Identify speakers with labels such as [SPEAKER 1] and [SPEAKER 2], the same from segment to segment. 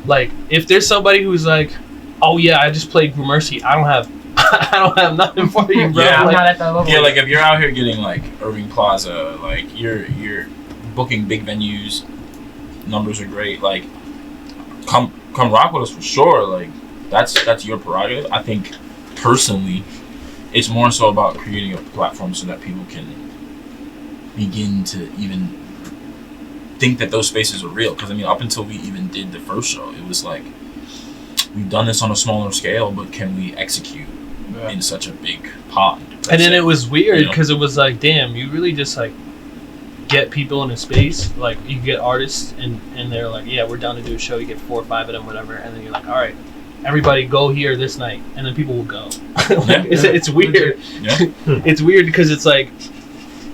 [SPEAKER 1] like if there's somebody who's like, oh yeah, I just played Gramercy, I don't have nothing for you, bro.
[SPEAKER 2] Yeah,
[SPEAKER 1] like,
[SPEAKER 2] I'm not at that level.
[SPEAKER 3] Yeah, like if you're out here getting like Irving Plaza, like you're booking big venues, numbers are great. Like, come rock with us for sure. Like that's your prerogative. I think personally, it's more so about creating a platform so that people can begin to even think that those spaces are real. Because I mean, up until we even did the first show, it was like we've done this on a smaller scale, but can we execute in such a big pond?
[SPEAKER 1] And then it was weird because it was like, damn, you really just like get people in a space. Like you get artists and they're like, yeah, we're down to do a show. You get 4 or 5 of them, whatever. And then you're like, all right, everybody go here this night, and then people will go. It's weird.
[SPEAKER 3] Yeah.
[SPEAKER 1] It's weird because it's like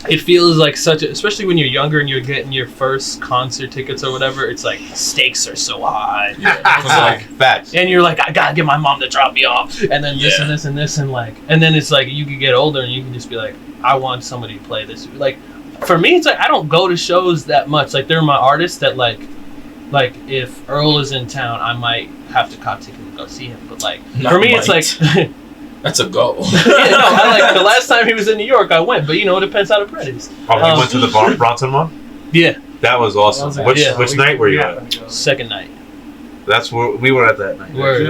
[SPEAKER 1] it feels like such a, especially when you're younger and you're getting your first concert tickets or whatever, it's like stakes are so high.
[SPEAKER 3] Yeah.
[SPEAKER 4] Like facts.
[SPEAKER 1] And you're like, I gotta get my mom to drop me off, and then this and this and this, and like, and then it's like you can get older and you can just be like, I want somebody to play this. Like for me, it's like I don't go to shows that much. Like they're my artists that like if Earl is in town, I might have to cop ticket and go see him. But like for me, it's like
[SPEAKER 3] that's a go.
[SPEAKER 1] I like the last time he was in New York, I went, but you know, it depends how the bread is.
[SPEAKER 4] Oh, you went to the Bronson one?
[SPEAKER 1] Yeah.
[SPEAKER 4] That was awesome. Which night were you at?
[SPEAKER 1] Second night.
[SPEAKER 4] That's where we were at that night.
[SPEAKER 1] Word.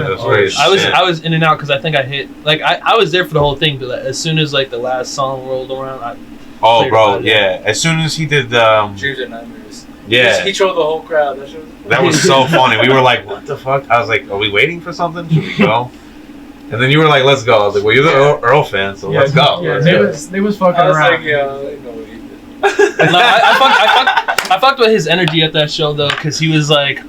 [SPEAKER 1] I was in and out because I think I hit like I was there for the whole thing, but like, as soon as like the last song rolled around,
[SPEAKER 4] As soon as he did
[SPEAKER 5] Dreams and Nightmares.
[SPEAKER 4] Yeah.
[SPEAKER 5] He trolled the whole crowd.
[SPEAKER 4] That was so funny. We were like, what the fuck? I was like, are we waiting for something? Should we go? And then you were like, let's go. I was like, well, you're the Earl fan, so let's go.
[SPEAKER 2] Yeah, they was fucking around.
[SPEAKER 5] I was like, yeah, they know what he did.
[SPEAKER 1] No, I fucked with his energy at that show though, because he was like,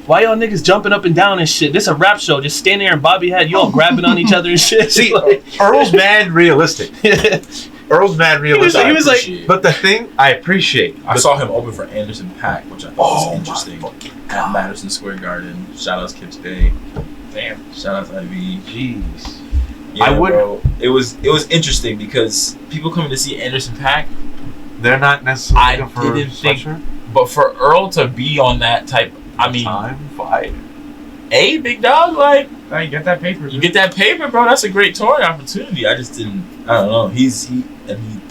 [SPEAKER 1] why y'all niggas jumping up and down and shit? This a rap show. Just stand there and Bobby had you all grabbing on each other and shit.
[SPEAKER 4] See,
[SPEAKER 1] like,
[SPEAKER 4] Earl's mad realistic. Earl's mad realistic.
[SPEAKER 1] He was like,
[SPEAKER 4] but the thing I appreciate.
[SPEAKER 3] I saw him open for Anderson .Paak, which I thought was interesting. At Madison Square Garden. Shout out Kips Bay.
[SPEAKER 5] Damn.
[SPEAKER 3] Shout out to Ivy.
[SPEAKER 4] Jeez.
[SPEAKER 3] Yeah, bro. It was interesting because people coming to see Anderson .Paak,
[SPEAKER 4] they're not necessarily
[SPEAKER 3] I didn't think, but for Earl to be on that type, I mean, big dog, like,
[SPEAKER 2] Hey, you get that paper.
[SPEAKER 3] You get that paper, bro. That's a great touring opportunity. I just didn't. I don't know. He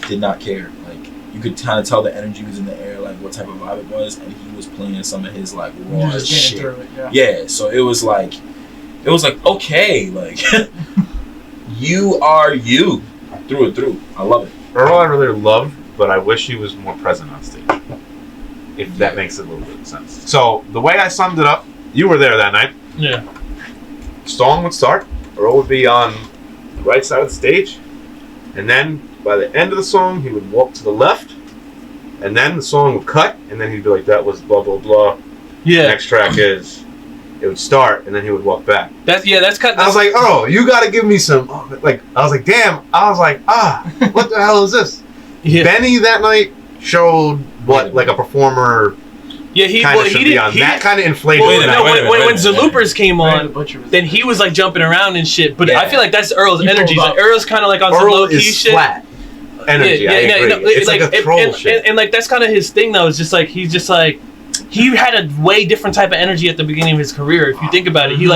[SPEAKER 3] did not care. Like you could kind of tell the energy was in the air, like what type of vibe it was, and he was playing some of his like raw shit. Yeah. So it was like okay, like you are you through and through. I love it.
[SPEAKER 4] Earl, I really loved, but I wish he was more present on stage. If that makes a little bit of sense. So the way I summed it up, you were there that night.
[SPEAKER 1] Yeah.
[SPEAKER 4] Song would start. Earl would be on the right side of the stage, and then by the end of the song, he would walk to the left, and then the song would cut, and then he'd be like, "That was blah blah blah."
[SPEAKER 1] Yeah.
[SPEAKER 4] Next track is. It would start, and then he would walk back.
[SPEAKER 1] That's cut.
[SPEAKER 4] I was like, "Oh, you got to give me some." Like, I was like, "Damn!" I was like, what the hell is this?" Yeah. Benny that night showed what like a performer. Yeah, he did that kind of inflated.
[SPEAKER 1] When Zaloopers came on, then he was like jumping around and shit. But I feel like that's Earl's energy. Like, Earl's kind of like on some low key shit.
[SPEAKER 4] Flat energy. It's like a troll shit.
[SPEAKER 1] And like that's kind of his thing though. It's just like he's just like he had a way different type of energy at the beginning of his career. If you think about it, he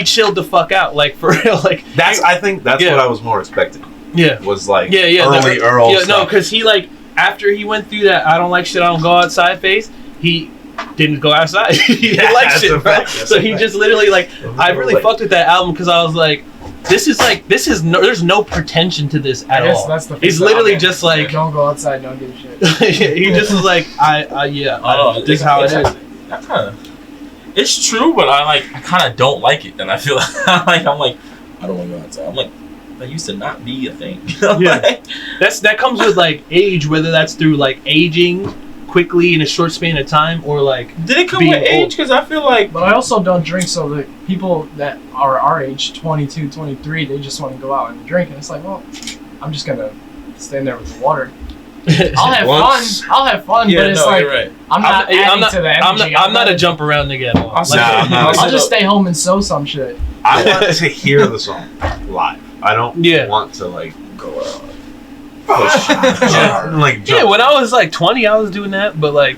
[SPEAKER 1] chilled the fuck out. Like for real. Like
[SPEAKER 4] I think that's what I was more expecting.
[SPEAKER 1] Yeah.
[SPEAKER 4] Was like
[SPEAKER 1] early
[SPEAKER 4] Earl.
[SPEAKER 1] Yeah, no, because he like after he went through that I don't like shit, I don't go outside phase. He didn't go outside. He didn't like shit, bro. So he just literally like I really fucked with that album because I was like, this is no, there's no pretension to this at all.
[SPEAKER 2] That's the
[SPEAKER 1] He's literally just like
[SPEAKER 2] don't go outside, don't give a shit.
[SPEAKER 1] He just was like this is how it is.
[SPEAKER 3] It's true, but I kind of don't like it. And I feel like I don't want to go outside. I'm like, that used to not be a thing.
[SPEAKER 1] Yeah, that comes with like age, whether that's through like aging quickly in a short span of time or like
[SPEAKER 3] did it come with age? Because I feel like,
[SPEAKER 2] but I also don't drink, so the people that are our age, 22, 23, they just want to go out and drink, and it's like, well, I'm just gonna stand there with the water. I'll have fun,
[SPEAKER 3] yeah,
[SPEAKER 2] but it's like
[SPEAKER 3] right.
[SPEAKER 2] I'm not adding to the energy.
[SPEAKER 1] I'm not a jump around nigga at all.
[SPEAKER 2] I'll just stay home and sew some shit.
[SPEAKER 4] I want to hear the song live. I don't want to like go out.
[SPEAKER 1] When I was like 20, I was doing that, but like,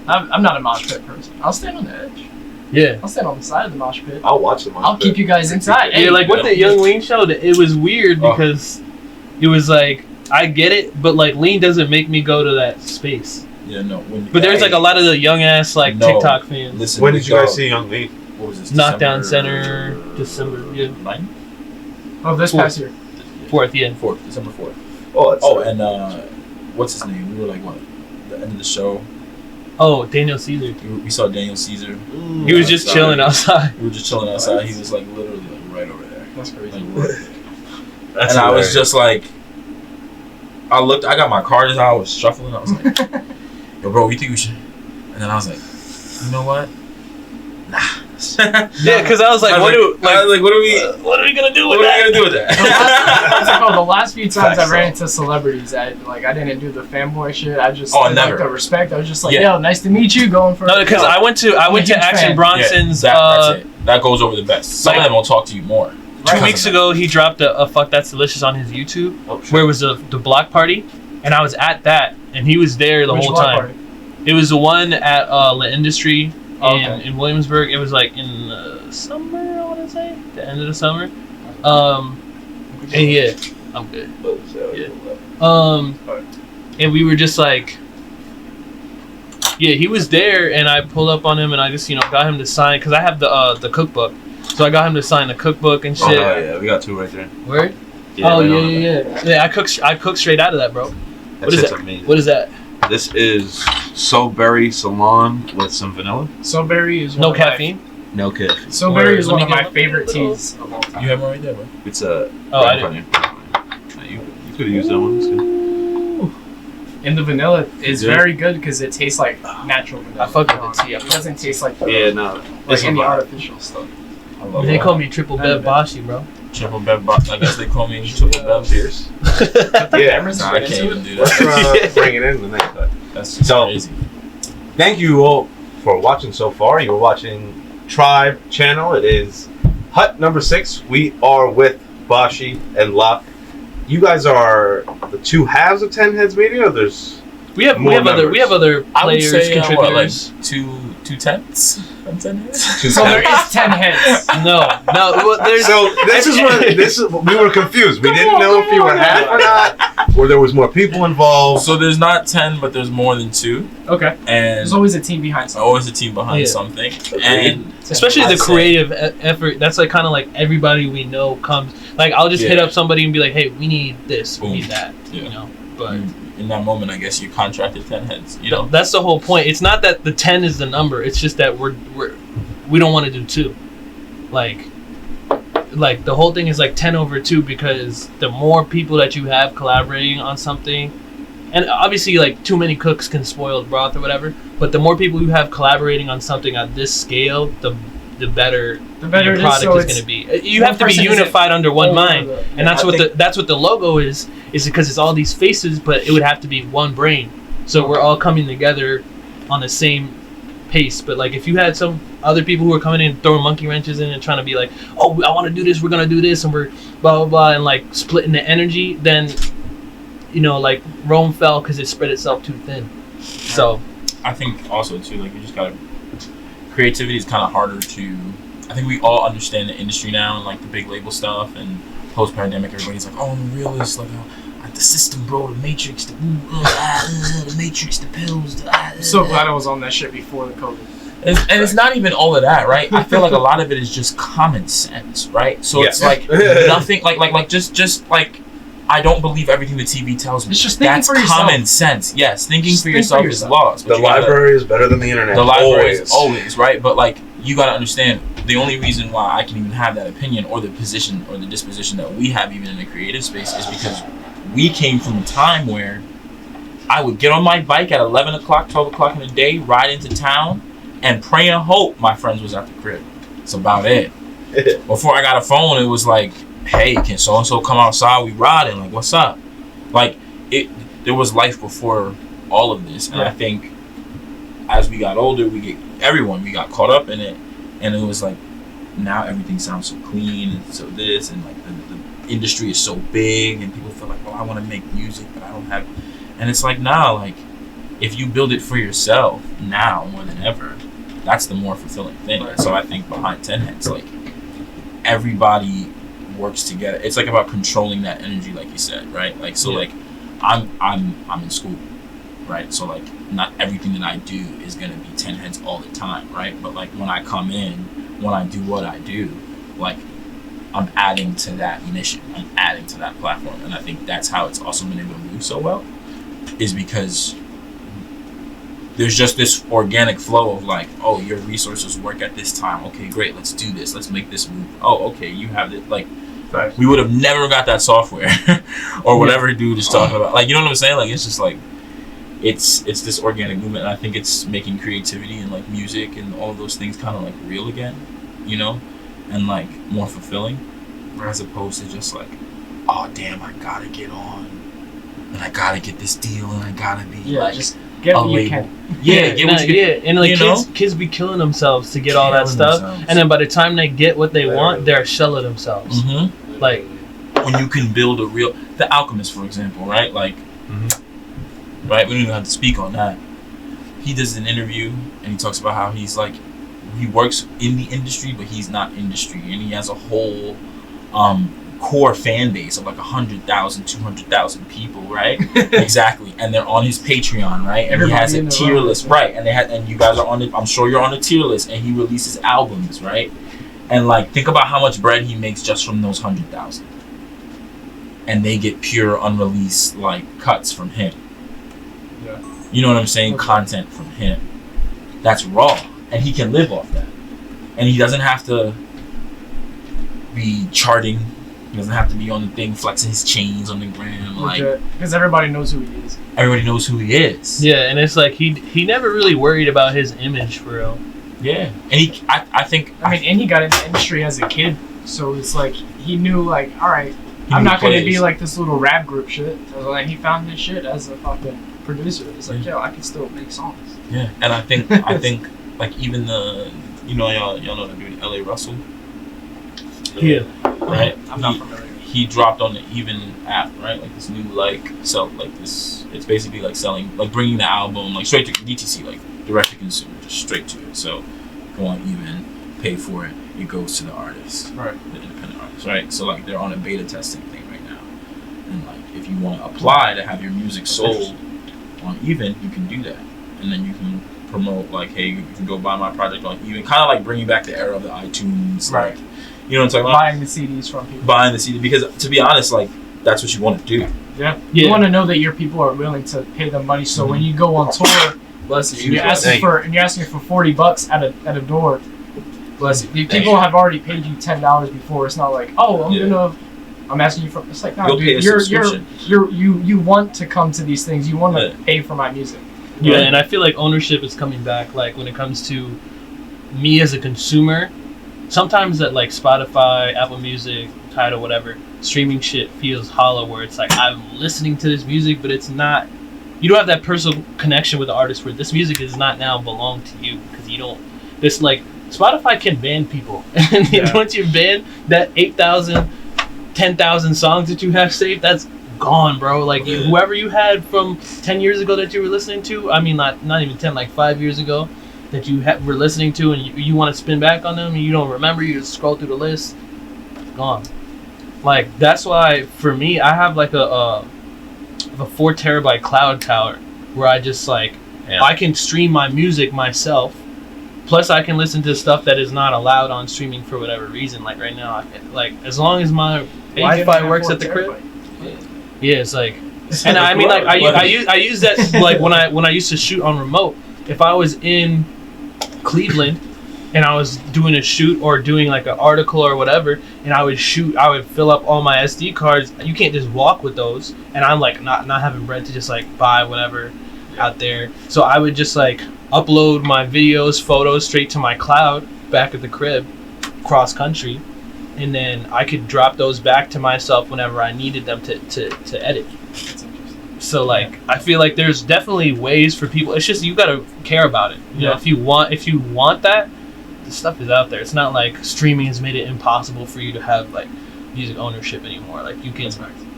[SPEAKER 2] I'm not a mosh pit person. I'll stand on the edge.
[SPEAKER 1] Yeah.
[SPEAKER 2] I'll stand on the side of the mosh pit.
[SPEAKER 4] I'll watch the mosh
[SPEAKER 2] I'll
[SPEAKER 4] pit.
[SPEAKER 2] keep you guys inside.
[SPEAKER 1] Yeah, like with the Young Lean show, it was weird
[SPEAKER 3] Oh.
[SPEAKER 1] because it was like, I get it, but like Lean doesn't make me go to that space.
[SPEAKER 3] Yeah, no.
[SPEAKER 1] But there's like a lot of the young ass like
[SPEAKER 3] No.
[SPEAKER 1] TikTok fans.
[SPEAKER 3] Listen,
[SPEAKER 4] When
[SPEAKER 3] we
[SPEAKER 4] did you guys
[SPEAKER 3] go-
[SPEAKER 4] see Young Lean?
[SPEAKER 3] What was this?
[SPEAKER 1] Knockdown
[SPEAKER 3] December
[SPEAKER 1] Center, December, yeah.
[SPEAKER 3] 9th?
[SPEAKER 2] Oh, this
[SPEAKER 1] Fourth.
[SPEAKER 2] past year.
[SPEAKER 1] 4th, yeah.
[SPEAKER 3] 4th, December 4th.
[SPEAKER 4] Oh, that's
[SPEAKER 3] Oh, and what's his name? We were like, what? The end of the show.
[SPEAKER 1] Oh, Daniel Caesar.
[SPEAKER 3] We saw Daniel Caesar.
[SPEAKER 1] He was just chilling outside.
[SPEAKER 3] We were just chilling outside. He was like literally like right over there.
[SPEAKER 2] That's crazy.
[SPEAKER 3] Like, right there.
[SPEAKER 4] That's
[SPEAKER 3] And I was
[SPEAKER 4] hilarious.
[SPEAKER 3] just like, I got my cards out, I was shuffling. I was like, yo, bro, you think we should? And then I was like, you know what? Nah.
[SPEAKER 1] Yeah, because I was like, what are we gonna do with
[SPEAKER 3] what are we
[SPEAKER 1] that?
[SPEAKER 3] gonna do with that?
[SPEAKER 2] What's it called? The last few times
[SPEAKER 3] Facts,
[SPEAKER 2] I ran
[SPEAKER 3] though.
[SPEAKER 2] into celebrities, I didn't do the fanboy shit. I just
[SPEAKER 3] Oh,
[SPEAKER 2] did,
[SPEAKER 3] never.
[SPEAKER 2] like the respect. I was just like,
[SPEAKER 3] Yeah.
[SPEAKER 2] yo, nice to meet you. Going for
[SPEAKER 1] No, because
[SPEAKER 2] yo.
[SPEAKER 1] I went to
[SPEAKER 2] I'm a huge
[SPEAKER 1] Action
[SPEAKER 2] fan.
[SPEAKER 1] Bronson's
[SPEAKER 3] that's it. That goes over the best. Some
[SPEAKER 1] like-
[SPEAKER 3] of them will talk to you more.
[SPEAKER 1] 2 weeks ago. He dropped a Fuck That's Delicious on his YouTube, where it was the block party, and I was at that, and he was there the
[SPEAKER 2] Which
[SPEAKER 1] whole
[SPEAKER 2] block
[SPEAKER 1] time.
[SPEAKER 2] party?
[SPEAKER 1] It was the one at La Industry
[SPEAKER 2] Oh, okay.
[SPEAKER 1] in Williamsburg. It was like in the summer, I want to say, the end of the summer. And yeah, I'm good. And we were just like, yeah, he was there, and I pulled up on him, and I just got him to sign because I have the cookbook, so I got him to sign the cookbook and shit.
[SPEAKER 4] Oh, yeah, we got 2 right there.
[SPEAKER 1] Word?
[SPEAKER 4] Yeah,
[SPEAKER 1] Oh
[SPEAKER 4] right
[SPEAKER 1] yeah,
[SPEAKER 4] on
[SPEAKER 1] yeah,
[SPEAKER 4] it.
[SPEAKER 1] yeah. Yeah, I cooked straight out of that, bro.
[SPEAKER 4] That
[SPEAKER 1] is
[SPEAKER 4] shit's
[SPEAKER 1] that?
[SPEAKER 4] amazing.
[SPEAKER 1] What is that?
[SPEAKER 4] This is Soberry Salon with some vanilla.
[SPEAKER 2] Soberry is one
[SPEAKER 1] No
[SPEAKER 2] of my-
[SPEAKER 1] caffeine.
[SPEAKER 4] No kidding.
[SPEAKER 2] Soberry
[SPEAKER 1] Word.
[SPEAKER 2] is
[SPEAKER 1] Let
[SPEAKER 2] one
[SPEAKER 1] me
[SPEAKER 2] of
[SPEAKER 1] get
[SPEAKER 2] my
[SPEAKER 1] one.
[SPEAKER 2] favorite teas of all time.
[SPEAKER 3] You have one right there, bro.
[SPEAKER 4] It's a.
[SPEAKER 1] Oh, I
[SPEAKER 4] You could have used that one. It's good.
[SPEAKER 2] And the vanilla is
[SPEAKER 4] Yeah.
[SPEAKER 2] very good because it tastes like natural vanilla.
[SPEAKER 1] I fuck with the tea.
[SPEAKER 2] It doesn't taste like
[SPEAKER 4] Yeah, no.
[SPEAKER 2] like any artificial stuff.
[SPEAKER 3] I love
[SPEAKER 1] They
[SPEAKER 3] that.
[SPEAKER 1] call me Triple Bev Bashi, bro.
[SPEAKER 3] Triple Bev. I guess they call me Triple Bev.
[SPEAKER 4] Cheers.
[SPEAKER 2] Yeah,
[SPEAKER 3] Nah, I can't even do
[SPEAKER 4] Let's
[SPEAKER 3] that.
[SPEAKER 4] bring it in the next cut.
[SPEAKER 3] That's just
[SPEAKER 4] So-
[SPEAKER 3] crazy.
[SPEAKER 4] Thank you all for watching so far. You were watching Tribe Channel. It is Hutt number 6. We are with Bashi and Locke. You guys are the 2 halves of 10 Heads Media, or there's
[SPEAKER 1] We have
[SPEAKER 4] More
[SPEAKER 1] other
[SPEAKER 4] members.
[SPEAKER 3] I would
[SPEAKER 1] players,
[SPEAKER 3] say
[SPEAKER 1] contributors.
[SPEAKER 3] what, like 2/10 of 10 heads?
[SPEAKER 4] 2
[SPEAKER 2] So there is 10 heads.
[SPEAKER 1] No, well, there's
[SPEAKER 4] So we were confused. We didn't know if you were half or not, or there was more people involved.
[SPEAKER 3] So there's not 10, but there's more than 2,
[SPEAKER 2] Okay.
[SPEAKER 3] and
[SPEAKER 2] There's always a team behind something.
[SPEAKER 3] always a team behind
[SPEAKER 1] Yeah.
[SPEAKER 3] something. And
[SPEAKER 1] especially
[SPEAKER 3] I'd
[SPEAKER 1] the
[SPEAKER 3] say-
[SPEAKER 1] creative effort. That's like kind of like everybody we know comes. Like I'll just hit
[SPEAKER 3] Yeah.
[SPEAKER 1] up somebody and be like, "Hey, we need this, we
[SPEAKER 3] Boom.
[SPEAKER 1] need that,"
[SPEAKER 3] Yeah.
[SPEAKER 1] you know. But
[SPEAKER 3] in that moment, I guess you contracted 10 heads. You know,
[SPEAKER 1] that's the whole point. It's not that the 10 is the number. It's just that we don't want to do 2. Like the whole thing is like 10 over 2 because the more people that you have collaborating on something, and obviously like too many cooks can spoil the broth or whatever, but the more people you have collaborating on something on this scale, the better
[SPEAKER 2] The better
[SPEAKER 1] your
[SPEAKER 2] it is,
[SPEAKER 1] product
[SPEAKER 2] so
[SPEAKER 1] is
[SPEAKER 2] it's
[SPEAKER 1] going to be. You
[SPEAKER 2] one
[SPEAKER 1] have to be
[SPEAKER 2] person isn't
[SPEAKER 1] unified under one
[SPEAKER 2] over
[SPEAKER 1] mind,
[SPEAKER 2] the-
[SPEAKER 1] and that's
[SPEAKER 3] I
[SPEAKER 1] what
[SPEAKER 3] think-
[SPEAKER 1] that's what the logo is because it's all these faces, but it would have to be one brain. So we're all coming together on the same pace. But like if you had some other people who are coming in throwing monkey wrenches in and trying to be like, oh, I want to do this, we're gonna do this, and we're blah blah blah, and like splitting the energy, then like Rome fell because it spread itself too thin. So
[SPEAKER 3] I think also too, like you just gotta. Creativity is kind of harder to. I think we all understand the industry now and like the big label stuff and post pandemic. Everybody's like, oh, I'm a realist, like the system, bro, the matrix, the matrix, the pills.
[SPEAKER 2] I'm so glad I was on that shit before the COVID.
[SPEAKER 3] And it's not even all of that, right? I feel like a lot of it is just common sense, right? So it's
[SPEAKER 4] Yeah.
[SPEAKER 3] like nothing, like just like I don't believe everything the TV tells me.
[SPEAKER 2] It's just thinking
[SPEAKER 3] That's
[SPEAKER 2] for yourself.
[SPEAKER 3] common sense. Yes, thinking
[SPEAKER 2] Just
[SPEAKER 3] for
[SPEAKER 2] think for
[SPEAKER 3] yourself is
[SPEAKER 2] yourself.
[SPEAKER 3] lost. but
[SPEAKER 4] The
[SPEAKER 3] you gotta-
[SPEAKER 4] library is better than the internet.
[SPEAKER 3] the library
[SPEAKER 4] Always.
[SPEAKER 3] is always right, but like you gotta understand the only reason why I can even have that opinion or the position or the disposition that we have even in the creative space is because we came from a time where I would get on my bike at 11 o'clock, 12 o'clock in the day, ride into town, and pray and hope my friends was at the crib. That's about it. Before I got a phone, it was like, hey, can so and so come outside? We riding. Like, what's up? Like there was life before all of this, and I think as we got older, we got caught up in it, and it was like now everything sounds so clean and so this, and like the industry is so big, and people feel like, well, I want to make music, but I don't have, and it's like now, like if you build it for yourself now more than ever, that's the more fulfilling thing. And so I think behind 10 Heads, like, everybody works together. It's like about controlling that energy, like you said, right? Like, so like I'm in school, right? So like not everything that I do is gonna be 10 Heads all the time, right? But like when I come in, when I do what I do, like I'm adding to that mission. I'm adding to that platform. And I think that's how it's also been able to move so well, is because there's just this organic flow of like, oh, your resources work at this time. Okay, great. Let's do this. Let's make this move. Oh, okay. You have it. Like, we would have never got that software or whatever dude is talking about. Like, you know what I'm saying? Like, it's just like, it's this organic movement. And I think it's making creativity and like music and all of those things kind of like real again, you know, and like more fulfilling, as opposed to just like, oh damn, I gotta get on and I gotta get this deal and I gotta be like,
[SPEAKER 2] just get what you can.
[SPEAKER 1] And like kids be killing themselves to get all that stuff, and then by the time they get what they want, they're shelling themselves.
[SPEAKER 3] Mm-hmm.
[SPEAKER 1] Like
[SPEAKER 3] when you can build The Alchemist, for example, right? Like, right? We don't even have to speak on that. He does an interview and he talks about how he's like, he works in the industry, but he's not industry, and he has a whole core fan base of like 100,000, 200,000 people, right? Exactly. And they're on his Patreon, right? And
[SPEAKER 2] Everybody
[SPEAKER 3] he has a tier list, right? And you guys are on it. I'm sure you're on the tier list. And he releases albums, right? And like, think about how much bread he makes just from those 100,000. And they get pure unreleased like cuts from him.
[SPEAKER 2] Yeah.
[SPEAKER 3] You know what I'm saying? Okay. Content from him. That's raw, and he can live off that. And he doesn't have to be charting. He doesn't have to be on the thing flexing his chains on the gram, like,
[SPEAKER 2] because everybody knows who he is.
[SPEAKER 3] Everybody knows who he is.
[SPEAKER 1] Yeah, and it's like he never really worried about his image for real.
[SPEAKER 3] Yeah, and I think.
[SPEAKER 2] I mean, and he got into the industry as a kid, so it's like he knew, like, all right, I'm not going to be like this little rap group shit. So like he found his shit as a fucking producer. It's like, yo, I can still make songs.
[SPEAKER 3] Yeah, and I think like even the, you know, y'all know that dude L.A. Russell.
[SPEAKER 1] Yeah.
[SPEAKER 3] Right.
[SPEAKER 2] I'm not familiar.
[SPEAKER 3] He dropped on the Even app, right? Like this new this. It's basically like selling, like bringing the album like straight to DTC, like direct to consumer, just straight to it. So go on Even, pay for it. It goes to the artist,
[SPEAKER 2] right?
[SPEAKER 3] The independent artist, right? So like they're on a beta testing thing right now, and like if you want to apply to have your music sold on Even, you can do that, and then you can promote like, hey, you can go buy my project on Even, kind of like bringing back the era of the iTunes,
[SPEAKER 2] right?
[SPEAKER 3] Like, you know what I'm talking about?
[SPEAKER 2] Buying the CDs from people.
[SPEAKER 3] Buying the CD, because to be honest, like that's what you want to do.
[SPEAKER 2] Yeah. You want to know that your people are willing to pay them money. So when you go on tour, you're asking for $40 at a door. Bless you. People have already paid you $10 before. It's not like, oh, I'm asking you for. It's like, no, dude, you want to come to these things. You want to pay for my music.
[SPEAKER 1] Yeah, and I feel like ownership is coming back. Like when it comes to me as a consumer. Sometimes that like Spotify, Apple Music, Tidal, whatever, streaming shit feels hollow, where it's like I'm listening to this music, but it's not. You don't have that personal connection with the artist where this music does not now belong to you, because you don't. This like Spotify can ban people, and once you ban that 8,000, 10,000 songs that you have saved, that's gone, bro. Like whoever you had from 10 years ago that you were listening to, I mean not even 10, like 5 years ago. That you were listening to, and you want to spin back on them and you don't remember, you just scroll through the list, it's gone. Like that's why for me I have like a 4 terabyte cloud tower where I just like I can stream my music myself, plus I can listen to stuff that is not allowed on streaming for whatever reason. Like right now, like as long as my Wi-Fi works at the crib, it's like, and I mean like I use that like when I used to shoot on remote. If I was in Cleveland and I was doing a shoot or doing like an article or whatever, and I would fill up all my SD cards. You can't just walk with those, and I'm like not having bread to just like buy whatever out there. So I would just like upload my videos, photos straight to my cloud back at the crib, cross country, and then I could drop those back to myself whenever I needed them to edit. So like I feel like there's definitely ways for people. It's just you gotta care about it. You know, if you want that, the stuff is out there. It's not like streaming has made it impossible for you to have like music ownership anymore. Like you can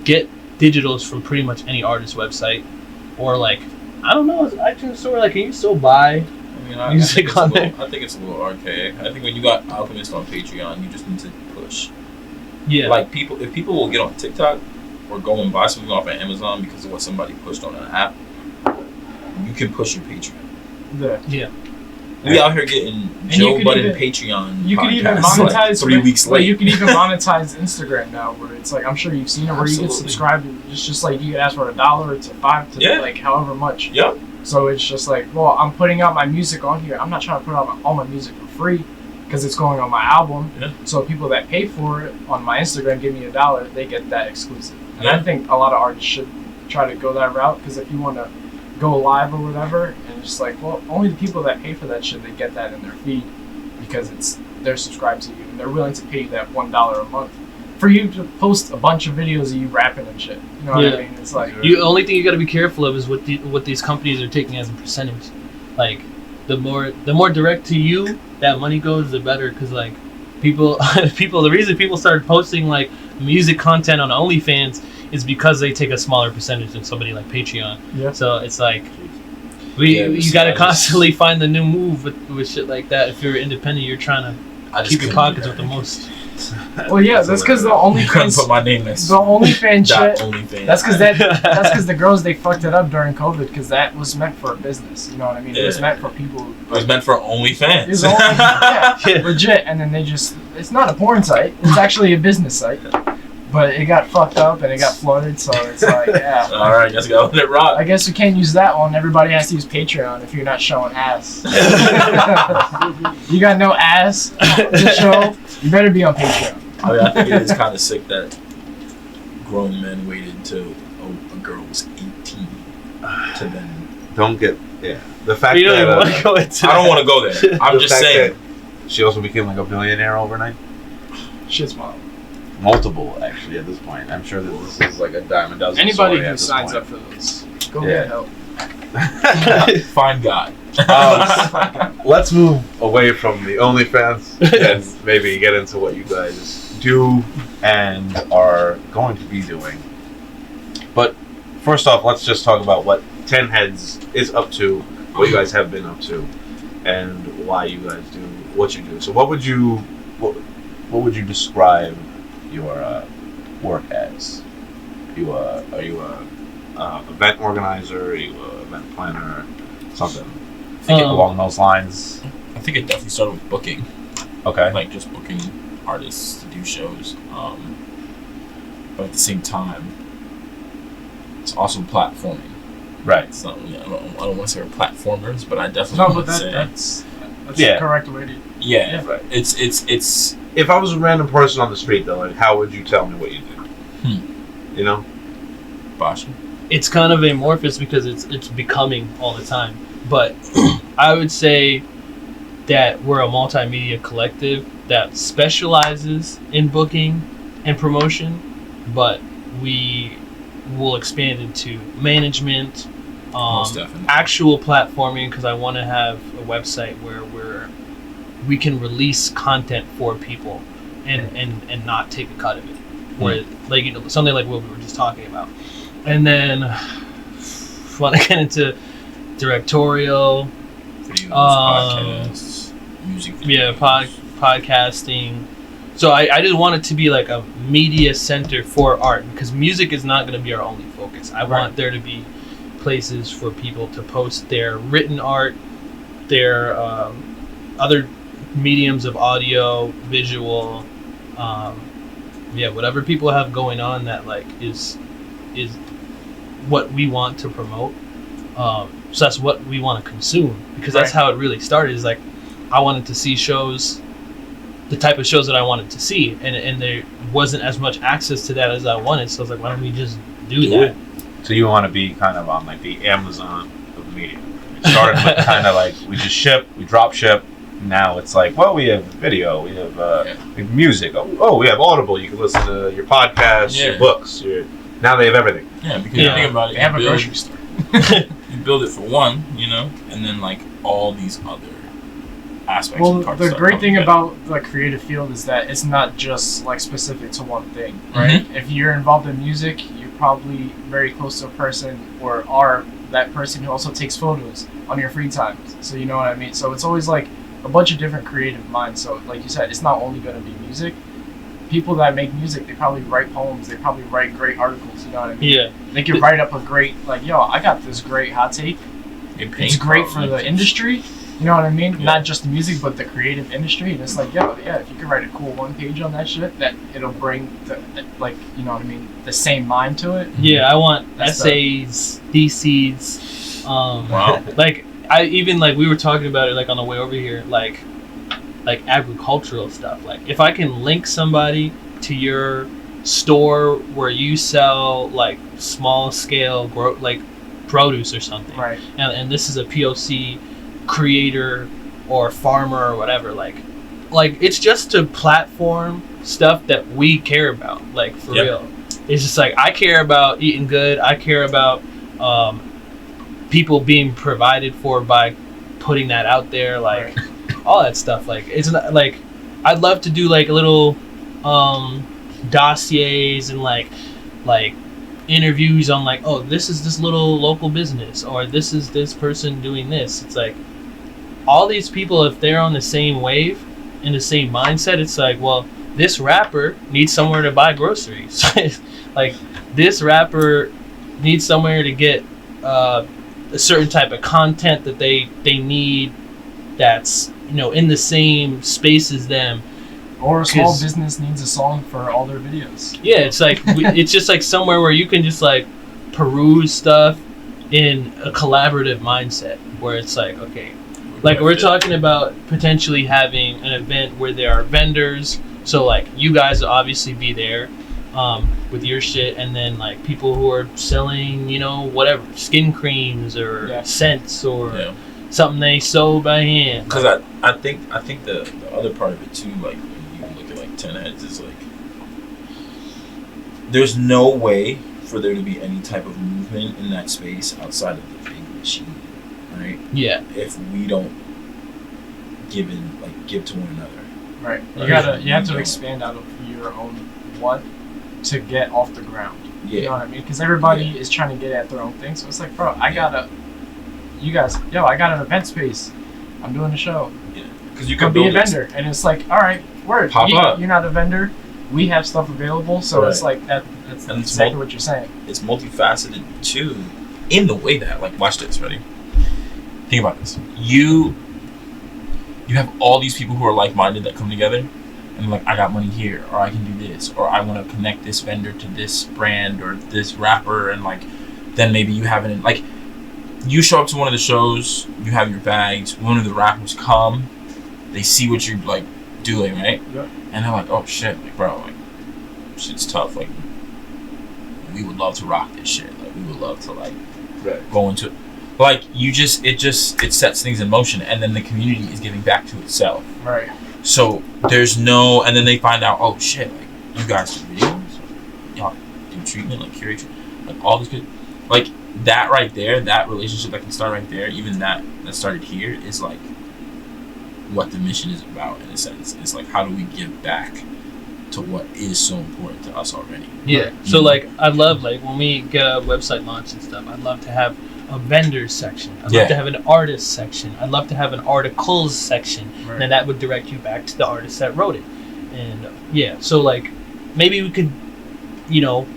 [SPEAKER 1] get digitals from pretty much any artist website, or like I don't know. Is iTunes Store like? Can you still buy music on there?
[SPEAKER 3] I think it's a little archaic. I think when you got Alchemist on Patreon, you just need to push.
[SPEAKER 1] Yeah.
[SPEAKER 3] Like if people will get on TikTok or go and buy something off of Amazon because of what somebody pushed on an app, you can push your Patreon.
[SPEAKER 1] Yeah.
[SPEAKER 3] We out here getting Joe Budden Patreon.
[SPEAKER 2] You could even
[SPEAKER 3] podcasts,
[SPEAKER 2] monetize
[SPEAKER 3] like 3 weeks late.
[SPEAKER 2] You could even monetize Instagram now, where it's like I'm sure you've seen it, where you get
[SPEAKER 3] Absolutely.
[SPEAKER 2] subscribed. It's just like you could ask for $1 to $5 to like however much.
[SPEAKER 3] Yep.
[SPEAKER 2] So it's just like, well, I'm putting out my music on here. I'm not trying to put out all my music for free because it's going on my album.
[SPEAKER 3] Yeah.
[SPEAKER 2] So people that pay for it on my Instagram give me $1, they get that exclusive. And
[SPEAKER 3] Yeah.
[SPEAKER 2] I think a lot of artists should try to go that route, because if you want to go live or whatever, and just like, well, only the people that pay for that shit, they get that in their feed because they're subscribed to you and they're willing to pay you that $1 a month for you to post a bunch of videos of you rapping and shit. You know what I mean? It's like
[SPEAKER 1] The only thing you got to be careful of is what these companies are taking as a percentage. Like the more direct to you that money goes, the better. Because like people, the reason people started posting like music content on OnlyFans is because they take a smaller percentage than somebody like Patreon.
[SPEAKER 2] Yeah.
[SPEAKER 1] So it's like
[SPEAKER 3] Yeah,
[SPEAKER 1] you got to constantly find the new move with shit like that. If you're independent, you're trying to keep your pockets with the most.
[SPEAKER 2] Well, yeah, that's because the
[SPEAKER 3] You couldn't
[SPEAKER 2] OnlyFans,
[SPEAKER 3] put my name next
[SPEAKER 2] the OnlyFans shit.
[SPEAKER 3] OnlyFans.
[SPEAKER 2] That's because the girls, they fucked it up during COVID, because that was meant for a business. You know what I mean? It was
[SPEAKER 3] Yeah.
[SPEAKER 2] meant for people.
[SPEAKER 3] It was meant for OnlyFans.
[SPEAKER 2] It was only, yeah, legit. And then it's not a porn site. It's actually a business site. But it got fucked up and it got flooded, so it's like, yeah.
[SPEAKER 3] All right, let's go. Let it rock.
[SPEAKER 2] I guess we can't use that one. Everybody has to use Patreon if you're not showing ass. You got no ass to show, you better be on Patreon.
[SPEAKER 3] I mean, I think it is kind of sick that grown men waited until a girl was 18 to then.
[SPEAKER 4] Don't get the fact
[SPEAKER 1] You don't
[SPEAKER 4] that
[SPEAKER 1] even want to go into
[SPEAKER 3] I don't want to go there. I'm
[SPEAKER 4] the
[SPEAKER 3] just
[SPEAKER 4] fact
[SPEAKER 3] saying.
[SPEAKER 4] that she also became like a billionaire overnight.
[SPEAKER 2] Shit's wild.
[SPEAKER 4] Multiple, actually, at this point. I'm sure that this is like a dime a dozen.
[SPEAKER 2] Anybody
[SPEAKER 4] story
[SPEAKER 2] who
[SPEAKER 4] at this
[SPEAKER 2] signs
[SPEAKER 4] point.
[SPEAKER 2] up for this, go
[SPEAKER 4] Yeah.
[SPEAKER 2] get help.
[SPEAKER 3] Find God.
[SPEAKER 4] Let's move away from the OnlyFans and maybe get into what you guys do and are going to be doing. But first off, let's just talk about what 10 Heads is up to, what you guys have been up to, and why you guys do what you do. So what would you describe your work as? Are you a event organizer? Are you a event planner? Something along those lines.
[SPEAKER 3] I think it definitely started with booking.
[SPEAKER 4] Okay.
[SPEAKER 3] Like just booking artists to do shows. But at the same time, it's also platforming.
[SPEAKER 4] Right.
[SPEAKER 3] It's not. I don't want to say we're platformers, but I definitely
[SPEAKER 2] No,
[SPEAKER 3] want
[SPEAKER 2] but
[SPEAKER 3] to say
[SPEAKER 2] that's
[SPEAKER 4] Yeah.
[SPEAKER 2] the correct way to.
[SPEAKER 3] yeah.
[SPEAKER 4] Right.
[SPEAKER 3] It's
[SPEAKER 4] If I was a random person on the street, though, like, how would you tell me what you do? You know?
[SPEAKER 3] Bashi.
[SPEAKER 1] It's kind of amorphous because it's becoming all the time. But I would say that we're a multimedia collective that specializes in booking and promotion, but we will expand into management,
[SPEAKER 3] Most definitely.
[SPEAKER 1] actual platforming, because I want to have a website where we can release content for people and not take a cut of it. Where like something like what we were just talking about. And then want to get into directorial,
[SPEAKER 3] Videos, podcasts, music videos.
[SPEAKER 1] podcasting. So I just want it to be like a media center for art, because music is not going to be our only focus. I want there to be places for people to post their written art, their other mediums of audio, visual, whatever people have going on that like is what we want to promote. So that's what we want to consume, because that's how it really started. Is like I wanted to see shows, the type of shows that I wanted to see, and there wasn't as much access to that as I wanted. So I was like, why don't we just do that?
[SPEAKER 4] So you want to be kind of on like the Amazon of media. It started with kind of like we drop ship. Now it's like, well, we have video, we have music. Oh, we have Audible. You can listen to your podcasts, your books. Now they have everything.
[SPEAKER 3] Yeah, because you think about it,
[SPEAKER 2] They have a grocery store.
[SPEAKER 3] You build it for one, and then like all these other aspects.
[SPEAKER 2] Well,
[SPEAKER 3] and parts
[SPEAKER 2] the
[SPEAKER 3] start
[SPEAKER 2] great
[SPEAKER 3] coming
[SPEAKER 2] thing
[SPEAKER 3] together.
[SPEAKER 2] about the creative field is that it's not just like specific to one thing, right? If you're involved in music, you're probably very close to a person or are that person who also takes photos on your free time. So you know what I mean? So it's always like a bunch of different creative minds. So like you said, it's not only going to be music. People that make music, they probably write poems. They probably write great articles. You know what I mean?
[SPEAKER 1] Yeah.
[SPEAKER 2] They can write up a great, like, yo, I got this great hot take. It's great for the industry. You know what I mean?
[SPEAKER 3] Yeah.
[SPEAKER 2] Not just the music, but the creative industry. And it's like, yo, yeah, if you can write a cool one page on that shit, that it'll bring like, you know what I mean, the same mind to it.
[SPEAKER 1] Yeah, I want
[SPEAKER 2] That's
[SPEAKER 1] essays, theses.
[SPEAKER 3] Wow.
[SPEAKER 1] Like I even like we were talking about it like on the way over here, like agricultural stuff. Like if I can link somebody to your store where you sell like small scale produce or something,
[SPEAKER 2] Right.
[SPEAKER 1] and this is a POC creator or farmer or whatever, like it's just to platform stuff that we care about, like for
[SPEAKER 3] Yep.
[SPEAKER 1] real. It's just like I care about eating good. I care about people being provided for by putting that out there, like all that stuff. Like it's not like I'd love to do like little dossiers and like interviews on like, oh, this is this little local business, or this is this person doing this. It's like all these people, if they're on the same wave in the same mindset, it's like, well, this rapper needs somewhere to buy groceries. Like this rapper needs somewhere to get a certain type of content that they need, that's, you know, in the same space as them.
[SPEAKER 2] Or a small business needs a song for all their videos.
[SPEAKER 1] Yeah, it's like it's just like somewhere where you can just like peruse stuff in a collaborative mindset, where it's like, okay, like we're talking about potentially having an event where there are vendors. So like you guys will obviously be there with your shit, and then like people who are selling, you know, whatever, skin creams or scents or something they sew by hand.
[SPEAKER 3] Because I think the other part of it too, like when you look at like 10 heads, is like there's no way for there to be any type of movement in that space outside of the big machine, right?
[SPEAKER 1] Yeah.
[SPEAKER 3] If we don't give to one another.
[SPEAKER 2] Right. You have to expand out of your own what to get off the ground.
[SPEAKER 3] Yeah.
[SPEAKER 2] You know what I mean? Because everybody is trying to get at their own thing. So it's like, bro, I got an event space. I'm doing a show.
[SPEAKER 3] Yeah. Because you
[SPEAKER 2] can be a vendor, and it's like, all right, word.
[SPEAKER 3] Pop up.
[SPEAKER 2] You're not a vendor. We have stuff available, so it's like that. That's exactly what you're saying.
[SPEAKER 3] It's multifaceted too, in the way that, like, watch this. Ready? Think about this. You have all these people who are like-minded that come together, and like, I got money here, or I can do this, or I want to connect this vendor to this brand or this rapper, and like, then maybe you have it. Like, you show up to one of the shows, you have your bags. One of the rappers come, they see what you're like doing, right?
[SPEAKER 2] Yep.
[SPEAKER 3] And they're like, oh shit, like, bro, like, shit's tough. Like, we would love to rock this shit. Like, we would love to like go into. Like, it sets things in motion, and then the community is giving back to itself.
[SPEAKER 2] Right.
[SPEAKER 3] So there's no, and then they find out, oh shit, like, you guys do videos, y'all do treatment, like curation, like all this good, like that right there, that relationship that can start right there, even that started here, is like what the mission is about in a sense. It's like, how do we give back to what is so important to us already?
[SPEAKER 1] Yeah. So like, I'd love, like, when we get a website launch and stuff, I'd love to have a vendors section. I'd love to have an artist section. I'd love to have an articles section.
[SPEAKER 2] Right.
[SPEAKER 1] And then that would direct you back to the artist that wrote it. And so like, maybe we could, you know,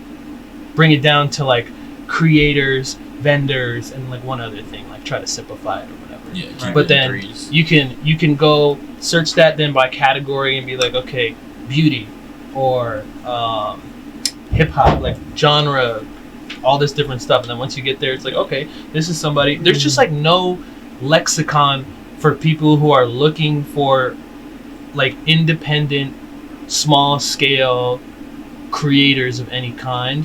[SPEAKER 1] bring it down to like creators, vendors, and like one other thing, like try to simplify it or whatever.
[SPEAKER 3] Yeah.
[SPEAKER 2] Right.
[SPEAKER 1] But then you can go search that then by category and be like, okay, beauty or hip hop, like genre, all this different stuff. And then once you get there, it's like, okay, this is somebody. There's just like no lexicon for people who are looking for like independent, small scale creators of any kind.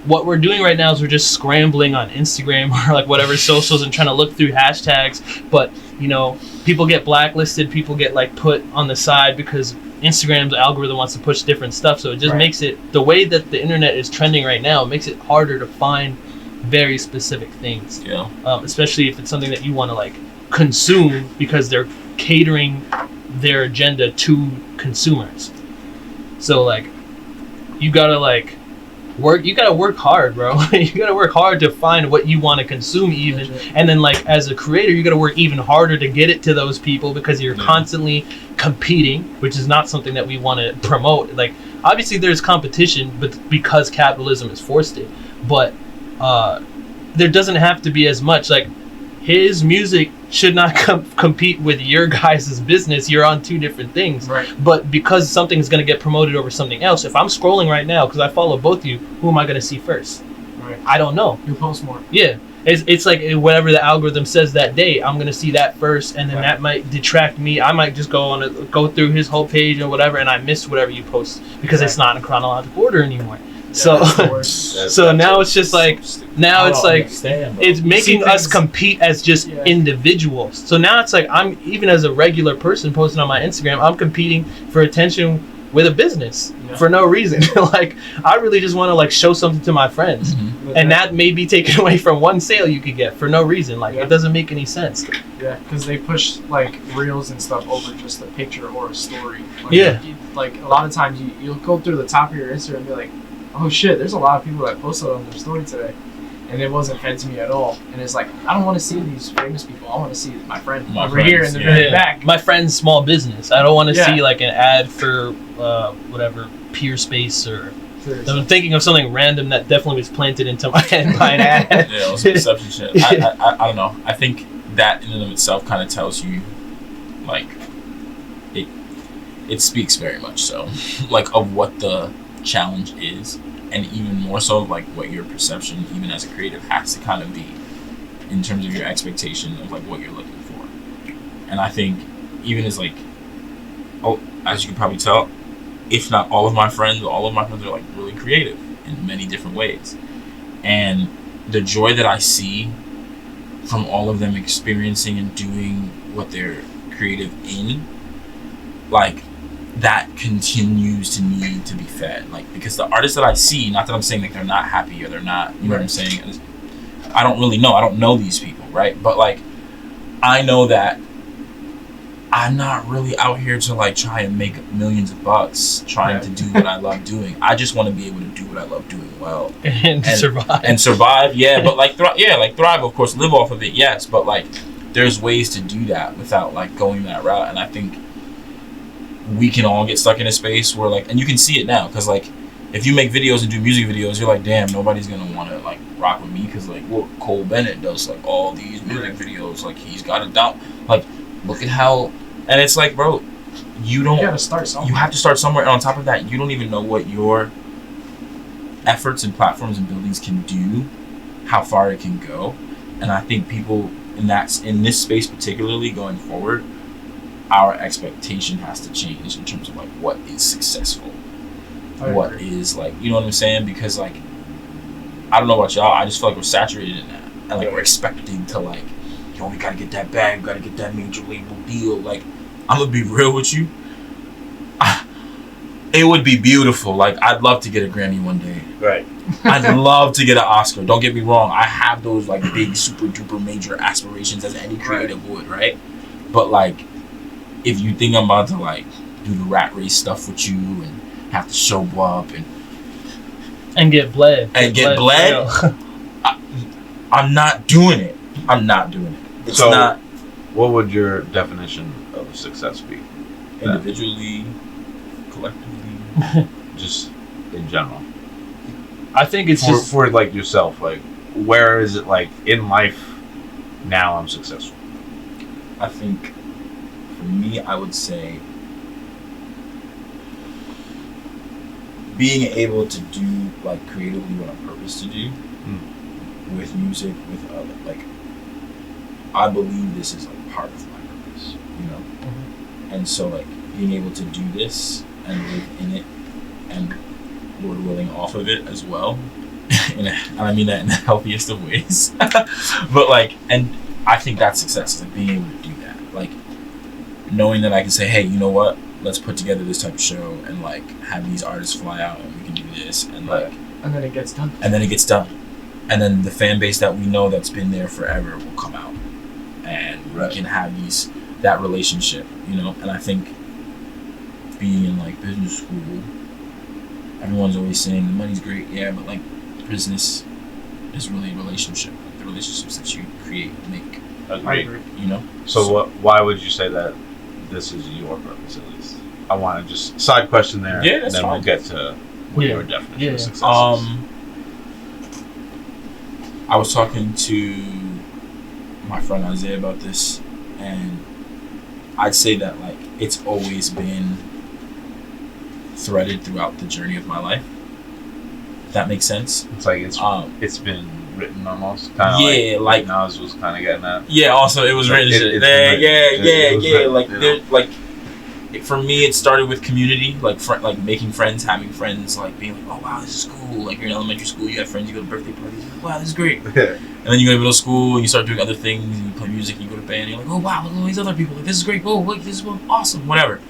[SPEAKER 1] What we're doing right now is we're just scrambling on Instagram or like whatever socials and trying to look through hashtags. But, you know, people get blacklisted, people get like put on the side because Instagram's algorithm wants to push different stuff. So it just makes it, the way that the internet is trending right now, it makes it harder to find very specific things.
[SPEAKER 3] Yeah.
[SPEAKER 1] Especially if it's something that you want to like consume because they're catering their agenda to consumers. So like, you gotta like you gotta work hard, bro. You gotta work hard to find what you want to consume even, and then like as a creator you gotta work even harder to get it to those people, because you're constantly competing, which is not something that we want to promote. Like obviously there's competition, but because capitalism has forced it, but there doesn't have to be as much. Like his music should not compete with your guys' business. You're on two different things.
[SPEAKER 2] Right.
[SPEAKER 1] But because something is going to get promoted over something else, if I'm scrolling right now, because I follow both of you, who am I going to see first?
[SPEAKER 2] Right.
[SPEAKER 1] I don't know.
[SPEAKER 2] You post more.
[SPEAKER 1] Yeah. It's like whatever the algorithm says that day, I'm going to see that first, and then that might detract me. I might just go through his whole page or whatever, and I miss whatever you post because it's not in chronological order anymore. So now it's just like, now it's like, it's making us compete as just individuals. So now it's like, I'm, even as a regular person posting on my Instagram, I'm competing for attention with a business for no reason. Like I really just want to like show something to my friends, and that may be taken away from one sale you could get for no reason. Like it doesn't make any sense.
[SPEAKER 2] Yeah, because they push like reels and stuff over just a picture or a story. Like, like a lot of times you'll go through the top of your Instagram and be like, oh shit, there's a lot of people that posted on their story today, and it wasn't fed to me at all. And it's like, I don't want to see these famous people. I want to see my friend over here in the very back.
[SPEAKER 1] My friend's small business. I don't want to see like an ad for whatever Peerspace or. I'm thinking of something random that definitely was planted into my head by an ad.
[SPEAKER 3] Yeah, it was perception shit. I don't know. I think that in and of itself kind of tells you, like, it speaks very much so, like, of what the challenge is, and even more so like what your perception even as a creative has to kind of be in terms of your expectation of like what you're looking for. And I think even as like, as you can probably tell, if not all of my friends are like really creative in many different ways, and the joy that I see from all of them experiencing and doing what they're creative in, like that continues to need to be fed. Like, because the artists that I see, not that I'm saying like they're not happy or they're not, you know what I'm saying? I don't really know. I don't know these people, right? But like, I know that I'm not really out here to like try and make millions of bucks trying to do what I love doing. I just want to be able to do what I love doing well
[SPEAKER 1] and survive.
[SPEAKER 3] And survive, yeah. But like, thrive, of course, live off of it, yes. But like, there's ways to do that without like going that route. And I think we can all get stuck in a space where like, and you can see it now, because like if you make videos and do music videos, you're like, damn, nobody's gonna want to like rock with me, because like, look, Cole Bennett does like all these music videos, like he's got it down, like look at how, and it's like, bro, you gotta start somewhere. You have to start somewhere, and on top of that, you don't even know what your efforts and platforms and buildings can do, how far it can go. And I think people in this space particularly going forward, our expectation has to change in terms of like what is successful, what is like, you know what I'm saying? Because like, I don't know about y'all, I just feel like we're saturated in that, and like we're expecting to like, yo, we gotta get that bag, we gotta get that major label deal. Like, I'm gonna be real with you, it would be beautiful. Like, I'd love to get a Grammy one day.
[SPEAKER 4] Right.
[SPEAKER 3] I'd love to get an Oscar. Don't get me wrong, I have those like big super duper major aspirations as any creative would, right? But like, if you think I'm about to like do the rat race stuff with you and have to show up and
[SPEAKER 1] get bled
[SPEAKER 3] I'm not doing it. It's
[SPEAKER 4] so
[SPEAKER 3] not.
[SPEAKER 4] What would your definition of success be?
[SPEAKER 3] Individually, collectively,
[SPEAKER 4] just in general.
[SPEAKER 1] I think it's
[SPEAKER 4] for like yourself, like where is it like in life now I'm successful?
[SPEAKER 3] I think for me, I would say being able to do like creatively what I'm purposed to do with music, with other, like, I believe this is like part of my purpose, you know? And so like being able to do this and live in it and, Lord willing, off of it as well, and I mean that in the healthiest of ways. But like, and I think that's success, like being able to do that, like knowing that I can say, hey, you know what, let's put together this type of show and like have these artists fly out and we can do this, and like,
[SPEAKER 2] and then it gets done,
[SPEAKER 3] and then the fan base that we know that's been there forever will come out, and we can have that relationship, you know. And I think being in like business school, everyone's always saying the money's great, yeah, but like business is really a relationship. Like the relationships that you create make.
[SPEAKER 2] I agree.
[SPEAKER 3] You know.
[SPEAKER 4] So why would you say that this is your purpose at least? I want to just side question there.
[SPEAKER 3] Yeah, that's
[SPEAKER 4] and then
[SPEAKER 3] fine.
[SPEAKER 4] we'll get to what
[SPEAKER 1] Yeah.
[SPEAKER 4] your definition
[SPEAKER 1] Yeah.
[SPEAKER 4] of success is.
[SPEAKER 3] I was talking to my friend Isaiah about this, and I'd say that like it's always been threaded throughout the journey of my life. If that makes sense.
[SPEAKER 4] It's like it's been written almost. Kind of
[SPEAKER 3] Yeah, like
[SPEAKER 4] Nas was kind of getting at.
[SPEAKER 3] yeah. Also, it was written.
[SPEAKER 4] It's
[SPEAKER 3] Shit.
[SPEAKER 4] written.
[SPEAKER 3] Yeah.
[SPEAKER 4] It was written,
[SPEAKER 3] Like
[SPEAKER 4] you know?
[SPEAKER 3] there, like for me, it started with community, like like making friends, having friends, like being like, oh wow, this is cool. Like you're in elementary school, you have friends, you go to birthday parties, you're like, wow, this is great. And then you go to middle school and you start doing other things, and you play music, and you go to band, and you're like, oh wow, look at all these other people, like this is great, oh look, this is awesome, whatever.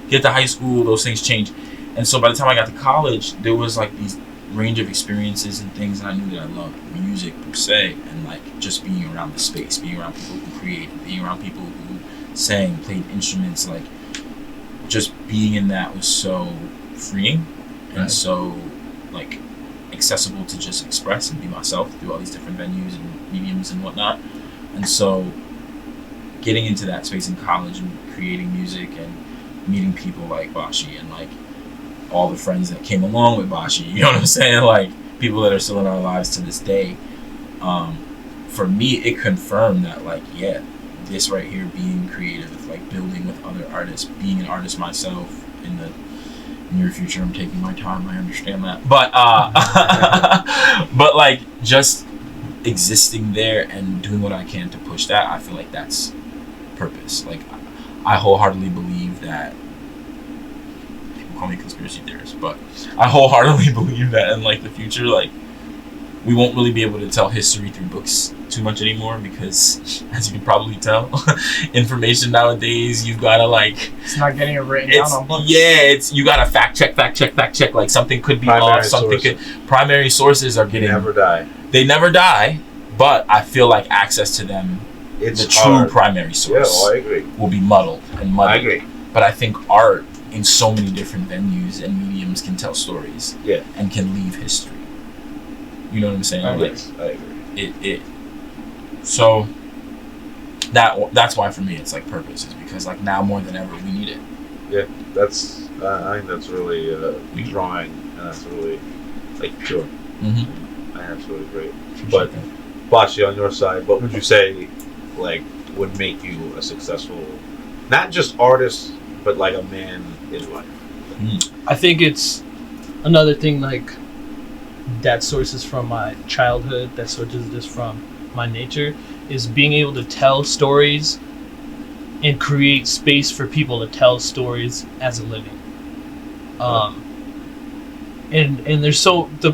[SPEAKER 3] Get to high school, those things change, and so by the time I got to college, there was like these range of experiences and things that I knew that I loved, music per se, and like just being around the space, being around people who created, being around people who sang, played instruments, like just being in that was so freeing and
[SPEAKER 4] Right.
[SPEAKER 3] so like accessible to just express and be myself through all these different venues and mediums and whatnot. And so getting into that space in college and creating music and meeting people like Bashi and like all the friends that came along with Bashi, you know what I'm saying? Like people that are still in our lives to this day. For me, it confirmed that like, yeah, this right here, being creative, like building with other artists, being an artist myself in the near future. I'm taking my time, I understand that. But but like just existing there and doing what I can to push that, I feel like that's purpose. Like I wholeheartedly believe that, people call me conspiracy theorist, but I wholeheartedly believe that in like the future, like we won't really be able to tell history through books too much anymore because, as you can probably tell, information nowadays, you've got to like...
[SPEAKER 2] It's not getting it written down on books.
[SPEAKER 3] Yeah, you got to fact check. Like something could be off, something could... Primary sources are getting... They never die, but I feel like access to them,
[SPEAKER 4] It's
[SPEAKER 3] the true
[SPEAKER 4] hard.
[SPEAKER 3] primary source,
[SPEAKER 4] Yeah, I agree.
[SPEAKER 3] will be muddled and muddied.
[SPEAKER 4] I agree.
[SPEAKER 3] But I think art in so many different venues and mediums can tell stories.
[SPEAKER 4] Yeah.
[SPEAKER 3] And can leave history. You know what I'm saying?
[SPEAKER 4] I
[SPEAKER 3] Like,
[SPEAKER 4] agree.
[SPEAKER 3] So that's why for me it's like purpose, is because like now more than ever we need it.
[SPEAKER 4] That's I think that's really drawing, and that's really like pure.
[SPEAKER 3] Mm-hmm.
[SPEAKER 4] I think that's really great. But Bashi, on your side, what would you say like would make you a successful, not just artist, but like a man in life?
[SPEAKER 1] I think it's another thing like that sources from my childhood, that sources just from my nature, is being able to tell stories and create space for people to tell stories as a living. And there's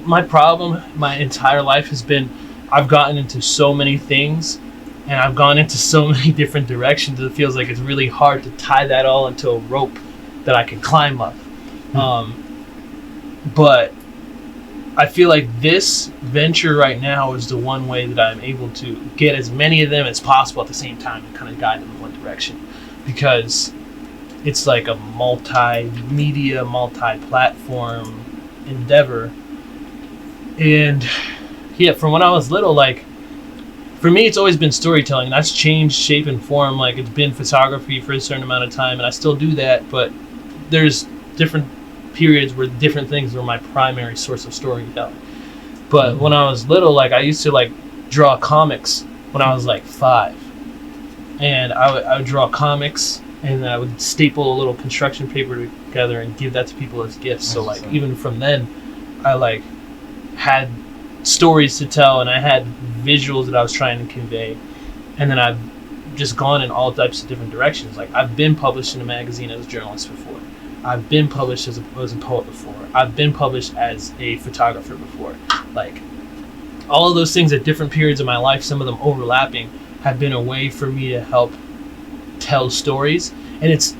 [SPEAKER 1] my problem my entire life has been I've gotten into so many things and I've gone into so many different directions. It feels like it's really hard to tie that all into a rope that I can climb up. But I feel like this venture right now is the one way that I'm able to get as many of them as possible at the same time and kind of guide them in one direction, because it's like a multimedia, multi-platform endeavor. And yeah, from when I was little, like for me, it's always been storytelling. That's changed shape and form. Like it's been photography for a certain amount of time, and I still do that. But there's different periods where different things were my primary source of storytelling. But when I was little, like I used to like draw comics when I was like 5, and I would draw comics, and then I would staple a little construction paper together and give that to people as gifts. So like even from then, I like had stories to tell, and I had visuals that I was trying to convey, and then I've just gone in all types of different directions. Like I've been published in a magazine as a journalist before. I've been published as a poet before. I've been published as a photographer before. Like all of those things at different periods of my life, some of them overlapping, have been a way for me to help tell stories. And it's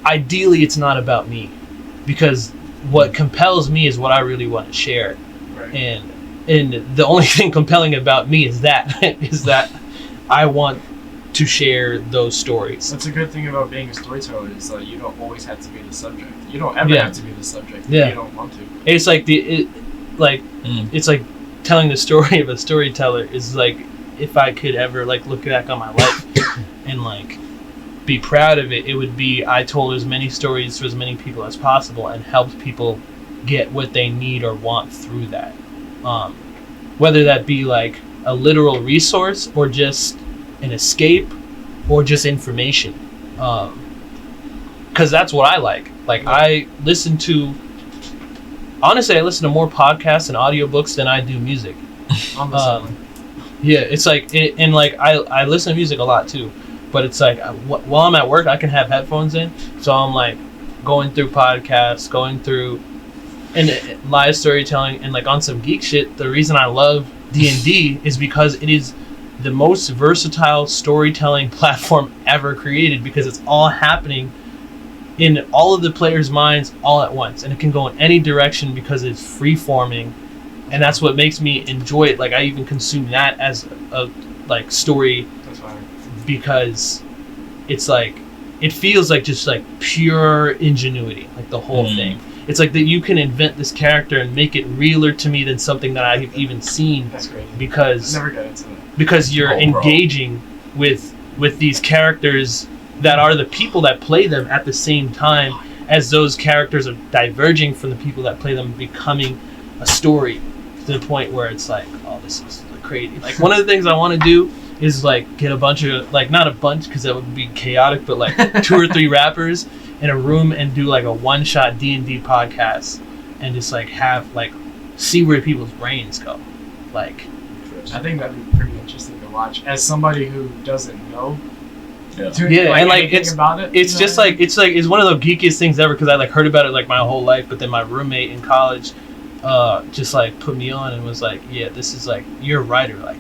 [SPEAKER 1] ideally it's not about me, because what compels me is what I really want to share.
[SPEAKER 2] Right.
[SPEAKER 1] And the only thing compelling about me is that I want to share those stories.
[SPEAKER 2] That's a good thing about being a storyteller is that you don't always have to be the subject. You don't ever
[SPEAKER 1] Yeah.
[SPEAKER 2] have to be the subject if
[SPEAKER 1] Yeah.
[SPEAKER 2] you don't want to.
[SPEAKER 1] It's like it's like telling the story of a storyteller is like, if I could ever like look back on my life and like be proud of it, it would be I told as many stories to as many people as possible and helped people get what they need or want through that. Whether that be like a literal resource or just an escape or just information. Because that's what I like. Like, I listen to more podcasts and audiobooks than I do music.
[SPEAKER 2] I'm the same way.
[SPEAKER 1] Yeah, it's like, I listen to music a lot too, but it's like, while I'm at work, I can have headphones in, so I'm like going through podcasts, and live storytelling, and like on some geek shit. The reason I love D&D is because it is the most versatile storytelling platform ever created, because it's all happening in all of the players' minds all at once, and it can go in any direction because it's free-forming, and that's what makes me enjoy it. Like, I even consume that as a like story.
[SPEAKER 2] That's fine.
[SPEAKER 1] Because it's like, it feels like just like pure ingenuity, like the whole thing. It's like that you can invent this character and make it realer to me than something that I've even seen.
[SPEAKER 2] That's crazy.
[SPEAKER 1] Because
[SPEAKER 2] I never got into that.
[SPEAKER 1] Because you're engaging with these characters that are the people that play them at the same time as those characters are diverging from the people that play them, becoming a story to the point where it's like, oh, this is crazy. Like, one of the things I want to do is like get a bunch of, like, not a bunch because that would be chaotic, but like 2 or 3 rappers in a room and do like a one-shot D&D podcast and just like have like see where people's brains go. Like,
[SPEAKER 2] I think that'd be pretty interesting to watch as somebody who doesn't know.
[SPEAKER 3] Yeah.
[SPEAKER 1] And like
[SPEAKER 2] it's about it.
[SPEAKER 1] It's just like it's one of the geekiest things ever, because I like heard about it like my whole life, but then my roommate in college just like put me on and was like, yeah, this is like, you're a writer, like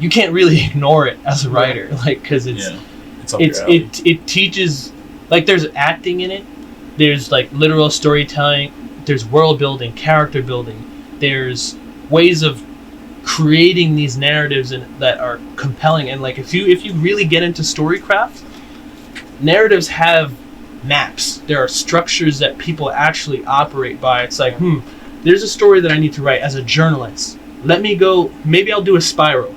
[SPEAKER 1] you can't really ignore it as a writer, like, because it teaches, like, there's acting in it, there's like literal storytelling, there's world building, character building, there's ways of creating these narratives that are compelling. And like, if you really get into storycraft, narratives have maps. There are structures that people actually operate by. It's like, there's a story that I need to write as a journalist. Maybe I'll do a spiral.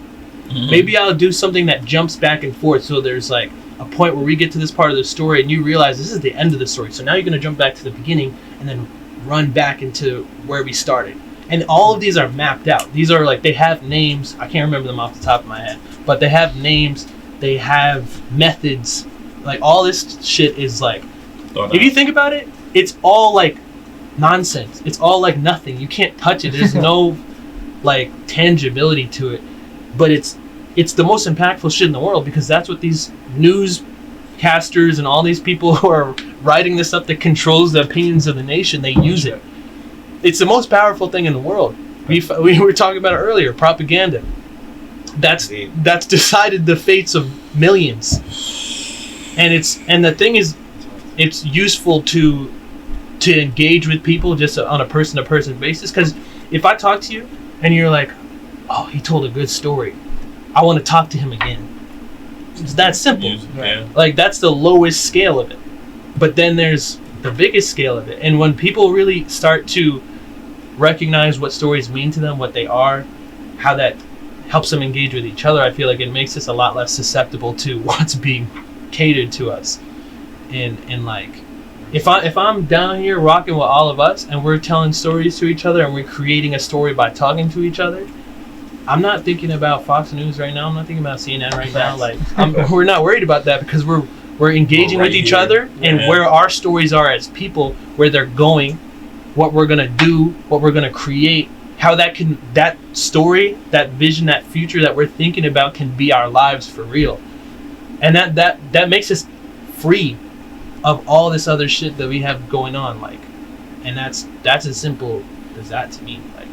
[SPEAKER 1] Maybe I'll do something that jumps back and forth, so there's like a point where we get to this part of the story and you realize this is the end of the story, so now you're going to jump back to the beginning and then run back into where we started. And all of these are mapped out. These are like, they have names. I can't remember them off the top of my head, but they have names, they have methods. Like, all this shit is like, if you think about it, it's all like nonsense. It's all like nothing. You can't touch it. There's no like tangibility to it. But it's the most impactful shit in the world, because that's what these newscasters and all these people who are writing this stuff that controls the opinions of the nation, they use it. It's the most powerful thing in the world. We were talking about it earlier, propaganda. That's decided the fates of millions. And the thing is, it's useful to engage with people just on a person-to-person basis, because if I talk to you and you're like, oh, he told a good story, I want to talk to him again. It's that simple.
[SPEAKER 3] Yeah.
[SPEAKER 1] Like, that's the lowest scale of it. But then there's the biggest scale of it. And when people really start to recognize what stories mean to them, what they are, how that helps them engage with each other, I feel like it makes us a lot less susceptible to what's being catered to us. And like, if I'm down here rocking with all of us and we're telling stories to each other and we're creating a story by talking to each other, I'm not thinking about Fox News right now. I'm not thinking about CNN right now. Like, we're not worried about that, because we're engaging with each other and where our stories are as people, where they're going, what we're gonna do, what we're gonna create, how that story, that vision, that future that we're thinking about can be our lives for real. And that makes us free of all this other shit that we have going on, like, and that's as simple as that to me. Like,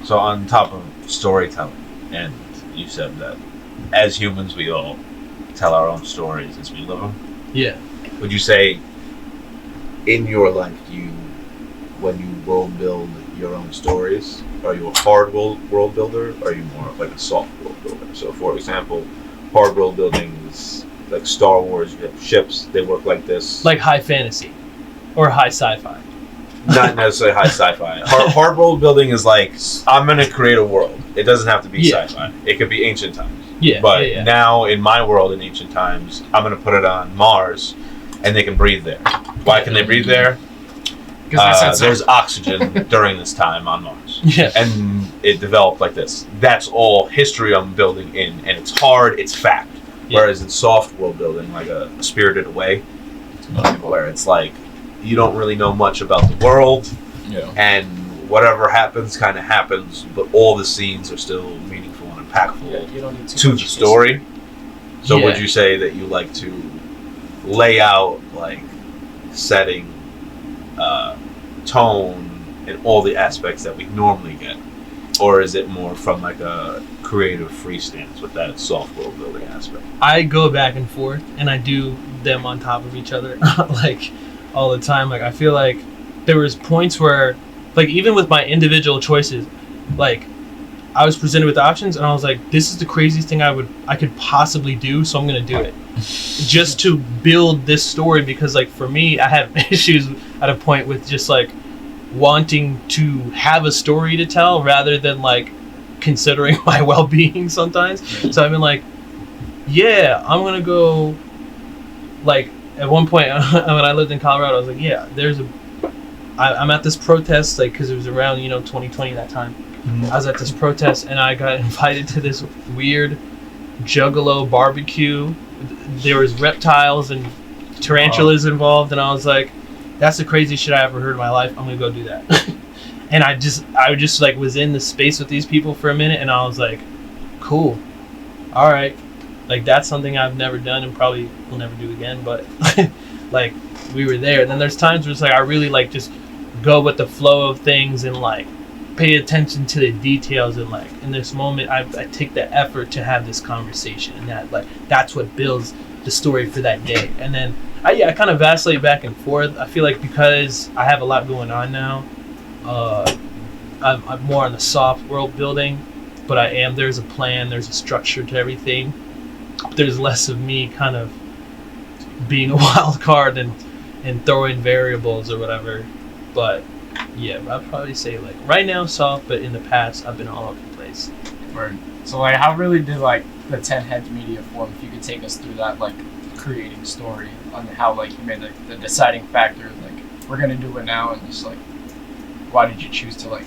[SPEAKER 4] so on top of storytelling, and you said that as humans we all tell our own stories as we live them.
[SPEAKER 1] Yeah.
[SPEAKER 4] Would you say in your life, when you world build your own stories, are you a hard world builder, or are you more of like a soft world builder? So for example, hard world buildings like Star Wars. You have ships. They work like this.
[SPEAKER 1] Like high fantasy, or high sci-fi.
[SPEAKER 4] Not necessarily high sci-fi. Hard world building is like, I'm gonna create a world. It doesn't have to be sci-fi. It could be ancient times.
[SPEAKER 1] Yeah.
[SPEAKER 4] But now in my world in ancient times, I'm gonna put it on Mars, and they can breathe there. Why can they breathe there? There's oxygen during this time on Mars.
[SPEAKER 1] Yeah.
[SPEAKER 4] And it developed like this. That's all history I'm building in, and it's hard. It's fact.
[SPEAKER 1] Yeah.
[SPEAKER 4] Whereas in soft world building, like a Spirited Away, where it's like, you don't really know much about the world, and whatever happens kind of happens, but all the scenes are still meaningful and impactful
[SPEAKER 2] you don't need
[SPEAKER 4] to the story. So would you say that you like to lay out like setting, tone, and all the aspects that we normally get, or is it more from like a creative free stance with that soft world building aspect?
[SPEAKER 1] I go back and forth, and I do them on top of each other, like all the time. Like I feel like there was points where, like even with my individual choices, like I was presented with options, and I was like, this is the craziest thing I could possibly do, so I'm gonna do it, just to build this story. Because like for me, I have issues at a point with just like wanting to have a story to tell rather than like considering my well-being sometimes. So I've been like, yeah, I'm gonna go. Like at one point when I lived in Colorado, I was like, yeah, I'm at this protest, like because it was around 2020 that time. I was at this protest, and I got invited to this weird juggalo barbecue. There was reptiles and tarantulas involved, and I was like, that's the craziest shit I ever heard in my life. I'm gonna go do that. And I just like was in the space with these people for a minute, and I was like, cool, all right, like that's something I've never done and probably will never do again. But like we were there. And then there's times where it's like I really like just go with the flow of things and like pay attention to the details, and like in this moment I take the effort to have this conversation, and that's what builds the story for that day. And then I kind of vacillate back and forth. I feel like because I have a lot going on now, I'm more on the soft world building, but there's a plan, there's a structure to everything. There's less of me kind of being a wild card and throwing variables or whatever. But yeah, I'd probably say like right now soft, but in the past I've been all over the place.
[SPEAKER 2] Word. So like, how really did like the 10 Heads media form? If you could take us through that, like creating story on how like you made the deciding factor, like we're gonna do it now, and just like why did you choose to like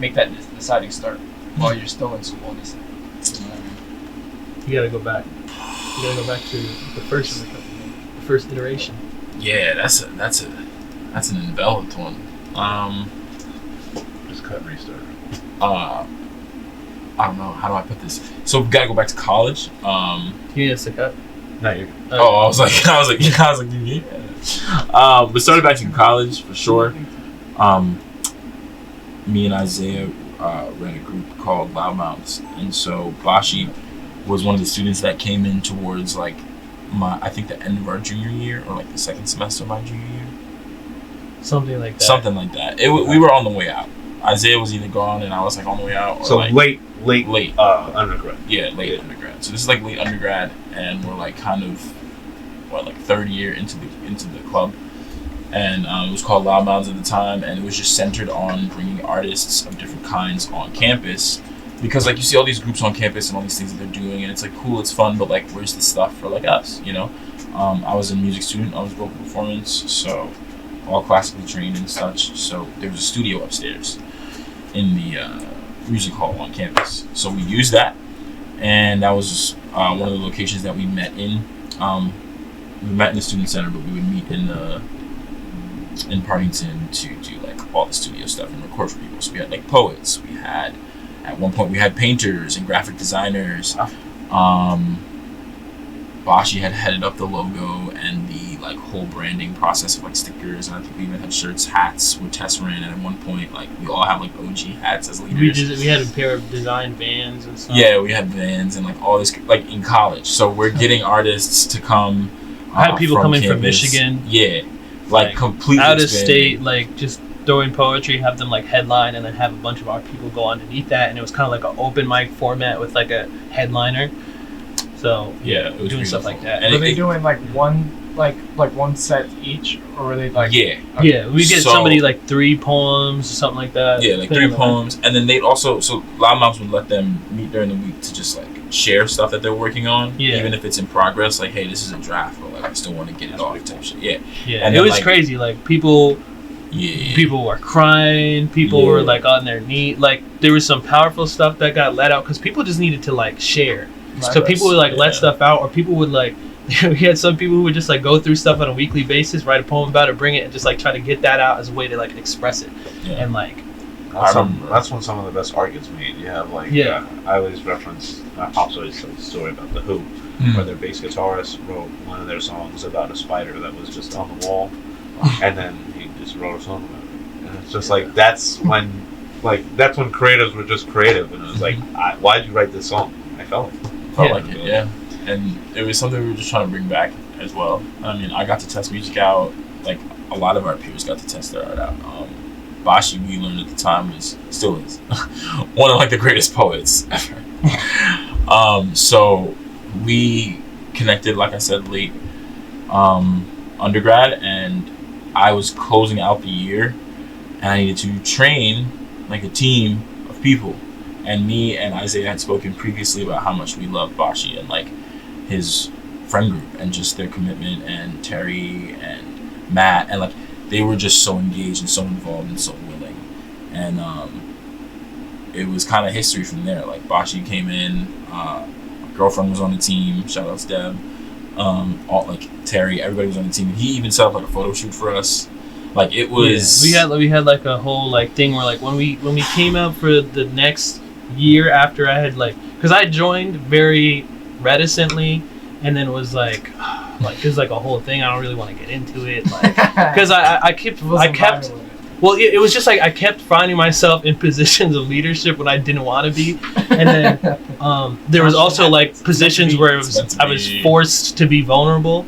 [SPEAKER 2] make that deciding start while you're still in school? You know what I mean?
[SPEAKER 1] You gotta go back. You gotta go back to the first iteration.
[SPEAKER 3] Yeah, that's an enveloped one.
[SPEAKER 4] Just cut restart.
[SPEAKER 3] I don't know, how do I put this? So we gotta go back to college.
[SPEAKER 1] You need us to cut?
[SPEAKER 4] No, you're.
[SPEAKER 3] I was like, yeah. We started back in college for sure. Me and Isaiah ran a group called Loudmouths, and so Bashi was one of the students that came in towards like I think the end of our junior year, or like the second semester of my junior year.
[SPEAKER 1] Something like that.
[SPEAKER 3] Something like that. We were on the way out. Isaiah was either gone and I was like on the way out. Or
[SPEAKER 4] So
[SPEAKER 3] like,
[SPEAKER 4] late undergrad.
[SPEAKER 3] Yeah, late undergrad. So this is like late undergrad, and we're like kind of like third year into the club, and it was called Loudmouths at the time, and it was just centered on bringing artists of different kinds on campus, because like you see all these groups on campus and all these things that they're doing, and it's like cool, it's fun, but like where's the stuff for like us, I was a music student, I was vocal performance, so all classically trained and such. So there was a studio upstairs in the music hall on campus. So we used that, and that was one of the locations that we met in. We met in the student center, but we would meet in Partington to do like all the studio stuff and record for people. So we had like poets. We had at one point we had painters and graphic designers. Bashi had headed up the logo and the like whole branding process of like stickers, and I think we even had shirts, hats with Tess ran, and at one point like we all had like OG hats as leaders.
[SPEAKER 1] We had a pair of design vans and stuff.
[SPEAKER 3] Yeah, we had vans and like all this like in college. So we're getting artists to come.
[SPEAKER 1] I had people coming from
[SPEAKER 3] campus.
[SPEAKER 1] Michigan.
[SPEAKER 3] Yeah, like completely
[SPEAKER 1] out of
[SPEAKER 3] expanded.
[SPEAKER 1] state, like just throwing poetry, have them like headline, and then have a bunch of our people go underneath that, and it was kind of like an open mic format with like a headliner. So
[SPEAKER 3] Yeah, it was
[SPEAKER 1] doing stuff
[SPEAKER 3] beautiful.
[SPEAKER 1] like that.
[SPEAKER 3] And
[SPEAKER 2] Were they doing like one set each, or were they like?
[SPEAKER 3] Yeah.
[SPEAKER 1] Yeah, we get
[SPEAKER 3] So-
[SPEAKER 1] somebody like 3 poems or something like that.
[SPEAKER 3] Yeah, like 3 poems, and then they'd also loudmouths would let them meet during the week to just like share stuff that they're working on,
[SPEAKER 1] Yeah.
[SPEAKER 3] even if it's in progress. Like, hey, this is a draft, but like I still want to get it off type shit. Yeah,
[SPEAKER 1] Yeah,
[SPEAKER 3] And
[SPEAKER 1] it
[SPEAKER 3] then,
[SPEAKER 1] was
[SPEAKER 3] like-
[SPEAKER 1] crazy. Like people
[SPEAKER 3] yeah.
[SPEAKER 1] were crying. People
[SPEAKER 3] Yeah.
[SPEAKER 1] were like on their knee. Like there was some powerful stuff that got let out because people just needed to like share. So people would like let
[SPEAKER 3] Yeah.
[SPEAKER 1] stuff out, or people would like. We had some people who would just like go through stuff on a weekly basis, write a poem about it, bring it, and just like try to get that out as a way to like express it.
[SPEAKER 3] Yeah.
[SPEAKER 1] And like,
[SPEAKER 4] That's when some of the best art gets made. You have like,
[SPEAKER 1] Yeah.
[SPEAKER 4] I always reference, my pops always tells the story about the Who,
[SPEAKER 3] Mm.
[SPEAKER 4] where their bass guitarist wrote one of their songs about a spider that was just on the wall, and then he just wrote a song about it. And it's just like that's when creatives were just creative, and it was like, why'd you write this song? I felt it.
[SPEAKER 3] Felt
[SPEAKER 1] Yeah.
[SPEAKER 3] like it, yeah. And it was something we were just trying to bring back as well. I mean, I got to test music out. Like a lot of our peers got to test their art out. Bashi, we learned at the time, still is one of like the greatest poets ever. So we connected, like I said, late undergrad, and I was closing out the year, and I needed to train like a team of people. And me and Isaiah had spoken previously about how much we love Bashi and like his friend group and just their commitment, and Terry and Matt, and like they were just so engaged and so involved and so willing. And it was kind of history from there. Like Bashi came in, my girlfriend was on the team, shout out to Deb, all like Terry, everybody was on the team. He even set up like a photo shoot for us. Like it was
[SPEAKER 1] we had like a whole like thing where like when we came out for the next year after I had like, because I joined very reticently, and then was like there's like a whole thing. I don't really want to get into it, like because I kept it was just like I kept finding myself in positions of leadership when I didn't want to be, and then there was also like positions where I was forced to be vulnerable,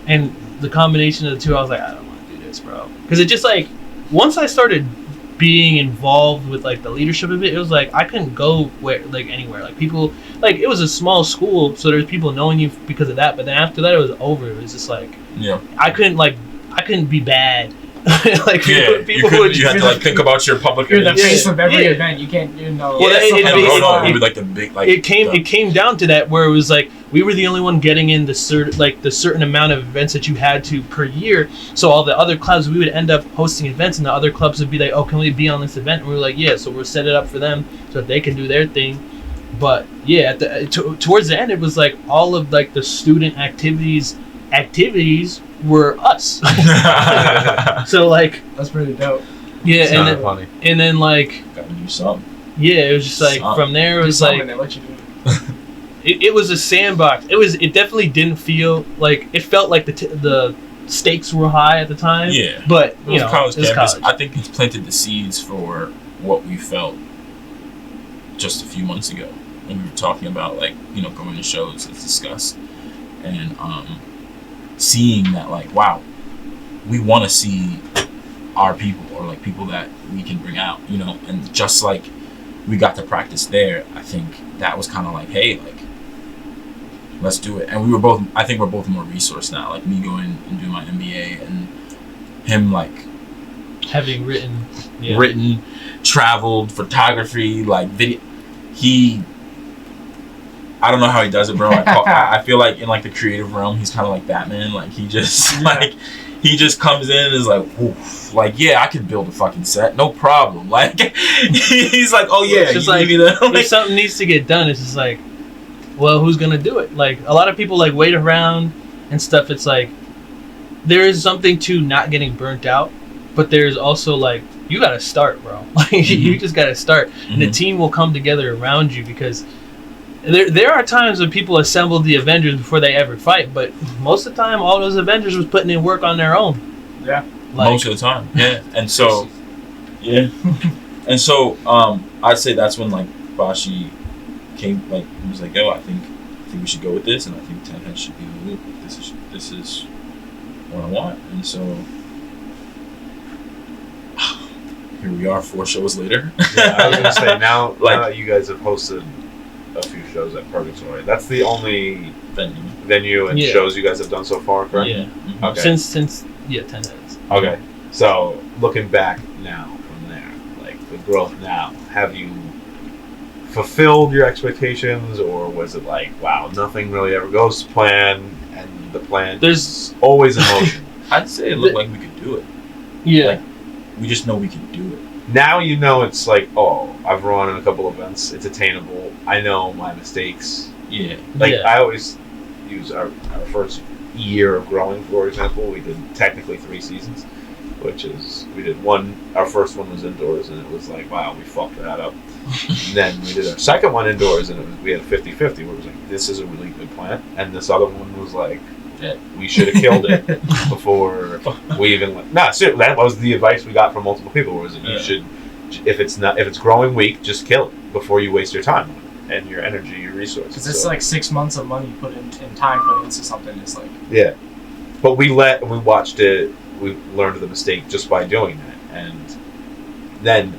[SPEAKER 1] and the combination of the two, I was like, I don't want to do this, bro, because it just like once I started being involved with like the leadership of it was like I couldn't go anywhere. Like people, like it was a small school, so there's people knowing you because of that. But then after that, it was over. It was just like I couldn't be bad. Like people would.
[SPEAKER 3] You had to like think about your public.
[SPEAKER 2] You're the face of every
[SPEAKER 1] Yeah.
[SPEAKER 2] event. You can't.
[SPEAKER 1] Well, it came down to that where it was like we were the only one getting in the certain amount of events that you had to per year. So all the other clubs, we would end up hosting events, and the other clubs would be like, "Oh, can we be on this event?" And we were like, "Yeah." So we'll set it up for them so that they can do their thing. But yeah, towards the end, it was like all of like the student activities were us. So like
[SPEAKER 2] that's pretty dope.
[SPEAKER 1] yeah,
[SPEAKER 4] It's
[SPEAKER 1] and
[SPEAKER 4] not
[SPEAKER 1] then,
[SPEAKER 4] funny.
[SPEAKER 1] and then like
[SPEAKER 3] Gotta do something.
[SPEAKER 1] yeah, it was just like from there it was like
[SPEAKER 2] They let you do it.
[SPEAKER 1] it was a sandbox. It definitely didn't feel like it felt like the stakes were high at the time.
[SPEAKER 3] Yeah,
[SPEAKER 1] but
[SPEAKER 3] it was college
[SPEAKER 1] it was
[SPEAKER 3] campus.
[SPEAKER 1] college.
[SPEAKER 3] I think it's planted the seeds for what we felt just a few months ago when we were talking about like going to shows as discussed, and seeing that like wow, we want to see our people or like people that we can bring out, and just like we got to practice there. I think that was kind of like, hey, like let's do it. And I think we're both more resourced now. Like me going and doing my MBA, and him like
[SPEAKER 1] having written,
[SPEAKER 3] traveled, photography, like video. I don't know how he does it, bro. I feel like in like the creative realm, he's kind of like Batman. Like he just he just comes in and is like, woof, like yeah, I can build a fucking set, no problem. Like he's like, oh yeah,
[SPEAKER 1] it's just like if something needs to get done, it's just like, well, who's gonna do it? Like a lot of people like wait around and stuff. It's like there is something to not getting burnt out, but there's also like you gotta start, bro. Like you just gotta start, and the team will come together around you because. There are times when people assemble the Avengers before they ever fight, but most of the time, all those Avengers was putting in work on their own.
[SPEAKER 2] Yeah.
[SPEAKER 3] Most of the time, yeah. And so, yeah. And so, I'd say that's when, like, Bashi came, like, he was like, yo, I think we should go with this, and I think 10 Heads should be the loop. This is what I want. And so, here we are 4 shows later.
[SPEAKER 4] Yeah, I was gonna say now
[SPEAKER 3] like
[SPEAKER 4] you guys have hosted a few shows at Purgatory. That's the only
[SPEAKER 3] Venue.
[SPEAKER 4] venue and
[SPEAKER 1] Yeah.
[SPEAKER 4] shows you guys have done so far, correct?
[SPEAKER 1] Yeah.
[SPEAKER 3] Mhm.
[SPEAKER 4] Okay.
[SPEAKER 1] Since 10 heads.
[SPEAKER 4] Okay. So looking back now from there, like the growth now, have you fulfilled your expectations, or was it like, wow, nothing really ever goes to plan, and the plan
[SPEAKER 1] There's-
[SPEAKER 4] is always in motion?
[SPEAKER 3] I'd say it looked like we could do it.
[SPEAKER 1] Yeah.
[SPEAKER 3] Like, we just know we can do it.
[SPEAKER 4] Now you know it's like, oh, I've run in a couple events. It's attainable. I know my mistakes.
[SPEAKER 3] Yeah.
[SPEAKER 4] Like
[SPEAKER 1] Yeah.
[SPEAKER 4] I always use our first year of growing, for example. We did technically 3 seasons, which is we did one. Our first one was indoors, and it was like, wow, we fucked that up. And then we did our second one indoors, and we had a 50-50, where it was like, this is a really good plan, and this other one was like,
[SPEAKER 3] Yeah.
[SPEAKER 4] we should have killed it before we even went. Nah, seriously, that was the advice we got from multiple people. Was that you
[SPEAKER 3] Yeah.
[SPEAKER 4] should, if it's growing weak, just kill it before you waste your time on it and your energy, your resources.
[SPEAKER 2] Because it's
[SPEAKER 4] So,
[SPEAKER 2] like 6 months of money put in time put into something. It's like,
[SPEAKER 4] yeah, but we watched it. We learned the mistake just by doing that, and then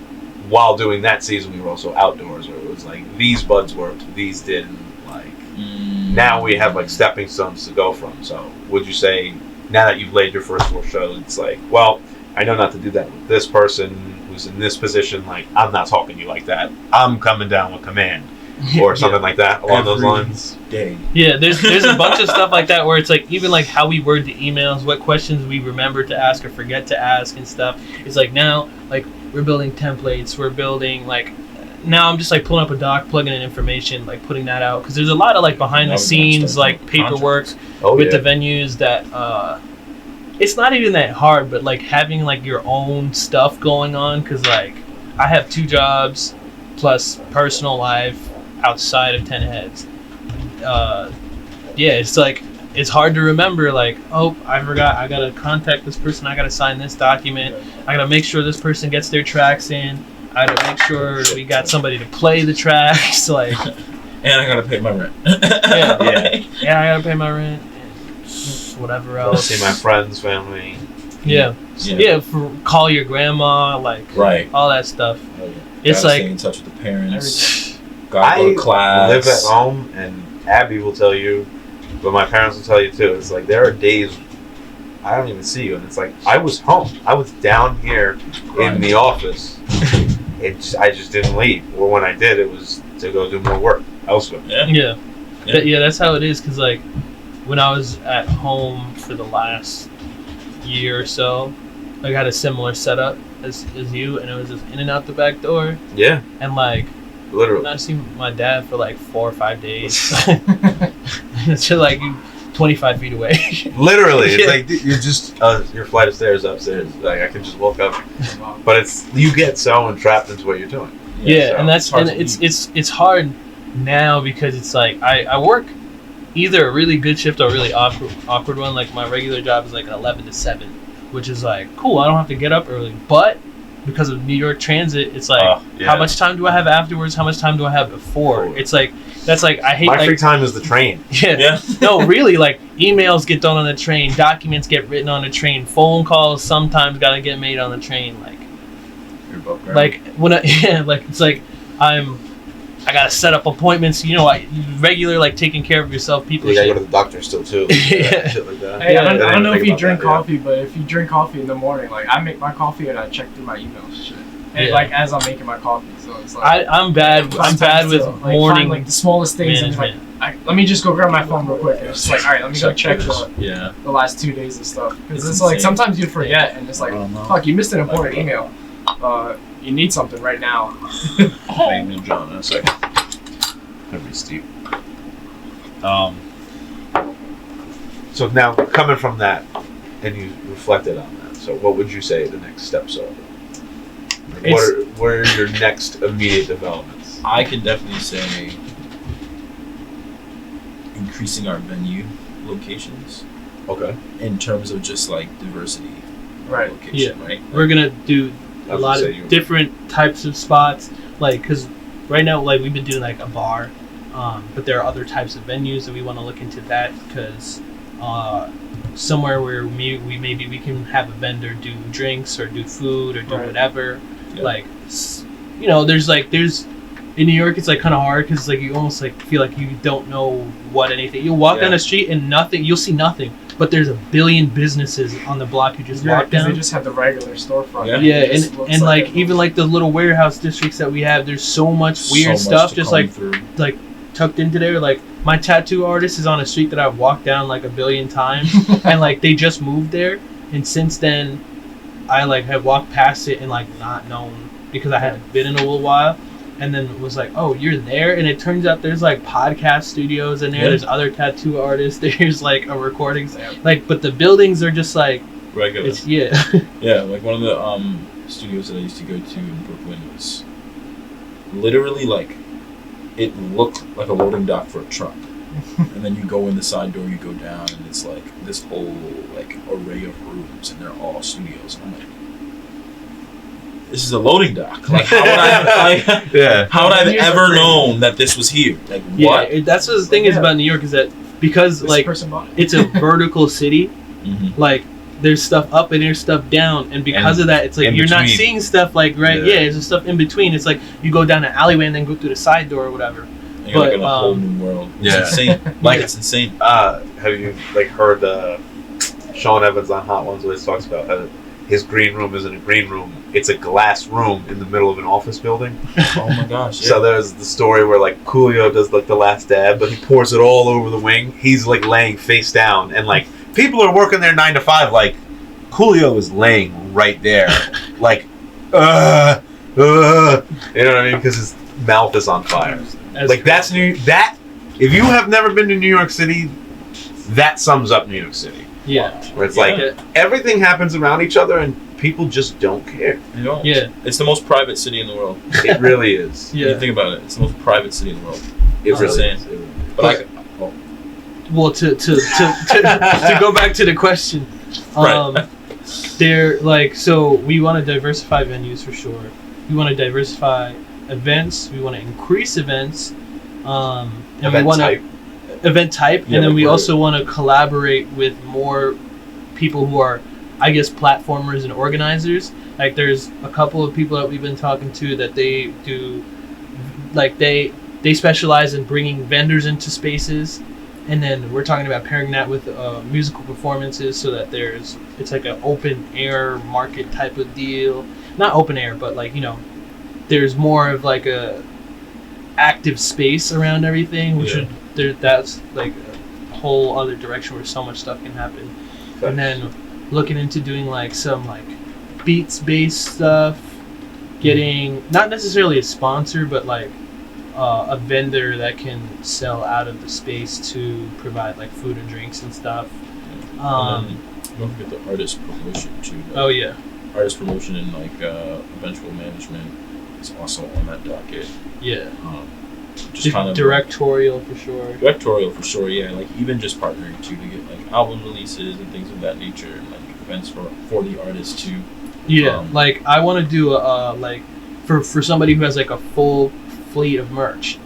[SPEAKER 4] while doing that season, we were also outdoors, where it was like these buds worked, these didn't. Like now we have like stepping stones to go from. So would you say now that you've laid your first 4 shows, it's like, well, I know not to do that with this person who's in this position. Like I'm not talking to you like that. I'm coming down with command or something like that along those
[SPEAKER 3] Every
[SPEAKER 4] lines.
[SPEAKER 3] day.
[SPEAKER 1] Yeah, there's a bunch of stuff like that where it's like even like how we word the emails, what questions we remember to ask or forget to ask and stuff. It's like now like we're building templates, we're building like now I'm just like pulling up a doc, plugging in information, like putting that out because there's a lot of like behind
[SPEAKER 3] Now
[SPEAKER 1] the
[SPEAKER 3] we're gonna
[SPEAKER 1] scenes
[SPEAKER 3] start
[SPEAKER 1] like
[SPEAKER 3] doing
[SPEAKER 1] paperwork
[SPEAKER 4] Oh
[SPEAKER 1] with
[SPEAKER 4] yeah.
[SPEAKER 1] the venues that it's not even that hard, but like having like your own stuff going on because like I have 2 jobs plus personal life outside of 10 heads. Yeah, it's like it's hard to remember like, oh, I forgot, I gotta contact this person, I gotta sign this document, I gotta make sure this person gets their tracks in, I gotta make sure we got somebody to play the tracks, like
[SPEAKER 3] And I gotta pay my rent.
[SPEAKER 1] Yeah.
[SPEAKER 4] Yeah.
[SPEAKER 1] yeah, I gotta pay my rent and whatever
[SPEAKER 4] I'll
[SPEAKER 1] else.
[SPEAKER 4] see my friends, family.
[SPEAKER 1] Yeah. Yeah, call your grandma, like
[SPEAKER 3] Right.
[SPEAKER 1] all that stuff.
[SPEAKER 3] Oh, yeah.
[SPEAKER 1] It's
[SPEAKER 3] Gotta
[SPEAKER 1] like
[SPEAKER 3] stay in touch with the parents.
[SPEAKER 1] everything.
[SPEAKER 3] Gotta go to class.
[SPEAKER 4] live at home, and Abby will tell you, but my parents will tell you too. It's like there are days I don't even see you, and it's like I was home. I was down here in the office. I just didn't leave, or when I did, it was to go do more work elsewhere.
[SPEAKER 3] Yeah.
[SPEAKER 1] Yeah.
[SPEAKER 3] Yeah.
[SPEAKER 1] Yeah, that's how it is. Cause like when I was at home for the last year or so, I had a similar setup as you, and it was just in and out the back door,
[SPEAKER 4] Yeah,
[SPEAKER 1] and like
[SPEAKER 4] literally.
[SPEAKER 1] not seen my dad for like 4 or 5 days. It's just like 25 feet away.
[SPEAKER 4] Literally, it's
[SPEAKER 1] Yeah.
[SPEAKER 4] like you're just your flight of stairs upstairs. Like I can just walk up,
[SPEAKER 2] wow.
[SPEAKER 4] but it's you get so entrapped into what you're doing.
[SPEAKER 1] Yeah,
[SPEAKER 4] so
[SPEAKER 1] and that's
[SPEAKER 3] hard
[SPEAKER 1] and
[SPEAKER 3] to
[SPEAKER 1] it's hard now because it's like I work either a really good shift or a really awkward one. Like my regular job is like 11 to 7, which is like cool. I don't have to get up early, but because of New York Transit, it's like how much time do I have afterwards? How much time do I have before? It's like that's like I hate
[SPEAKER 4] My
[SPEAKER 1] like
[SPEAKER 4] free time is the train.
[SPEAKER 1] yeah.
[SPEAKER 3] Yeah.
[SPEAKER 1] No, really, like emails get done on the train, documents get written on the train, phone calls sometimes gotta get made on the train. Like
[SPEAKER 3] You're above ground.
[SPEAKER 1] like when I like it's like I gotta set up appointments. You know, regular like taking care of yourself. People
[SPEAKER 4] You gotta go
[SPEAKER 1] should,
[SPEAKER 4] to the doctor still too.
[SPEAKER 1] Yeah.
[SPEAKER 4] Shit like that.
[SPEAKER 2] Hey,
[SPEAKER 1] Yeah,
[SPEAKER 2] I don't,
[SPEAKER 4] I
[SPEAKER 2] I don't know
[SPEAKER 4] didn't
[SPEAKER 2] if you
[SPEAKER 4] think
[SPEAKER 2] drink
[SPEAKER 4] about that,
[SPEAKER 2] coffee, but if you drink coffee in the morning, like I make my coffee and I check through my emails and shit. And
[SPEAKER 1] Yeah.
[SPEAKER 2] like as I'm making my coffee, so it's like
[SPEAKER 1] I'm bad
[SPEAKER 2] sometimes
[SPEAKER 1] with
[SPEAKER 2] to, like,
[SPEAKER 1] morning
[SPEAKER 2] find, like the smallest things and like
[SPEAKER 1] management.
[SPEAKER 2] let me just go grab my phone real quick and it's just like all right, let me go check
[SPEAKER 3] Yeah.
[SPEAKER 2] the last 2 days of stuff because
[SPEAKER 3] It's
[SPEAKER 2] it's like
[SPEAKER 3] insane.
[SPEAKER 2] sometimes you forget and it's like
[SPEAKER 3] I don't know.
[SPEAKER 2] fuck, you missed an important email. You need something right now.
[SPEAKER 3] Hang me, John, in a second.
[SPEAKER 4] Gonna be steep. So now coming from that, and you reflected on that. So what would you say the next steps are? Like, what are your next immediate developments?
[SPEAKER 3] I can definitely say increasing our venue locations
[SPEAKER 4] Okay.
[SPEAKER 3] in terms of just like diversity
[SPEAKER 2] Right.
[SPEAKER 3] location, right?
[SPEAKER 1] we're gonna do
[SPEAKER 4] I
[SPEAKER 1] a
[SPEAKER 4] was
[SPEAKER 1] lot
[SPEAKER 4] gonna
[SPEAKER 1] of
[SPEAKER 4] say you-
[SPEAKER 1] different types of spots, like because right now like we've been doing like a bar, but there are other types of venues that we want to look into that because somewhere where we maybe we can have a vendor do drinks or do food or do
[SPEAKER 2] Right.
[SPEAKER 1] whatever,
[SPEAKER 3] Yeah.
[SPEAKER 1] like you know there's in New York it's like kind of hard because like you almost like feel like you don't know what anything. You'll walk down the street and you'll see nothing, but there's a billion businesses on the block you just walk down.
[SPEAKER 2] They just have the regular storefront.
[SPEAKER 1] And like even like the little warehouse districts that we have, there's so much weird stuff just like tucked into there. Like my tattoo artist is on a street that I've walked down like a billion times, and like they just moved there, and since then I like have walked past it and like not known because I hadn't been in a little while. And then it was like, oh, you're there? And it turns out there's like podcast studios in there. Yeah. There's other tattoo artists. There's like a recording. Like, but the buildings are just like...
[SPEAKER 3] regular.
[SPEAKER 1] Yeah.
[SPEAKER 3] Yeah, like one of the studios that I used to go to in Brooklyn was literally like... It looked like a loading dock for a truck. And then you go in the side door, you go down, and it's like this whole like array of rooms, and they're all studios. And I'm like... This is a loading dock. Like, how would I ever known that this was here? Like, what?
[SPEAKER 1] Yeah, that's what the thing is about New York is that because like it's a vertical city, like there's stuff up and there's stuff down, and because of that, it's like you're not seeing stuff like there's stuff in between. It's like you go down an alleyway and then go through the side door or whatever.
[SPEAKER 3] And you're like in a whole new world. It's insane. Like it's insane.
[SPEAKER 4] Have you like heard Sean Evans on Hot Ones always talks about how his green room isn't a green room. It's a glass room in the middle of an office building.
[SPEAKER 3] Oh my gosh. Yeah.
[SPEAKER 4] So there's the story where like Coolio does like the last dab, but he pours it all over the wing. He's like laying face down, and like people are working there 9 to 5. Like Coolio is laying right there. Like, you know what I mean? Because his mouth is on fire. Like that's that if you have never been to New York City, that sums up New York City.
[SPEAKER 1] Yeah.
[SPEAKER 4] Where it's like everything happens around each other and people just don't care.
[SPEAKER 3] They don't.
[SPEAKER 1] Yeah.
[SPEAKER 3] It's the most private city in the world.
[SPEAKER 4] It really is.
[SPEAKER 1] Yeah.
[SPEAKER 3] You think about it. It's the most private city in the world.
[SPEAKER 4] It really
[SPEAKER 3] is.
[SPEAKER 1] But well, to go back to the question, they're like, so we want to diversify venues for sure. We want to diversify events. We want to increase events. And we want to event type, and then we also want to collaborate with more people who are, I guess, platformers and organizers. Like there's a couple of people that we've been talking to that they do, like they specialize in bringing vendors into spaces, and then we're talking about pairing that with musical performances so that it's like an open air market type of deal. Not open air, but like, you know, there's more of like a active space around everything, which that's like a whole other direction where so much stuff can happen. Okay. And then looking into doing like some like beats based stuff, getting not necessarily a sponsor, but like a vendor that can sell out of the space to provide like food and drinks and stuff.
[SPEAKER 3] And don't forget the artist promotion too. Like,
[SPEAKER 1] oh yeah,
[SPEAKER 3] artist promotion and like eventual management is also on that docket.
[SPEAKER 1] Yeah.
[SPEAKER 3] Just kind of
[SPEAKER 1] directorial for sure.
[SPEAKER 3] Directorial for sure, yeah. Like even just partnering too to get like album releases and things of that nature, and like events for the artists too.
[SPEAKER 1] Yeah, like I want to do like for somebody who has like a full fleet of merch.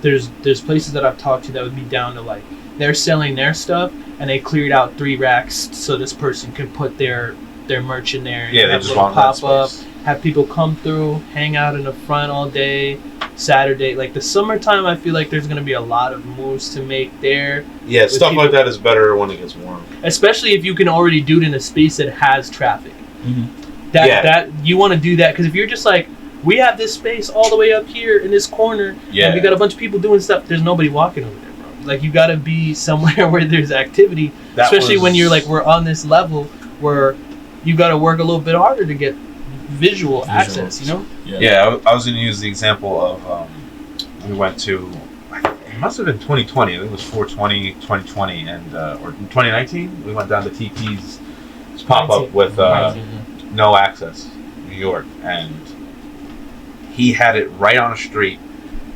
[SPEAKER 1] There's places that I've talked to that would be down to like they're selling their stuff and they cleared out 3 racks so this person can put their merch in there.
[SPEAKER 4] Yeah, they just want
[SPEAKER 1] pop up. Have people come through, hang out in the front all day. Saturday, like the summertime, I feel like there's going to be a lot of moves to make there.
[SPEAKER 4] Yeah, stuff like that is better when it gets warm.
[SPEAKER 1] Especially if you can already do it in a space that has traffic.
[SPEAKER 3] Mm-hmm.
[SPEAKER 1] That you want to do that, because if you're just like, we have this space all the way up here in this corner, and we got a bunch of people doing stuff, there's nobody walking over there, bro. Like you got to be somewhere where there's activity, especially when you're like, we're on this level where you got to work a little bit harder to get visual access, you know?
[SPEAKER 4] Yeah, I was going to use the example of we went to, it must have been 2020, I think it was 420, 2020, and or 2019, we went down to TP's pop-up with No Access, New York, and he had it right on a street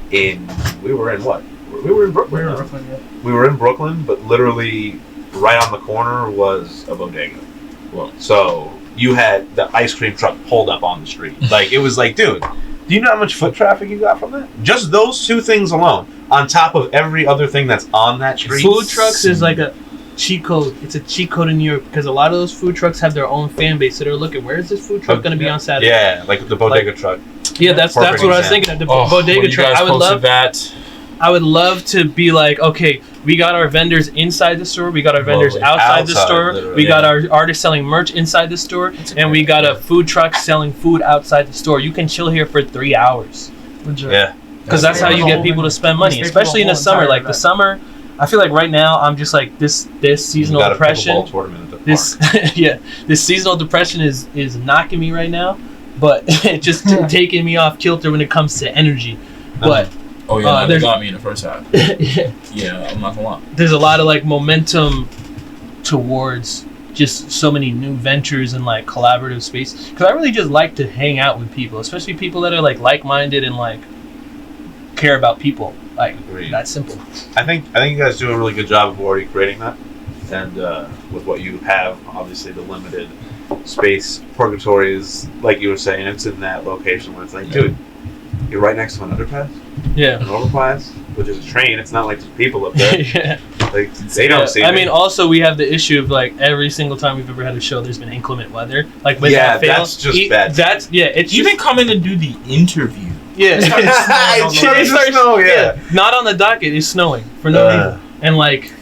[SPEAKER 4] we were in what? We were in Brooklyn. We were in Brooklyn, but literally right on the corner was a bodega. Well, so you had the ice cream truck pulled up on the street. Like, it was like, dude, do you know how much foot traffic you got from that? Just those 2 things alone, on top of every other thing that's on that street.
[SPEAKER 1] Food trucks is like a cheat code. It's a cheat code in New York, because a lot of those food trucks have their own fan base, so they're looking, where is this food truck going to be on Saturday?
[SPEAKER 4] Yeah, like the bodega truck.
[SPEAKER 1] Yeah, that's
[SPEAKER 4] Perfect
[SPEAKER 1] what I was
[SPEAKER 4] example.
[SPEAKER 1] thinking. At the
[SPEAKER 3] Oh,
[SPEAKER 1] bodega
[SPEAKER 3] when you
[SPEAKER 1] truck,
[SPEAKER 3] guys
[SPEAKER 1] I would
[SPEAKER 3] posted
[SPEAKER 1] love
[SPEAKER 3] that.
[SPEAKER 1] I would love to be like, okay, we got our vendors inside the store, we got our vendors
[SPEAKER 4] Well,
[SPEAKER 1] outside the
[SPEAKER 4] outside,
[SPEAKER 1] store,
[SPEAKER 4] literally,
[SPEAKER 1] we got
[SPEAKER 3] yeah.
[SPEAKER 1] our artists selling merch inside the store,
[SPEAKER 3] That's a
[SPEAKER 1] and we
[SPEAKER 3] great
[SPEAKER 1] got a
[SPEAKER 3] idea.
[SPEAKER 1] food truck selling food outside the store. You can chill here for 3 hours.
[SPEAKER 2] Legit.
[SPEAKER 4] Yeah.
[SPEAKER 1] Because that's how you get people to spend money,
[SPEAKER 2] Stay for
[SPEAKER 1] especially in the
[SPEAKER 2] whole
[SPEAKER 1] summer.
[SPEAKER 2] entire
[SPEAKER 1] Like the
[SPEAKER 2] event.
[SPEAKER 1] summer, I feel like right now I'm just like this seasonal
[SPEAKER 4] Got a
[SPEAKER 1] depression.
[SPEAKER 4] pickleball tournament at the
[SPEAKER 1] This
[SPEAKER 4] park.
[SPEAKER 1] yeah, this seasonal depression is knocking me right now, but it just taking me off kilter when it comes to energy. But
[SPEAKER 3] Oh yeah, no, they
[SPEAKER 1] there's-
[SPEAKER 3] got me in the first half.
[SPEAKER 1] yeah,
[SPEAKER 3] Yeah, I'm not gonna lie.
[SPEAKER 1] there's a lot of like momentum towards just so many new ventures and like collaborative space. Because I really just like to hang out with people, especially people that are like-minded and like care about people. Like
[SPEAKER 4] Agreed.
[SPEAKER 1] that's simple.
[SPEAKER 4] I think you guys do a really good job of already creating that, and with what you have, obviously the limited space. Purgatory is, like you were saying, it's in that location where it's like, dude, you're right next to an underpass,
[SPEAKER 1] Yeah.
[SPEAKER 4] an overpass, which is a train. It's not like there's people up there.
[SPEAKER 1] yeah.
[SPEAKER 4] Like they don't see.
[SPEAKER 1] I
[SPEAKER 4] me.
[SPEAKER 1] mean, also we have the issue of like every single time we've ever had a show, there's been inclement weather. Like when
[SPEAKER 4] Yeah,
[SPEAKER 1] that fails,
[SPEAKER 4] that's just bad.
[SPEAKER 1] That's it's
[SPEAKER 3] Even
[SPEAKER 1] just,
[SPEAKER 3] come in and do the interview.
[SPEAKER 1] yeah.
[SPEAKER 2] It started snowing on the
[SPEAKER 4] It started
[SPEAKER 2] way.
[SPEAKER 4] to snow, yeah.
[SPEAKER 1] Not on the docket. It's snowing for no reason. And like,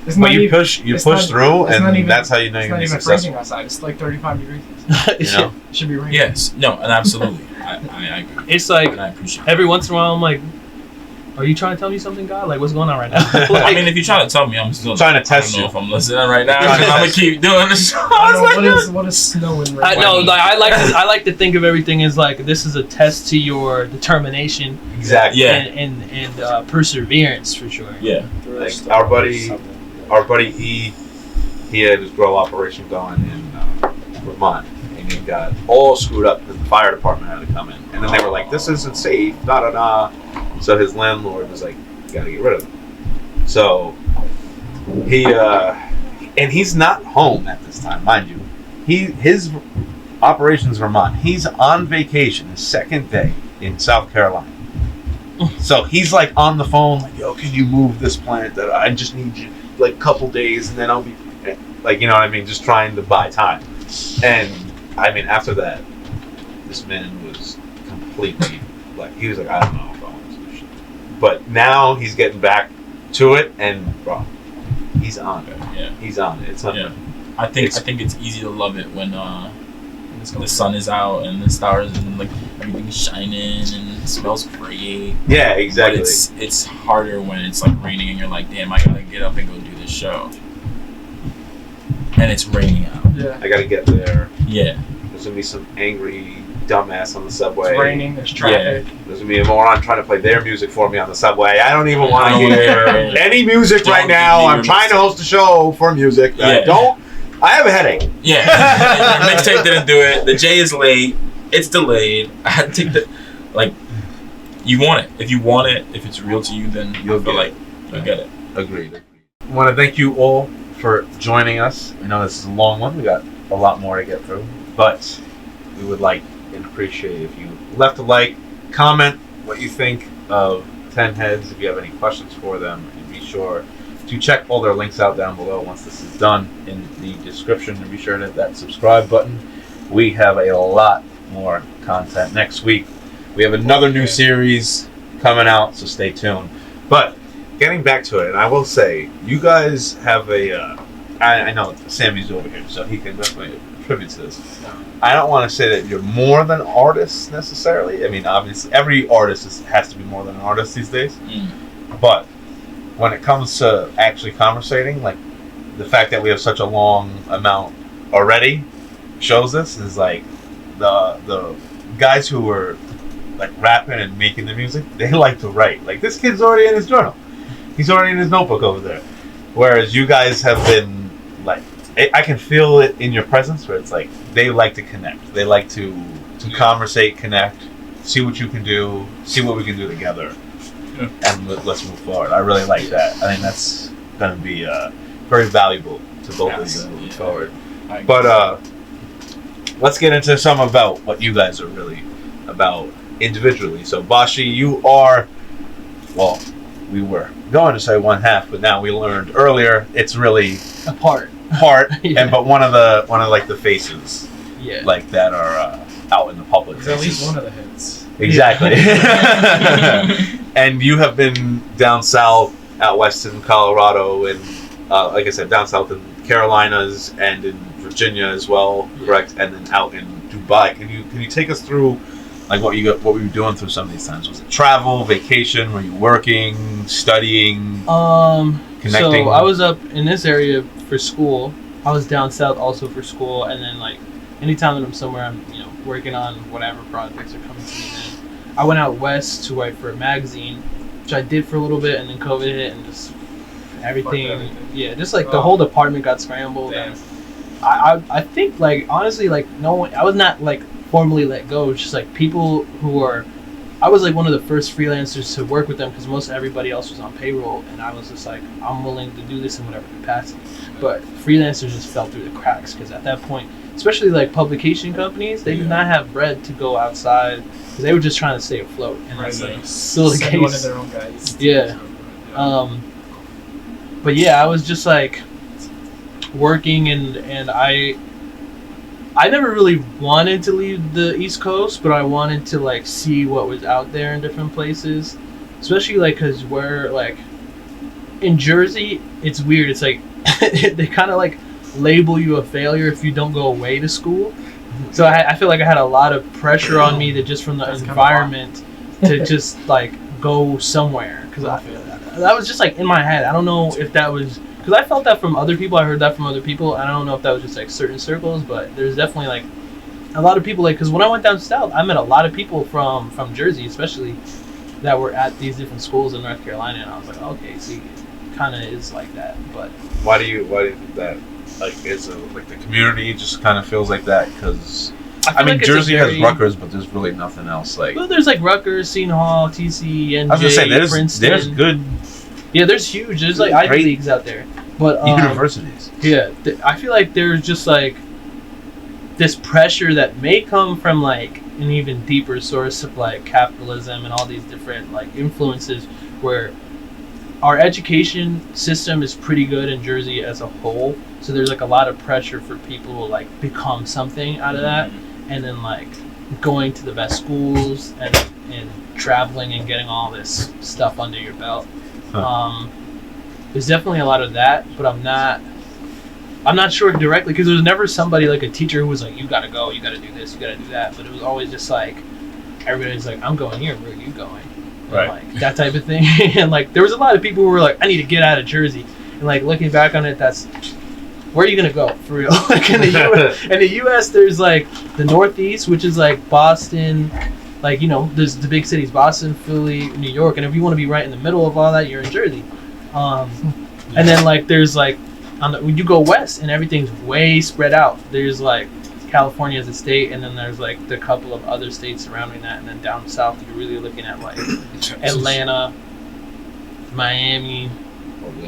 [SPEAKER 2] It's
[SPEAKER 4] But
[SPEAKER 2] not
[SPEAKER 4] you
[SPEAKER 2] even,
[SPEAKER 4] push
[SPEAKER 2] it's
[SPEAKER 4] through,
[SPEAKER 2] it's not
[SPEAKER 4] and
[SPEAKER 2] even-
[SPEAKER 4] that's how you know
[SPEAKER 2] it's
[SPEAKER 4] you're
[SPEAKER 2] not
[SPEAKER 4] gonna be
[SPEAKER 2] even freezing
[SPEAKER 4] successful.
[SPEAKER 2] outside. It's like 35 degrees.
[SPEAKER 4] You know,
[SPEAKER 2] It should be raining.
[SPEAKER 3] Yes, no, and absolutely, I agree,
[SPEAKER 1] it's like
[SPEAKER 3] and I appreciate.
[SPEAKER 1] every once in a while, I'm like, are you trying to tell me something, God? Like, what's going on right now?
[SPEAKER 3] I
[SPEAKER 1] Like,
[SPEAKER 3] mean, if you're trying to tell me, I'm still
[SPEAKER 4] Trying to test
[SPEAKER 3] I don't know
[SPEAKER 4] you.
[SPEAKER 3] if I'm listening right now.
[SPEAKER 4] Trying to
[SPEAKER 3] I'm gonna
[SPEAKER 4] test
[SPEAKER 3] keep doing this.
[SPEAKER 2] I don't know, what is snow and rain?
[SPEAKER 1] I know,
[SPEAKER 3] When-
[SPEAKER 1] like I like to think of everything as like this is a test to your determination
[SPEAKER 4] exactly.
[SPEAKER 3] Yeah.
[SPEAKER 1] and perseverance for sure.
[SPEAKER 3] Yeah,
[SPEAKER 4] Like our buddy E, he had his grow operation going in Vermont, and he got all screwed up because the fire department had to come in, and then they were like, "This isn't safe." Da da da. So his landlord was like, "You got to get rid of him." So he and he's not home at this time, mind you. His operations Vermont. He's on vacation, his second day in South Carolina. So he's like on the phone, like, "Yo, can you move this plant? That I just need you like a couple days, and then I'll be like, you know what I mean, just trying to buy time." And I mean, after that, this man was completely like, he was like, "I don't know if I want to do this shit." But now he's getting back to it, and bro, he's on it.
[SPEAKER 3] yeah,
[SPEAKER 4] He's on it. It's not.
[SPEAKER 3] yeah. I think it's easy to love it when the sun is out and the stars and like everything's shining and it smells great.
[SPEAKER 4] Yeah, exactly.
[SPEAKER 3] But it's harder when it's like raining and you're like, damn, I gotta get up and go do this show. And it's raining out.
[SPEAKER 2] Yeah.
[SPEAKER 4] I gotta get there.
[SPEAKER 3] Yeah.
[SPEAKER 4] There's gonna be some angry dumbass on the subway.
[SPEAKER 2] It's raining. There's traffic.
[SPEAKER 4] There's gonna be a moron trying to play their music for me on the subway. I don't even want to
[SPEAKER 3] Yeah.
[SPEAKER 4] hear any music
[SPEAKER 3] Don't
[SPEAKER 4] right
[SPEAKER 3] give
[SPEAKER 4] now.
[SPEAKER 3] me
[SPEAKER 4] I'm
[SPEAKER 3] your
[SPEAKER 4] trying to host a show for music.
[SPEAKER 3] Yeah.
[SPEAKER 4] I have a headache.
[SPEAKER 3] Yeah. Your mixtape didn't do it. The J is late. It's delayed. I had to take the like. You want it. If you want it, if it's real to you, then
[SPEAKER 4] You'll
[SPEAKER 3] I feel
[SPEAKER 4] get
[SPEAKER 3] like
[SPEAKER 4] it.
[SPEAKER 3] you'll get it.
[SPEAKER 4] Agreed. I want to thank you all for joining us. I know this is a long one. We got a lot more to get through, but we would like and appreciate if you left a like, comment what you think of 10 Heads, if you have any questions for them, and be sure to check all their links out down below once this is done in the description, and be sure to hit that subscribe button. We have a lot more content next week. We have another new series coming out, so stay tuned. But getting back to it, and I will say, you guys have I know Sammy's over here, so he can definitely attribute to this. I don't want to say that you're more than artists necessarily. I mean, obviously, every artist has to be more than an artist these days. But when it comes to actually conversating, like the fact that we have such a long amount already shows this is like the guys who were like rapping and making the music, they like to write. Like this kid's already in his journal. He's already in his notebook over there. Whereas you guys have been like, I can feel it in your presence where it's like they like to connect. They like to conversate, connect, see what you can do, see what we can do together, and let's move forward. I really like that. I think that's going to be very valuable to both of you moving forward. But let's get into some about what you guys are really about individually. So Bashi, you are, well, we were going to say one half, but now we learned earlier it's really
[SPEAKER 1] Apart.
[SPEAKER 4] part
[SPEAKER 1] Yeah.
[SPEAKER 4] and but one of like the faces
[SPEAKER 1] Yeah.
[SPEAKER 4] like that are out in the public.
[SPEAKER 2] There's at least
[SPEAKER 4] faces.
[SPEAKER 2] one of the hits.
[SPEAKER 4] Exactly. And you have been down south, out west in Colorado, and like I said, down south in Carolinas and in Virginia as well, correct? And then out in Dubai. Can you take us through like what were you doing through some of these times? Was it travel, vacation? Were you working, studying? Connecting?
[SPEAKER 1] So I was up in this area for school. I was down south also for school, and then like anytime that I'm somewhere, I'm working on whatever projects are coming to me. Then I went out west to write for a magazine, which I did for a little bit, and then COVID hit, and just everything. Yeah, just like the whole department got scrambled.
[SPEAKER 2] Damn.
[SPEAKER 1] And I think like honestly like no one. I was not like formally let go. It's just like people who are. I was like one of the first freelancers to work with them because most everybody else was on payroll, and I was just like, I'm willing to do this in whatever capacity. But freelancers just fell through the cracks because at that point, especially like publication companies, they did not have bread to go outside because they were just trying to stay afloat, and that's like still the
[SPEAKER 2] Send one of
[SPEAKER 1] case.
[SPEAKER 2] their own guys.
[SPEAKER 1] Yeah. But yeah, I was just like working, and I never really wanted to leave the East Coast, but I wanted to like see what was out there in different places, especially like because we're like in Jersey. It's weird. It's like they kind of like label you a failure if you don't go away to school. So I feel like I had a lot of pressure on me that just from the environment to just like go somewhere because that was just like in my head. I don't know if that was. Because I felt that from other people, I heard that from other people. I don't know if that was just like certain circles, but there's definitely like a lot of people like because when I went down south, I met a lot of people from Jersey, especially that were at these different schools in North Carolina, and I was like, okay, see, it kind of is like that. But
[SPEAKER 4] why do you think that? Like, is it like the community just kind of feels like that? Because I mean, like Jersey has Rutgers, but there's really nothing else. Like,
[SPEAKER 1] well, there's like Rutgers, Seton Hall, TC, NJ,
[SPEAKER 4] I was gonna say
[SPEAKER 1] Princeton.
[SPEAKER 4] there's good.
[SPEAKER 1] Yeah, there's huge. There's like Ivy Leagues out there, but
[SPEAKER 4] universities.
[SPEAKER 1] Yeah, I feel like there's just like this pressure that may come from like an even deeper source of like capitalism and all these different like influences, where our education system is pretty good in Jersey as a whole. So there's like a lot of pressure for people to like become something out of that, and then like going to the best schools and traveling and getting all this stuff under your belt. There's definitely a lot of that, but I'm not sure directly because there's never somebody like a teacher who was like, you gotta go, you gotta do this, you gotta do that. But it was always just like everybody's like, I'm going here, where are you going?
[SPEAKER 4] Right.
[SPEAKER 1] And, like that type of thing. And like there was a lot of people who were like, I need to get out of Jersey. And like looking back on it, that's where are you gonna go for real? Like in the US, there's like the Northeast, which is like Boston. Like, there's the big cities, Boston, Philly, New York, and if you want to be right in the middle of all that, you're in Jersey. And then, like, there's, like, when you go west, and everything's way spread out. There's, like, California as a state, and then there's, like, the couple of other states surrounding that, and then down south, you're really looking at, like, Atlanta, Miami,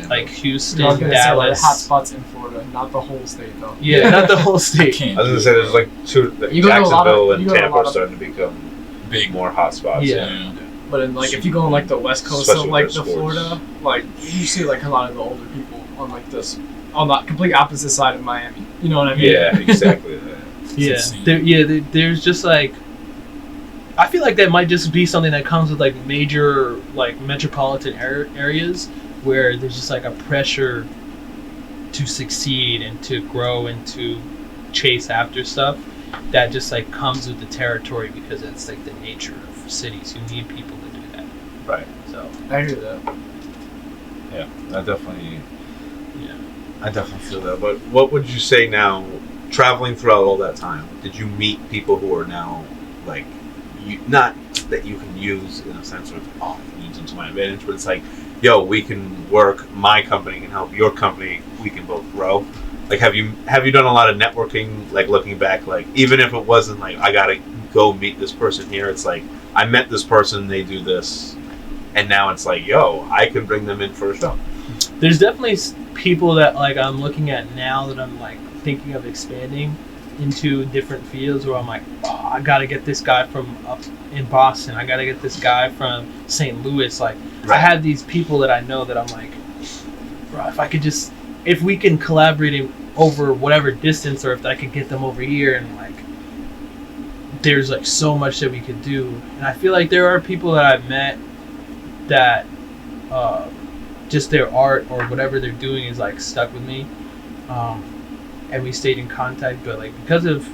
[SPEAKER 1] like, Houston, Dallas.
[SPEAKER 2] Hot spots in Florida, not the whole state, though.
[SPEAKER 1] Yeah, not the whole state.
[SPEAKER 4] I was gonna say there's like two. Jacksonville and Tampa are starting to become big, more hotspots.
[SPEAKER 1] Yeah.
[SPEAKER 2] But like if you go on like the west coast
[SPEAKER 4] Especially
[SPEAKER 2] of like
[SPEAKER 4] with
[SPEAKER 2] the
[SPEAKER 4] sports.
[SPEAKER 2] Florida, like you see like a lot of the older people on like this on the complete opposite side of Miami. You know what I mean?
[SPEAKER 4] Yeah, exactly.
[SPEAKER 1] There's just like I feel like that might just be something that comes with like major like metropolitan areas where there's just like a pressure to succeed and to grow and to chase after stuff that just like comes with the territory because it's like the nature of cities. You need people to do that.
[SPEAKER 4] Right.
[SPEAKER 1] So
[SPEAKER 2] I hear that.
[SPEAKER 4] Yeah, I definitely feel that. But what would you say now, traveling throughout all that time? Did you meet people who are now like, not that you can use in a sense of I can use them to my advantage, but it's like, yo, we can work. My company can help your company. We can both grow. Like, have you done a lot of networking? Like looking back, like even if it wasn't like I gotta go meet this person here, it's like I met this person, they do this, and now it's like, yo, I can bring them in for a show.
[SPEAKER 1] There's definitely people that like I'm looking at now that I'm like thinking of expanding into different fields where I'm like, oh, I gotta get this guy from up in Boston. I gotta get this guy from St. Louis. Like, I have these people that I know that I'm like, bro, if we can collaborate over whatever distance, or if I could get them over here and like there's like so much that we could do, and I feel like there are people that I've met that just their art or whatever they're doing is like stuck with me, and we stayed in contact. But like because of,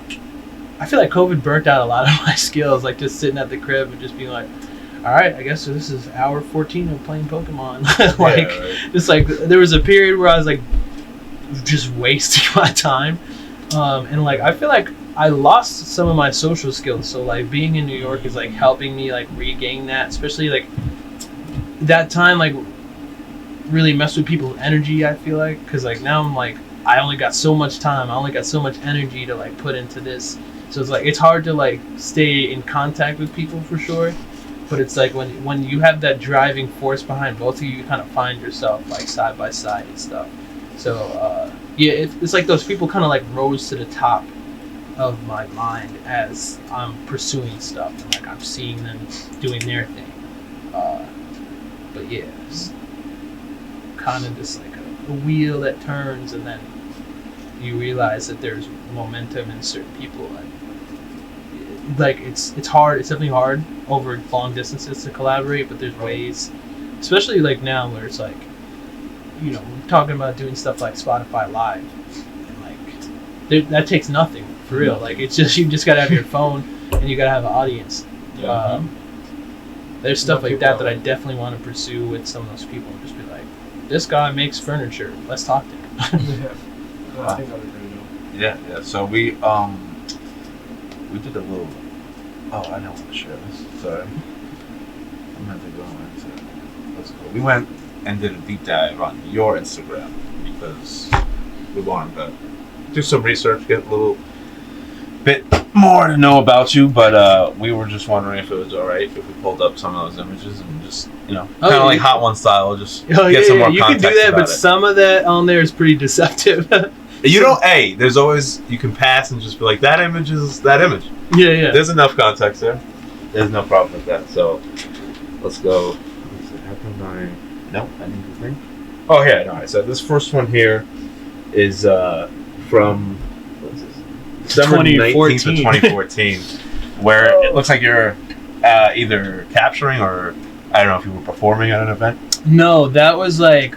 [SPEAKER 1] I feel like COVID burnt out a lot of my skills, like just sitting at the crib and just being like, all right, I guess this is hour 14 of playing Pokemon. Like,
[SPEAKER 4] Yeah, right.
[SPEAKER 1] it's like there was a period where I was like just wasting my time, and like I feel like I lost some of my social skills. So like being in New York is like helping me like regain that, especially like that time like really messed with people's energy. I feel like because like now I'm like I only got so much time, I only got so much energy to like put into this. So it's like it's hard to like stay in contact with people for sure. But it's like when you have that driving force behind both of you, you kind of find yourself like side by side and stuff. So yeah, it's like those people kind of like rose to the top of my mind as I'm pursuing stuff, and like I'm seeing them doing their thing. But yeah, it's kind of just like a wheel that turns, and then you realize that there's momentum in certain people. Like it's hard. It's definitely hard over long distances to collaborate, but there's ways, especially like now where it's like, you know, we're talking about doing stuff like Spotify Live, and like that takes nothing for real. Like it's just you just gotta have your phone and you gotta have an audience.
[SPEAKER 3] Yeah.
[SPEAKER 1] There's stuff like that I definitely want to pursue with some of those people and just be like, this guy makes furniture. Let's talk to him.
[SPEAKER 2] Yeah. I think that would be really dope.
[SPEAKER 4] Yeah. So we did a little. Oh, I don't want to share this. Sorry. I meant to go into. Let's go. We went and did a deep dive on your Instagram because we wanted to do some research, get a little bit more to know about you. But we were just wondering if it was all right if we pulled up some of those images and just kind of like Hot One style, just get some more
[SPEAKER 1] you
[SPEAKER 4] context
[SPEAKER 1] can do that,
[SPEAKER 4] about
[SPEAKER 1] but
[SPEAKER 4] it.
[SPEAKER 1] some of that on there is pretty deceptive.
[SPEAKER 4] You don't. Hey, there's always you can pass and just be like that image is that image.
[SPEAKER 1] Yeah.
[SPEAKER 4] There's enough context there. There's no problem with that. So let's go. How come I need the thing. Oh yeah, no. So this first one here is from what is this? December 19th of 2014, where it looks like you're either capturing or I don't know if you were performing at an event.
[SPEAKER 1] No, that was like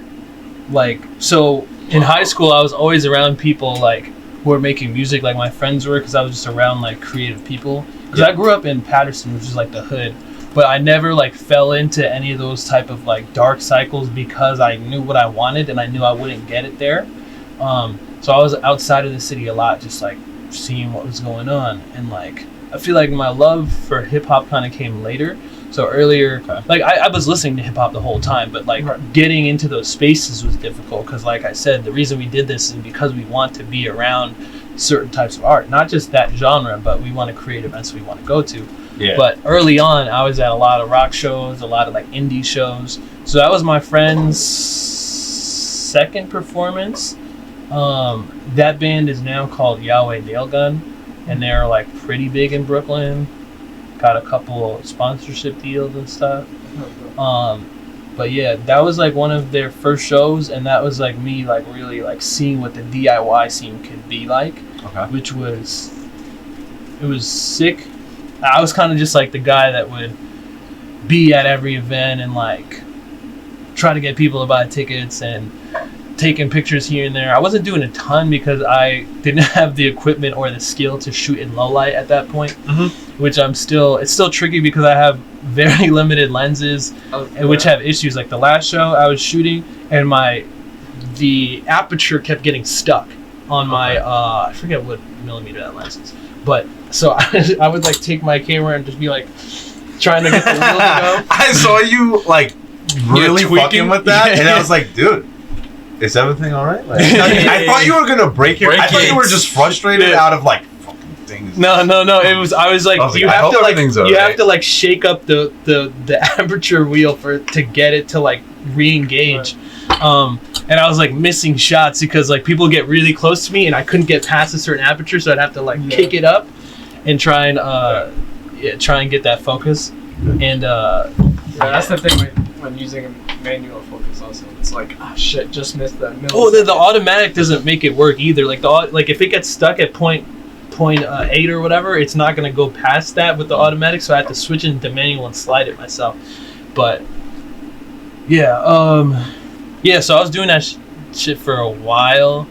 [SPEAKER 1] so. In high school, I was always around people like who were making music, like my friends were, because I was just around like creative people. Because I grew up in Patterson, which is like the hood, but I never like fell into any of those type of like dark cycles because I knew what I wanted and I knew I wouldn't get it there. So I was outside of the city a lot, just like seeing what was going on, and like I feel like my love for hip hop kind of came later. So earlier, like I was listening to hip hop the whole time, but like getting into those spaces was difficult because, like I said, the reason we did this is because we want to be around certain types of art, not just that genre, but we want to create events we want to go to.
[SPEAKER 4] Yeah.
[SPEAKER 1] But early on, I was at a lot of rock shows, a lot of like indie shows. So that was my friend's second performance. That band is now called Yahweh Nailgun, and they're like pretty big in Brooklyn. Got a couple sponsorship deals and stuff. But yeah, that was like one of their first shows, and that was like me like really like seeing what the DIY scene could be like, which was sick. I was kind of just like the guy that would be at every event and like try to get people to buy tickets and taking pictures here and there. I wasn't doing a ton because I didn't have the equipment or the skill to shoot in low light at that point, which it's still tricky because I have very limited lenses, which have issues. Like the last show I was shooting and the aperture kept getting stuck on my, I forget what millimeter that lens is, but so I would like take my camera and just be like trying to get the wheel to go.
[SPEAKER 4] I saw you like really fucking with that, and I was like, dude, is everything all right? Like, I thought you were gonna break your. I thought you were just frustrated out of like fucking things.
[SPEAKER 1] No. It was. I was like, you have to like, you have to like shake up the aperture wheel to get it to like re-engage. And I was like missing shots because like people get really close to me and I couldn't get past a certain aperture, so I'd have to like kick it up and try and get that focus. And
[SPEAKER 2] that's the thing when using a manual focus also. It's like, shit, just missed that millisecond.
[SPEAKER 1] Oh, the automatic doesn't make it work either. Like if it gets stuck at point 0.8 or whatever, it's not going to go past that with the automatic, so I have to switch into manual and slide it myself. But yeah, so I was doing that shit for a while.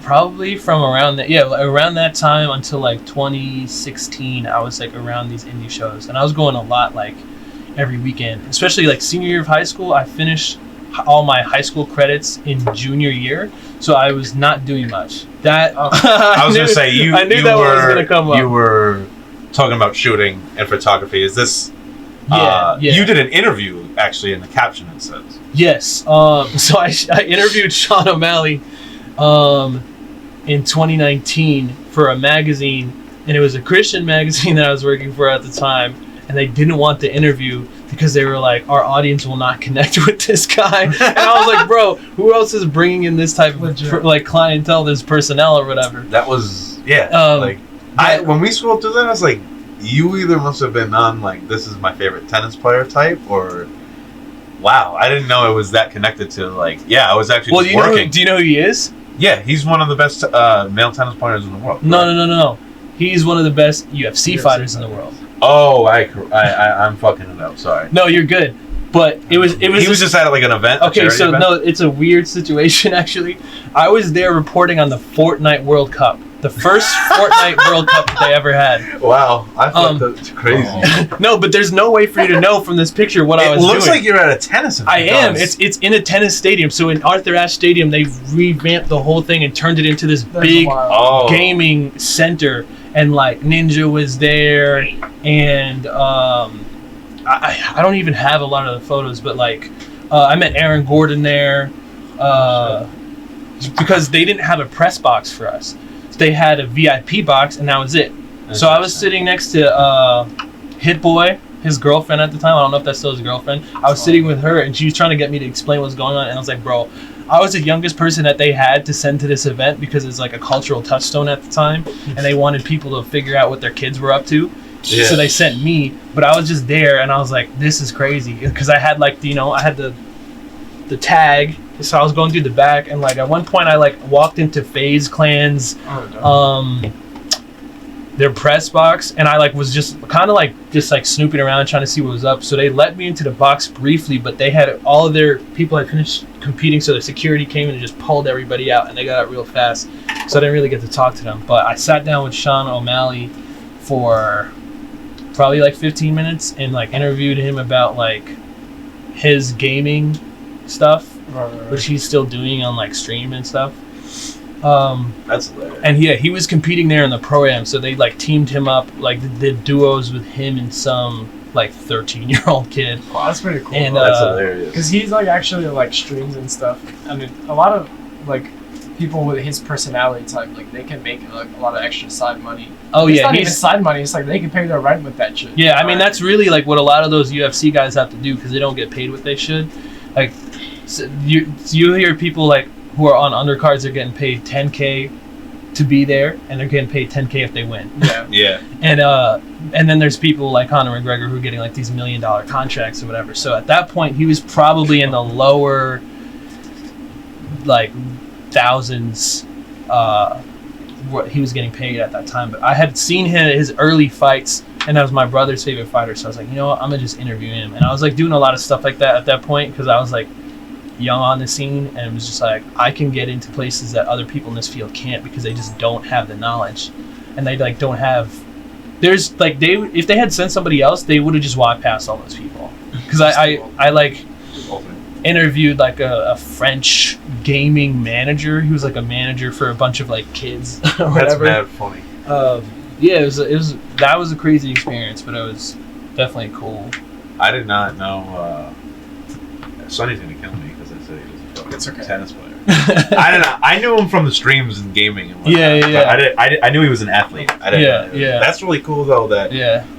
[SPEAKER 1] Probably from around that time until like 2016, I was like around these indie shows, and I was going a lot like every weekend. Especially like senior year of high school, I finished all my high school credits in junior year, so I was not doing much. That
[SPEAKER 4] I was gonna say
[SPEAKER 1] I knew that was gonna come up.
[SPEAKER 4] You were talking about shooting and photography. Is this?
[SPEAKER 1] Yeah.
[SPEAKER 4] You did an interview actually in the caption it says.
[SPEAKER 1] Yes. So I interviewed Sean O'Malley in 2019 for a magazine, and it was a Christian magazine that I was working for at the time, and they didn't want the interview because they were like, our audience will not connect with this guy. And I was like, bro, who else is bringing in this type of like clientele, this personnel or whatever?
[SPEAKER 4] That was when we scrolled through that, I was like, you either must have been on like, this is my favorite tennis player type, or wow, I didn't know it was that connected to like, I was actually just working.
[SPEAKER 1] Do you know who he is?
[SPEAKER 4] Yeah, he's one of the best male tennis players in the world.
[SPEAKER 1] No. He's one of the best UFC fighters in the world.
[SPEAKER 4] Oh, I'm fucking it up. Sorry.
[SPEAKER 1] No, you're good. But it was.
[SPEAKER 4] He was just at like an event.
[SPEAKER 1] Okay, so
[SPEAKER 4] event?
[SPEAKER 1] no, it's a weird situation actually. I was there reporting on the Fortnite World Cup, the first Fortnite World Cup that they ever had.
[SPEAKER 4] Wow, I thought that's crazy.
[SPEAKER 1] No, but there's no way for you to know from this picture what I was doing.
[SPEAKER 4] It looks like you're at a tennis event.
[SPEAKER 1] I am. It's in a tennis stadium. So in Arthur Ashe Stadium, they revamped the whole thing and turned it into this big gaming center. And like Ninja was there, and I don't even have a lot of the photos, but like I met Aaron Gordon there because they didn't have a press box for us. They had a VIP box, and that was it. So I was sitting next to Hit Boy, his girlfriend at the time. I don't know if that's still his girlfriend. I was sitting with her, and she was trying to get me to explain what's going on, and I was like, bro, I was the youngest person that they had to send to this event because it's like a cultural touchstone at the time, and they wanted people to figure out what their kids were up to. Yeah. So they sent me, but I was just there, and I was like, this is crazy, because I had like I had the tag, so I was going through the back, and like at one point I like walked into FaZe Clan's their press box, and I like was just kind of like snooping around trying to see what was up. So they let me into the box briefly, but they had all of their people had finished competing, so the security came in and just pulled everybody out, and they got out real fast, so I didn't really get to talk to them. But I sat down with Sean O'Malley for probably like 15 minutes and like interviewed him about like his gaming stuff, which he's still doing on like stream and stuff.
[SPEAKER 4] That's hilarious.
[SPEAKER 1] And he was competing there in the pro-am, so they like teamed him up, like did duos with him and some like 13-year-old kid.
[SPEAKER 2] Wow, that's pretty cool.
[SPEAKER 1] And
[SPEAKER 4] that's hilarious.
[SPEAKER 2] Because he's like actually like streams and stuff. I mean, a lot of like people with his personality type, like they can make like a lot of extra side money.
[SPEAKER 1] Oh
[SPEAKER 2] it's
[SPEAKER 1] yeah,
[SPEAKER 2] not even side money. It's like they can pay their rent with that shit.
[SPEAKER 1] Yeah, I mean that's really like what a lot of those UFC guys have to do because they don't get paid what they should. Like, so you hear people like who are on undercards are getting paid $10K to be there, and they're getting paid $10K if they win.
[SPEAKER 2] Yeah.
[SPEAKER 1] And then there's people like Conor McGregor who are getting like these $1 million contracts or whatever. So at that point, he was probably in the lower like thousands. What he was getting paid at that time. But I had seen his early fights, and that was my brother's favorite fighter. So I was like, you know what, I'm gonna just interview him. And I was like doing a lot of stuff like that at that point because I was like young on the scene, and it was just like I can get into places that other people in this field can't because they just don't have the knowledge, and they like don't have. There's like if they had sent somebody else, they would have just walked past all those people. Because I like interviewed like a French gaming manager. He was like a manager for a bunch of like kids or whatever.
[SPEAKER 4] That's mad funny.
[SPEAKER 1] Yeah, it was that was a crazy experience, but it was definitely cool.
[SPEAKER 4] I did not know. Sonny's gonna kill me because I said he was a fucking tennis player. I don't know. I knew him from the streams and gaming and whatnot.
[SPEAKER 1] Yeah.
[SPEAKER 4] I knew he was an athlete. I didn't know. That's really cool though that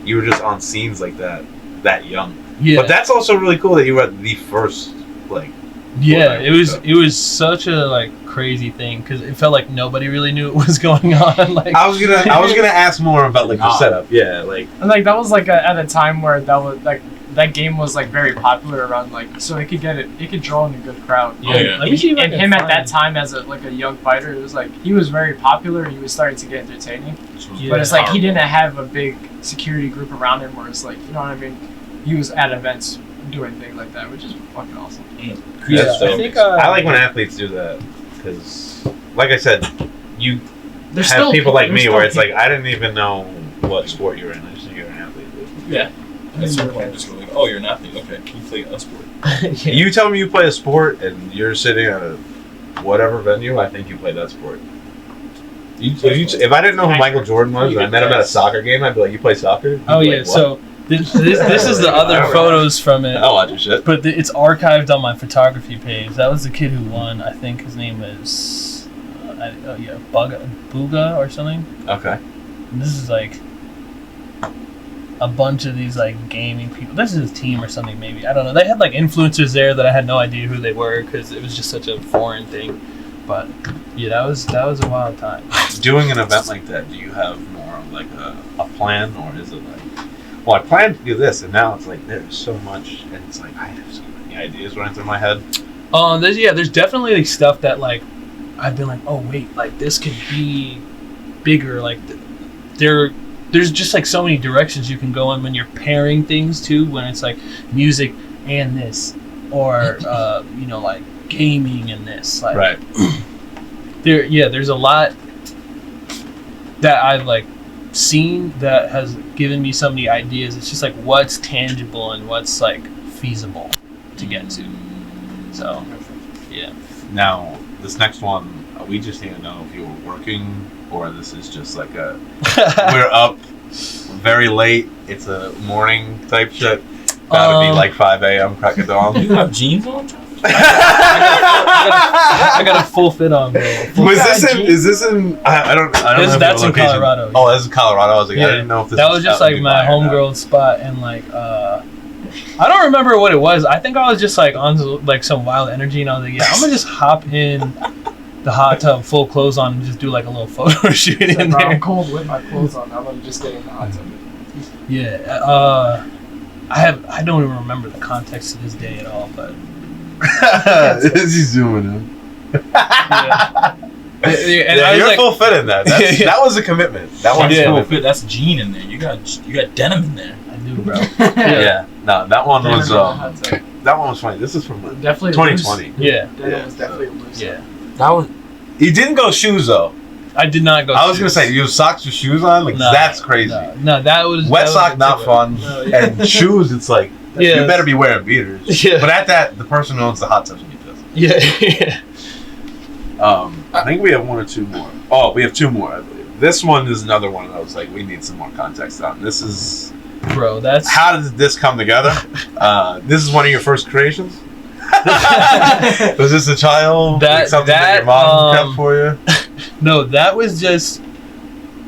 [SPEAKER 4] you were just on scenes like that young. Yeah. But that's also really cool that you were at the first like.
[SPEAKER 1] Yeah, it was such a like crazy thing because it felt like nobody really knew what was going on. Like
[SPEAKER 4] I was gonna ask more about like the setup. Yeah, like
[SPEAKER 2] and like that was like at a time where that was like that game was like very popular around like so it could draw in a good crowd.
[SPEAKER 3] Oh, yeah.
[SPEAKER 1] Let me see if I
[SPEAKER 2] And
[SPEAKER 1] can
[SPEAKER 2] him at
[SPEAKER 1] find-
[SPEAKER 2] that time as a young fighter, it was like he was very popular. He was starting to get entertaining,
[SPEAKER 1] Yeah.
[SPEAKER 2] but it's like he didn't have a big security group around him. Where it's like you know what I mean. He was at events doing things like that, which is fucking awesome.
[SPEAKER 1] Yeah,
[SPEAKER 4] That's
[SPEAKER 1] I
[SPEAKER 4] dope.
[SPEAKER 1] think
[SPEAKER 4] I like when athletes do that because, like I said, you
[SPEAKER 2] There's
[SPEAKER 4] have people like
[SPEAKER 2] there's
[SPEAKER 4] me
[SPEAKER 2] still
[SPEAKER 4] where it's like
[SPEAKER 2] people-
[SPEAKER 4] I didn't even know what sport you're in. I just knew you're an athlete.
[SPEAKER 2] yeah.
[SPEAKER 3] That's so funny. Just go like, oh, you're an athlete. Okay, you play a sport.
[SPEAKER 1] Yeah.
[SPEAKER 4] You tell me you play a sport and you're sitting at a whatever venue, I think you play that sport. If I didn't know who Michael Jordan was and I met him at a soccer game, I'd be like, "You play soccer?" He'd
[SPEAKER 1] Oh
[SPEAKER 4] be
[SPEAKER 1] yeah,
[SPEAKER 4] like, "What?"
[SPEAKER 1] so this is the other photos from it,
[SPEAKER 4] I'll watch your shit.
[SPEAKER 1] but it's archived on my photography page. That was the kid who won. I think his name is Buga or something.
[SPEAKER 4] Okay.
[SPEAKER 1] And this is like a bunch of these like gaming people. This is his team or something maybe. I don't know. They had like influencers there that I had no idea who they were because it was just such a foreign thing. But yeah, that was a wild time.
[SPEAKER 4] Doing an event like that, do you have more of like a plan, or is it like, well, I planned to do this, and now it's like there's so much, and it's like I have so many ideas running through my head.
[SPEAKER 1] There's definitely like stuff that like I've been like, oh wait, like this could be bigger. Like there's just like so many directions you can go in when you're pairing things too. When it's like music and this, or like gaming and this. Like,
[SPEAKER 4] Right.
[SPEAKER 1] There's a lot that I've like seen that has given me so many ideas. It's just like what's tangible and what's like feasible to get to. So, yeah.
[SPEAKER 4] Now, this next one, we just need to know if you were working or this is just like we're up very late. It's a morning type shit. Gotta be like 5 a.m. crack of dawn.
[SPEAKER 3] You have jeans on?
[SPEAKER 1] I got a full fit on, bro.
[SPEAKER 4] Is this in? I don't know.
[SPEAKER 1] That's in Colorado.
[SPEAKER 4] Oh, that's in Colorado. I was like,
[SPEAKER 1] Yeah.
[SPEAKER 4] I didn't know if this.
[SPEAKER 1] That was just
[SPEAKER 4] out in
[SPEAKER 1] like my
[SPEAKER 4] Dubai or not.
[SPEAKER 1] homegirl spot, and like I don't remember what it was. I think I was just like on like some wild energy, and I was like, yeah, I'm gonna just hop in the hot tub, full clothes on, and just do like a little photo shoot
[SPEAKER 2] It's like,
[SPEAKER 1] in
[SPEAKER 2] bro, I'm
[SPEAKER 1] there.
[SPEAKER 2] cold with my clothes on. I'm gonna just get in the hot tub.
[SPEAKER 1] Yeah, I don't even remember the context to this day at all, but
[SPEAKER 4] Is he zooming in?
[SPEAKER 1] yeah. And I
[SPEAKER 4] Yeah,
[SPEAKER 1] was
[SPEAKER 4] you're
[SPEAKER 1] like,
[SPEAKER 4] full fit in that.
[SPEAKER 1] Yeah.
[SPEAKER 4] That was a commitment. That one's
[SPEAKER 1] Yeah.
[SPEAKER 3] Full
[SPEAKER 4] commitment.
[SPEAKER 3] fit. That's jean in there. You got denim in there.
[SPEAKER 1] I do, bro.
[SPEAKER 4] Yeah. No, that one was
[SPEAKER 2] Hot tub.
[SPEAKER 4] that one was funny. This is from
[SPEAKER 2] Definitely
[SPEAKER 4] 2020.
[SPEAKER 1] Yeah,
[SPEAKER 2] That was definitely loose.
[SPEAKER 1] yeah.
[SPEAKER 3] That was.
[SPEAKER 4] He didn't go shoes though.
[SPEAKER 1] I did not go.
[SPEAKER 4] I was gonna
[SPEAKER 1] shoes.
[SPEAKER 4] say you have socks with shoes on. Like
[SPEAKER 1] No,
[SPEAKER 4] that's crazy.
[SPEAKER 1] No, that was
[SPEAKER 4] Wet
[SPEAKER 1] that was
[SPEAKER 4] sock
[SPEAKER 1] a
[SPEAKER 4] not
[SPEAKER 1] tip.
[SPEAKER 4] fun,
[SPEAKER 2] No, yeah.
[SPEAKER 4] and shoes it's like
[SPEAKER 1] Yeah.
[SPEAKER 4] you better be wearing beaters.
[SPEAKER 1] Yeah.
[SPEAKER 4] But at that, the person who owns the hot tub's gonna be pissed.
[SPEAKER 1] Yeah, yeah.
[SPEAKER 4] I think we have one or two more. Oh, we have two more, I believe. This one is another one that I was like, we need some more context on. This is
[SPEAKER 1] Bro, that's
[SPEAKER 4] how did this come together? This is one of your first creations. Was this a child?
[SPEAKER 1] That-
[SPEAKER 4] Like something that your
[SPEAKER 1] that,
[SPEAKER 4] mom kept for you?
[SPEAKER 1] no, that was just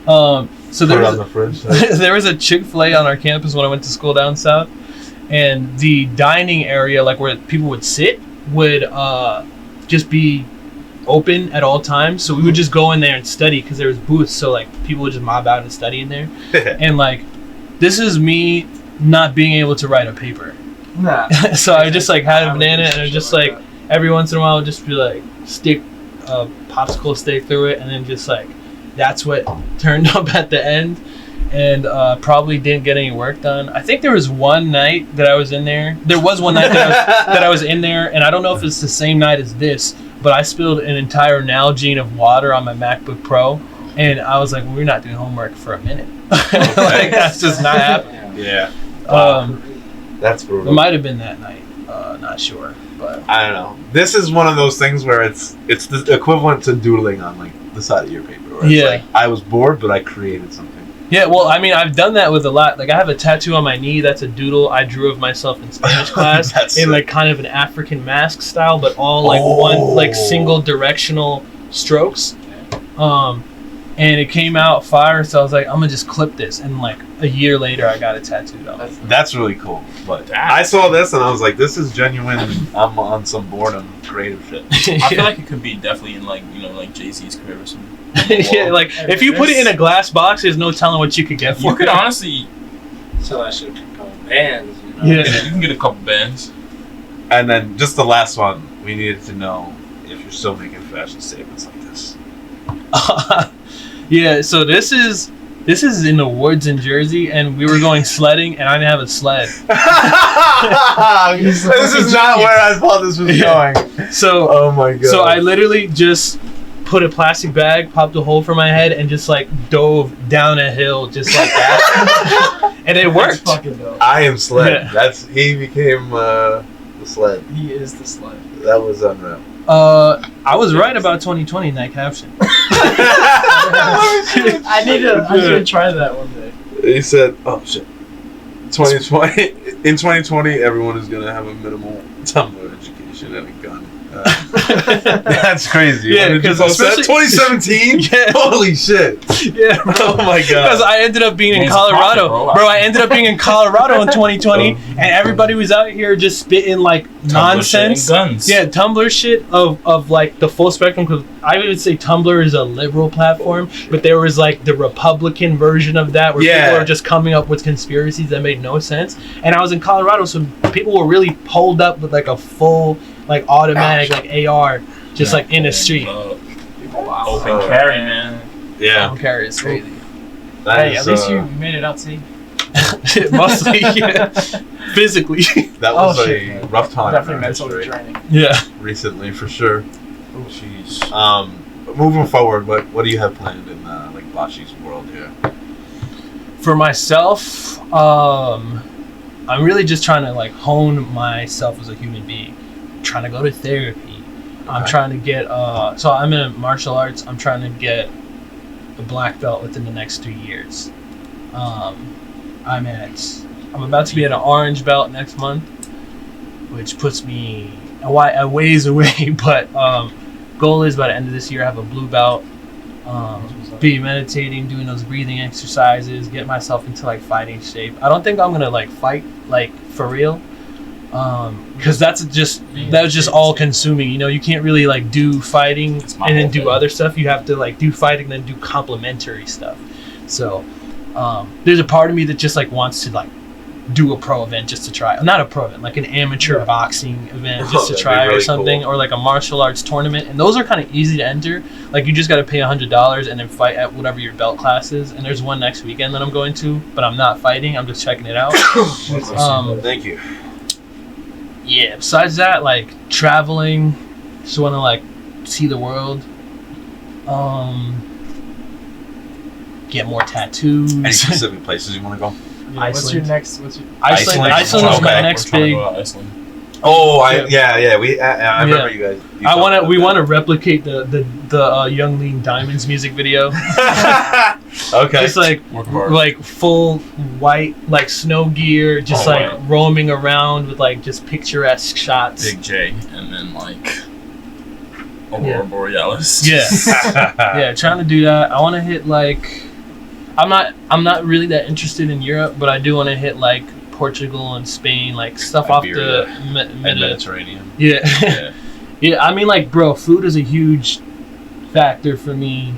[SPEAKER 1] so
[SPEAKER 4] Put
[SPEAKER 1] there
[SPEAKER 4] it on
[SPEAKER 1] was
[SPEAKER 4] the fridge.
[SPEAKER 1] there was a Chick-fil-A on our campus when I went to school down south, and the dining area, like where people would sit, would just be open at all times. So we would just go in there and study because there was booths. So like people would just mob out and study in there. And like this is me not being able to write a paper.
[SPEAKER 2] Nah.
[SPEAKER 1] So I would just like had a banana and I would
[SPEAKER 2] Shit
[SPEAKER 1] just
[SPEAKER 2] like
[SPEAKER 1] like every once in a while I would just be like stick a popsicle stick through it, and then just like that's what turned up at the end. And probably didn't get any work done. I think there was one night that I was in there. There was one night that I was in there, and I don't know if it's the same night as this, but I spilled an entire Nalgene of water on my MacBook Pro, and I was like, well, we're not doing homework for a minute. Like that's just not happening.
[SPEAKER 4] Yeah. That's
[SPEAKER 1] It
[SPEAKER 4] brutal.
[SPEAKER 1] might have been that night. Not sure, but
[SPEAKER 4] I don't know. This is one of those things where it's the equivalent to doodling on like the side of your paper. Where it's
[SPEAKER 1] Yeah.
[SPEAKER 4] like, I was bored, but I created something.
[SPEAKER 1] yeah. Well, I mean, I've done that with a lot. Like I have a tattoo on my knee. That's a doodle I drew of myself in Spanish class.
[SPEAKER 4] That's
[SPEAKER 1] in
[SPEAKER 4] sick.
[SPEAKER 1] like kind of an African mask style, but all like
[SPEAKER 4] Oh.
[SPEAKER 1] one like single directional strokes. And it came out fire, so I was like, I'm gonna just clip this, and like a year later, I got it tattooed on.
[SPEAKER 4] That's really cool. But I saw this and I was like, this is genuine. I'm on some boredom creative shit.
[SPEAKER 3] I feel like it could be definitely in like like Jay-Z's career or something.
[SPEAKER 1] Yeah, like if you put it in a glass box, there's no telling what you could get for
[SPEAKER 3] You could
[SPEAKER 1] it.
[SPEAKER 3] honestly.
[SPEAKER 5] So that should become bands, you know.
[SPEAKER 1] Yeah.
[SPEAKER 3] You can get a couple bands.
[SPEAKER 4] And then just the last one, we needed to know if you're still making fashion statements like this.
[SPEAKER 1] Yeah, so this is in the woods in Jersey, and we were going sledding, and I didn't have a sled.
[SPEAKER 4] This is not where I thought this was going.
[SPEAKER 1] So,
[SPEAKER 4] Oh my god.
[SPEAKER 1] so I literally just put a plastic bag, popped a hole for my head, and just like dove down a hill just like that, and it worked.
[SPEAKER 2] That's fucking dope.
[SPEAKER 4] I am sled.
[SPEAKER 1] Yeah.
[SPEAKER 4] He became the sled.
[SPEAKER 2] He is the sled.
[SPEAKER 4] That was unreal.
[SPEAKER 1] I was right about 2020 in that caption.
[SPEAKER 2] I need to try that one day.
[SPEAKER 4] He said, "Oh shit, 2020. In 2020, everyone is gonna have a minimal Tumblr education and a gun." That's crazy.
[SPEAKER 1] Yeah,
[SPEAKER 4] When did you
[SPEAKER 1] 'cause
[SPEAKER 4] post that?
[SPEAKER 1] especially-
[SPEAKER 4] 2017.
[SPEAKER 1] Yeah.
[SPEAKER 4] Holy shit.
[SPEAKER 1] Yeah, bro.
[SPEAKER 4] Oh my
[SPEAKER 1] Because
[SPEAKER 4] god.
[SPEAKER 1] I ended up being in
[SPEAKER 3] Man's
[SPEAKER 1] Colorado,
[SPEAKER 3] profit,
[SPEAKER 1] bro. I ended up being in Colorado in 2020, and everybody was out here just spitting like nonsense.
[SPEAKER 3] Guns.
[SPEAKER 1] Yeah, Tumblr shit of like the full spectrum. Because I would say Tumblr is a liberal platform, but there was like the Republican version of that where
[SPEAKER 4] Yeah.
[SPEAKER 1] people are just coming up with conspiracies that made no sense. And I was in Colorado, so people were really pulled up with like a full like automatic like AR, just like in the street.
[SPEAKER 3] Open carry, man.
[SPEAKER 4] Yeah.
[SPEAKER 1] Don't care, it's crazy.
[SPEAKER 4] That
[SPEAKER 2] Hey,
[SPEAKER 4] is,
[SPEAKER 2] at least you made it out safe.
[SPEAKER 1] Mostly, yeah. Physically.
[SPEAKER 4] That was
[SPEAKER 2] Oh,
[SPEAKER 4] a
[SPEAKER 2] shit.
[SPEAKER 4] rough time.
[SPEAKER 2] Definitely
[SPEAKER 4] in
[SPEAKER 2] mentally
[SPEAKER 4] history
[SPEAKER 2] draining.
[SPEAKER 1] Yeah.
[SPEAKER 4] Recently, for sure.
[SPEAKER 3] Oh, jeez.
[SPEAKER 4] Moving forward, what do you have planned in like Bashi's world here?
[SPEAKER 1] For myself, I'm really just trying to like hone myself as a human being. I'm trying to go to therapy. I'm
[SPEAKER 4] Okay.
[SPEAKER 1] trying to get so I'm in martial arts. I'm trying to get a black belt within the next 3 years. I'm about to be at an orange belt next month, which puts me a ways away. But goal is by the end of this year, I have a blue belt. Be meditating, doing those breathing exercises, get myself into like fighting shape. I don't think I'm gonna like fight like for real, because that was just all consuming. You know, you can't really like do fighting
[SPEAKER 3] It's my
[SPEAKER 1] and then
[SPEAKER 3] whole
[SPEAKER 1] do
[SPEAKER 3] thing.
[SPEAKER 1] other stuff. You have to like do fighting, then do complementary stuff. So there's a part of me that just like wants to like do a pro event just to try, not a pro event, like an amateur boxing event just to
[SPEAKER 4] That'd be
[SPEAKER 1] try or
[SPEAKER 4] really
[SPEAKER 1] something,
[SPEAKER 4] cool.
[SPEAKER 1] or like a martial arts tournament. And those are kind of easy to enter. Like you just got to pay $100 and then fight at whatever your belt class is. And there's one next weekend that I'm going to, but I'm not fighting. I'm just checking it out.
[SPEAKER 4] Thank you.
[SPEAKER 1] Yeah. Besides that, like traveling, just want to like see the world. Get more tattoos.
[SPEAKER 4] Any specific places you want to go?
[SPEAKER 2] Yeah, what's your
[SPEAKER 1] Iceland.
[SPEAKER 2] next? What's your?
[SPEAKER 1] Iceland
[SPEAKER 4] Iceland.
[SPEAKER 1] is my
[SPEAKER 4] Okay.
[SPEAKER 1] next
[SPEAKER 3] We're trying to
[SPEAKER 1] big.
[SPEAKER 3] go to Iceland.
[SPEAKER 4] Oh, I remember you guys.
[SPEAKER 1] We want to replicate the Young Lean Diamonds music video.
[SPEAKER 4] Okay.
[SPEAKER 1] Just like
[SPEAKER 3] Work of art.
[SPEAKER 1] like full white like snow gear, just
[SPEAKER 3] Oh,
[SPEAKER 1] like
[SPEAKER 3] wow.
[SPEAKER 1] roaming around with like just picturesque shots.
[SPEAKER 3] Big J, and then like Aurora
[SPEAKER 1] Yeah.
[SPEAKER 3] Borealis.
[SPEAKER 1] Yeah. Yeah, trying to do that. I want to hit like I'm not really that interested in Europe, but I do want to hit like Portugal and Spain, like stuff
[SPEAKER 4] Iberia.
[SPEAKER 1] off the
[SPEAKER 4] And Mediterranean.
[SPEAKER 1] yeah.
[SPEAKER 3] Yeah.
[SPEAKER 1] Yeah, I mean like bro, food is a huge factor for me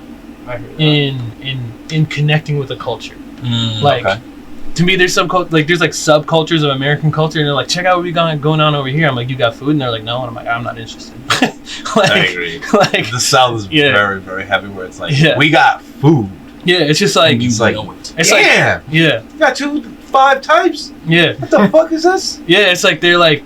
[SPEAKER 2] I hear that.
[SPEAKER 1] in connecting with a culture.
[SPEAKER 3] Mm,
[SPEAKER 1] Like
[SPEAKER 4] Okay.
[SPEAKER 1] to me, there's there's like subcultures of American culture, and they're like, check out what we got going on over here. I'm like, you got food, and they're like, no, and I'm like, I'm not interested. Like,
[SPEAKER 4] I agree.
[SPEAKER 1] Like,
[SPEAKER 4] The South is
[SPEAKER 1] Yeah.
[SPEAKER 4] very, very heavy where it's like,
[SPEAKER 1] Yeah.
[SPEAKER 4] we got food.
[SPEAKER 1] yeah, it's just like,
[SPEAKER 3] you
[SPEAKER 4] It's like-
[SPEAKER 3] know it.
[SPEAKER 1] it's like,
[SPEAKER 4] Damn!
[SPEAKER 1] yeah,
[SPEAKER 4] You got 5 types?
[SPEAKER 1] yeah,
[SPEAKER 4] What the fuck is this?
[SPEAKER 1] yeah. It's like they're like,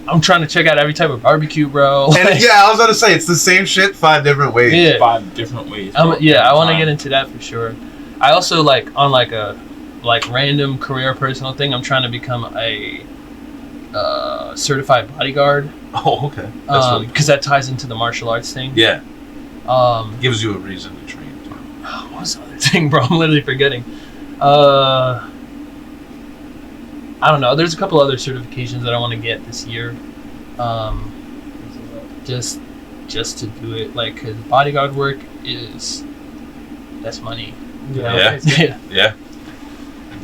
[SPEAKER 1] I'm trying to check out every type of barbecue, bro.
[SPEAKER 4] And
[SPEAKER 1] Like,
[SPEAKER 4] yeah, I was gonna say, it's the same shit 5 different ways.
[SPEAKER 1] yeah.
[SPEAKER 3] 5 different ways.
[SPEAKER 1] I want to
[SPEAKER 3] Time.
[SPEAKER 1] get into that for sure. I also like on like a random career personal thing. I'm trying to become a certified bodyguard
[SPEAKER 4] Oh, okay. That's really cool.
[SPEAKER 1] because that ties into the martial arts thing.
[SPEAKER 4] Yeah.
[SPEAKER 1] Gives
[SPEAKER 4] Gives you a reason to train too.
[SPEAKER 1] what was the other thing, bro? I'm literally forgetting. I don't know. There's a couple other certifications that I want to get this year. Just to do it, like, cause bodyguard work that's money.
[SPEAKER 4] Yeah.
[SPEAKER 1] Yeah.
[SPEAKER 4] Yeah.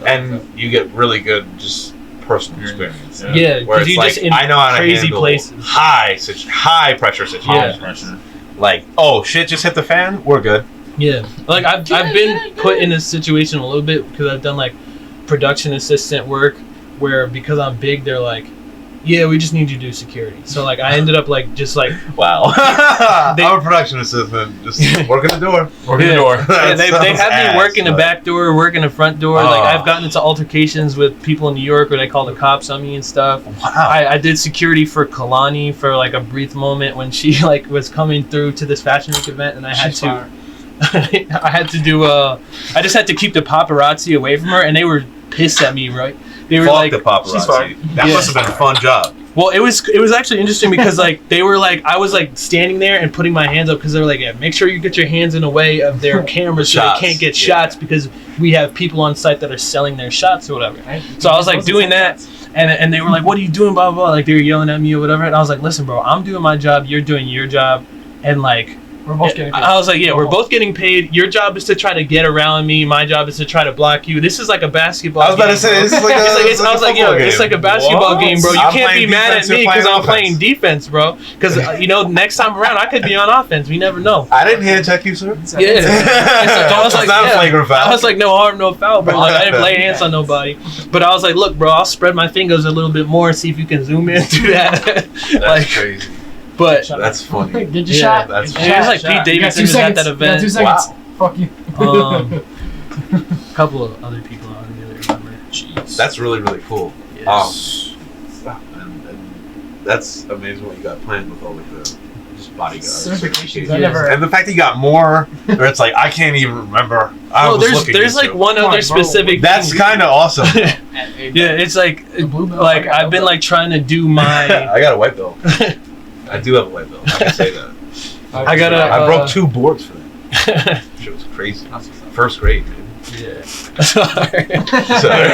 [SPEAKER 4] And you get really good just personal experience.
[SPEAKER 3] Yeah.
[SPEAKER 1] Yeah,
[SPEAKER 4] Where
[SPEAKER 1] because
[SPEAKER 4] it's
[SPEAKER 1] you
[SPEAKER 4] like,
[SPEAKER 1] just in
[SPEAKER 4] I know how to
[SPEAKER 1] crazy
[SPEAKER 4] handle
[SPEAKER 1] places.
[SPEAKER 4] high pressure situations.
[SPEAKER 3] Pressure.
[SPEAKER 4] Like, oh shit, just hit the fan. We're good.
[SPEAKER 1] Yeah, like I've been put in a situation a little bit because I've done like production assistant work where because I'm big, they're like, yeah, we just need you to do security. So like I ended up like just like
[SPEAKER 4] Wow.
[SPEAKER 1] They-
[SPEAKER 4] I'm a production assistant. Just working the door.
[SPEAKER 3] Working the door.
[SPEAKER 1] yeah, they have me work in the back door, work in the front door. Like I've gotten into altercations with people in New York where they call the cops on me and stuff.
[SPEAKER 4] Wow.
[SPEAKER 1] I did security for Kalani for like a brief moment when she like was coming through to this Fashion Week event, and I had
[SPEAKER 2] She's
[SPEAKER 1] to.
[SPEAKER 2] fire.
[SPEAKER 1] I had to do I just had to keep the paparazzi away from her, and they were pissed at me, right? They were
[SPEAKER 4] Fuck
[SPEAKER 1] like,
[SPEAKER 4] the
[SPEAKER 3] She's fine.
[SPEAKER 4] paparazzi. That
[SPEAKER 1] Yeah.
[SPEAKER 4] must have been a fun job.
[SPEAKER 1] well, it was actually interesting because like they were like, I was like standing there and putting my hands up because they were like, yeah, make sure you get your hands in the way of their cameras so
[SPEAKER 4] Shots.
[SPEAKER 1] they can't get
[SPEAKER 4] Yeah.
[SPEAKER 1] shots because we have people on site that are selling their shots or whatever.
[SPEAKER 2] Right?
[SPEAKER 1] So I was like
[SPEAKER 2] Those
[SPEAKER 1] doing
[SPEAKER 2] are
[SPEAKER 1] that, and they were like, what are you doing, blah blah blah, like they were yelling at me or whatever, and I was like, listen, bro, I'm doing my job, you're doing your job, and like.
[SPEAKER 2] We're both getting paid.
[SPEAKER 1] I was like, yeah, we're both getting paid. Your job is to try to get around me. My job is to try to block you. This is like a basketball
[SPEAKER 4] I was about to
[SPEAKER 1] game,
[SPEAKER 4] say,
[SPEAKER 1] bro.
[SPEAKER 4] this is like a,
[SPEAKER 1] I was like, yo, it's like a basketball
[SPEAKER 3] What?
[SPEAKER 1] game, bro. You
[SPEAKER 4] I'm
[SPEAKER 1] can't be
[SPEAKER 4] playing
[SPEAKER 1] mad at
[SPEAKER 4] defense, you're
[SPEAKER 1] me because
[SPEAKER 4] playing
[SPEAKER 1] I'm playing
[SPEAKER 4] offense.
[SPEAKER 1] defense, bro. Because, next time around, I could be on offense. We never know.
[SPEAKER 4] I didn't hand check you, sir.
[SPEAKER 1] Yeah. I was
[SPEAKER 4] It's
[SPEAKER 1] like,
[SPEAKER 4] not a
[SPEAKER 1] yeah.
[SPEAKER 4] flagrant foul.
[SPEAKER 1] I was like, no harm, no foul, bro. Like, I didn't lay hands on nobody. But I was like, look, bro, I'll spread my fingers a little bit more and see if you can zoom in through that.
[SPEAKER 4] That's
[SPEAKER 1] like,
[SPEAKER 4] crazy.
[SPEAKER 1] but
[SPEAKER 4] That's funny.
[SPEAKER 2] Get your
[SPEAKER 1] Yeah,
[SPEAKER 2] shot.
[SPEAKER 4] that's-
[SPEAKER 2] Get
[SPEAKER 1] it
[SPEAKER 2] your
[SPEAKER 1] was
[SPEAKER 2] shot.
[SPEAKER 1] like Pete
[SPEAKER 2] You got
[SPEAKER 1] Davidson
[SPEAKER 2] 2
[SPEAKER 1] was at
[SPEAKER 2] seconds.
[SPEAKER 1] that
[SPEAKER 2] You got
[SPEAKER 1] event.
[SPEAKER 2] 2 seconds.
[SPEAKER 4] Wow.
[SPEAKER 2] Fuck you.
[SPEAKER 1] A couple of other people I don't really remember.
[SPEAKER 3] Jeez.
[SPEAKER 4] That's really, really cool.
[SPEAKER 1] Yes.
[SPEAKER 4] And that's amazing what you got planned with all like the just bodyguards.
[SPEAKER 2] Certifications.
[SPEAKER 1] I
[SPEAKER 2] I
[SPEAKER 1] Yeah.
[SPEAKER 2] never.
[SPEAKER 4] And the fact that you got more, where it's like I can't even remember. I
[SPEAKER 1] Well,
[SPEAKER 4] was looking
[SPEAKER 1] there's like
[SPEAKER 4] into.
[SPEAKER 1] one
[SPEAKER 2] Come on,
[SPEAKER 1] other
[SPEAKER 2] bro.
[SPEAKER 1] specific.
[SPEAKER 4] That's
[SPEAKER 1] thing.
[SPEAKER 4] kind of awesome.
[SPEAKER 1] Yeah, it's like
[SPEAKER 2] The blue belt,
[SPEAKER 1] like
[SPEAKER 2] I got
[SPEAKER 1] I've been
[SPEAKER 2] no
[SPEAKER 1] like trying to do my.
[SPEAKER 4] I got a white belt. I do have a white belt. I can say that.
[SPEAKER 1] I gotta.
[SPEAKER 4] I broke 2 boards for that. Shit was crazy. First grade, man.
[SPEAKER 1] Yeah. Sorry.
[SPEAKER 4] Sorry.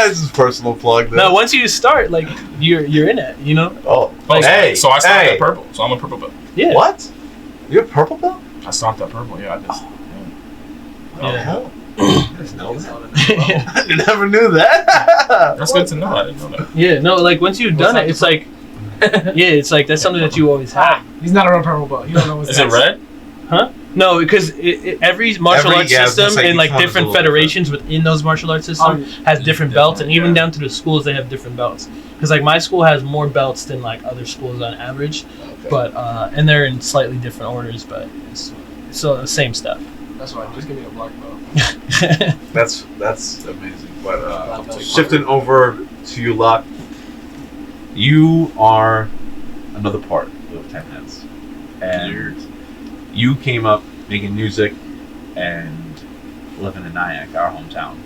[SPEAKER 4] This is personal plug.
[SPEAKER 1] No, once you start, like you're in it, you know.
[SPEAKER 4] Oh,
[SPEAKER 3] Oh,
[SPEAKER 4] hey,
[SPEAKER 3] so I stopped
[SPEAKER 4] hey.
[SPEAKER 3] at purple. So I'm a purple belt.
[SPEAKER 1] Yeah.
[SPEAKER 4] What? You're a purple belt?
[SPEAKER 3] I stopped at purple. Yeah, I just.
[SPEAKER 4] What the
[SPEAKER 1] Yeah.
[SPEAKER 4] hell? I didn't know that. I never knew that.
[SPEAKER 3] That's good to know. I didn't know that.
[SPEAKER 1] Yeah. No, like once you've done it, it's like. Yeah, it's like that's something that you always have.
[SPEAKER 2] He's not a real purple belt. You don't know what's
[SPEAKER 3] Is it red?
[SPEAKER 1] No, because every martial arts
[SPEAKER 4] yeah, I was gonna
[SPEAKER 1] system
[SPEAKER 4] say
[SPEAKER 1] and
[SPEAKER 4] each
[SPEAKER 1] like
[SPEAKER 4] one is a
[SPEAKER 1] different
[SPEAKER 4] little
[SPEAKER 1] federations within those martial arts systems has different belts, and even down to the schools they have different belts. Because like my school has more belts than like other schools on average, but and they're in slightly different orders, but it's still the same stuff.
[SPEAKER 2] That's why. Just give me a black belt.
[SPEAKER 4] That's amazing. But
[SPEAKER 2] Black belt.
[SPEAKER 4] shifting over to you, Locke, you are another part of Ten Heads, and you came up making music and living in Nyack, our hometown.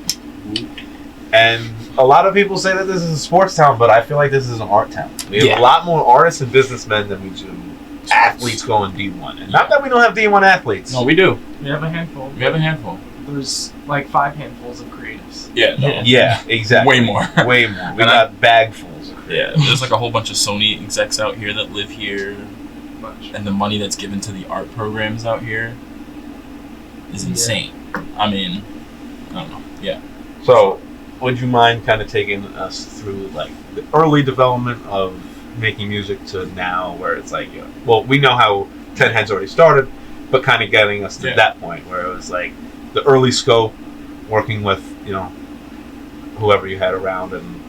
[SPEAKER 4] And a lot of people say that this is a sports town, but I feel like this is an art town. We have
[SPEAKER 3] Yeah.
[SPEAKER 4] a lot more artists and businessmen than we do athletes going D1. And not that we don't have D1 athletes.
[SPEAKER 3] No, we do.
[SPEAKER 2] We have a handful.
[SPEAKER 3] We have a handful.
[SPEAKER 2] There's like 5 handfuls of creatives.
[SPEAKER 3] Yeah. No.
[SPEAKER 1] Yeah.
[SPEAKER 4] Yeah, exactly.
[SPEAKER 3] Way more.
[SPEAKER 4] Way more. We
[SPEAKER 3] And
[SPEAKER 4] got bagfuls of
[SPEAKER 3] Yeah, there's like a whole bunch of Sony execs out here that live here,
[SPEAKER 2] Bunch.
[SPEAKER 3] and the money that's given to the art programs out here is
[SPEAKER 1] Yeah.
[SPEAKER 3] insane. I mean, I don't know. Yeah.
[SPEAKER 4] So, would you mind kind of taking us through like the early development of making music to now, where it's like, well, we know how Ten Heads already started, but kind of getting us to
[SPEAKER 3] Yeah.
[SPEAKER 4] that point where it was like the early scope, working with whoever you had around, and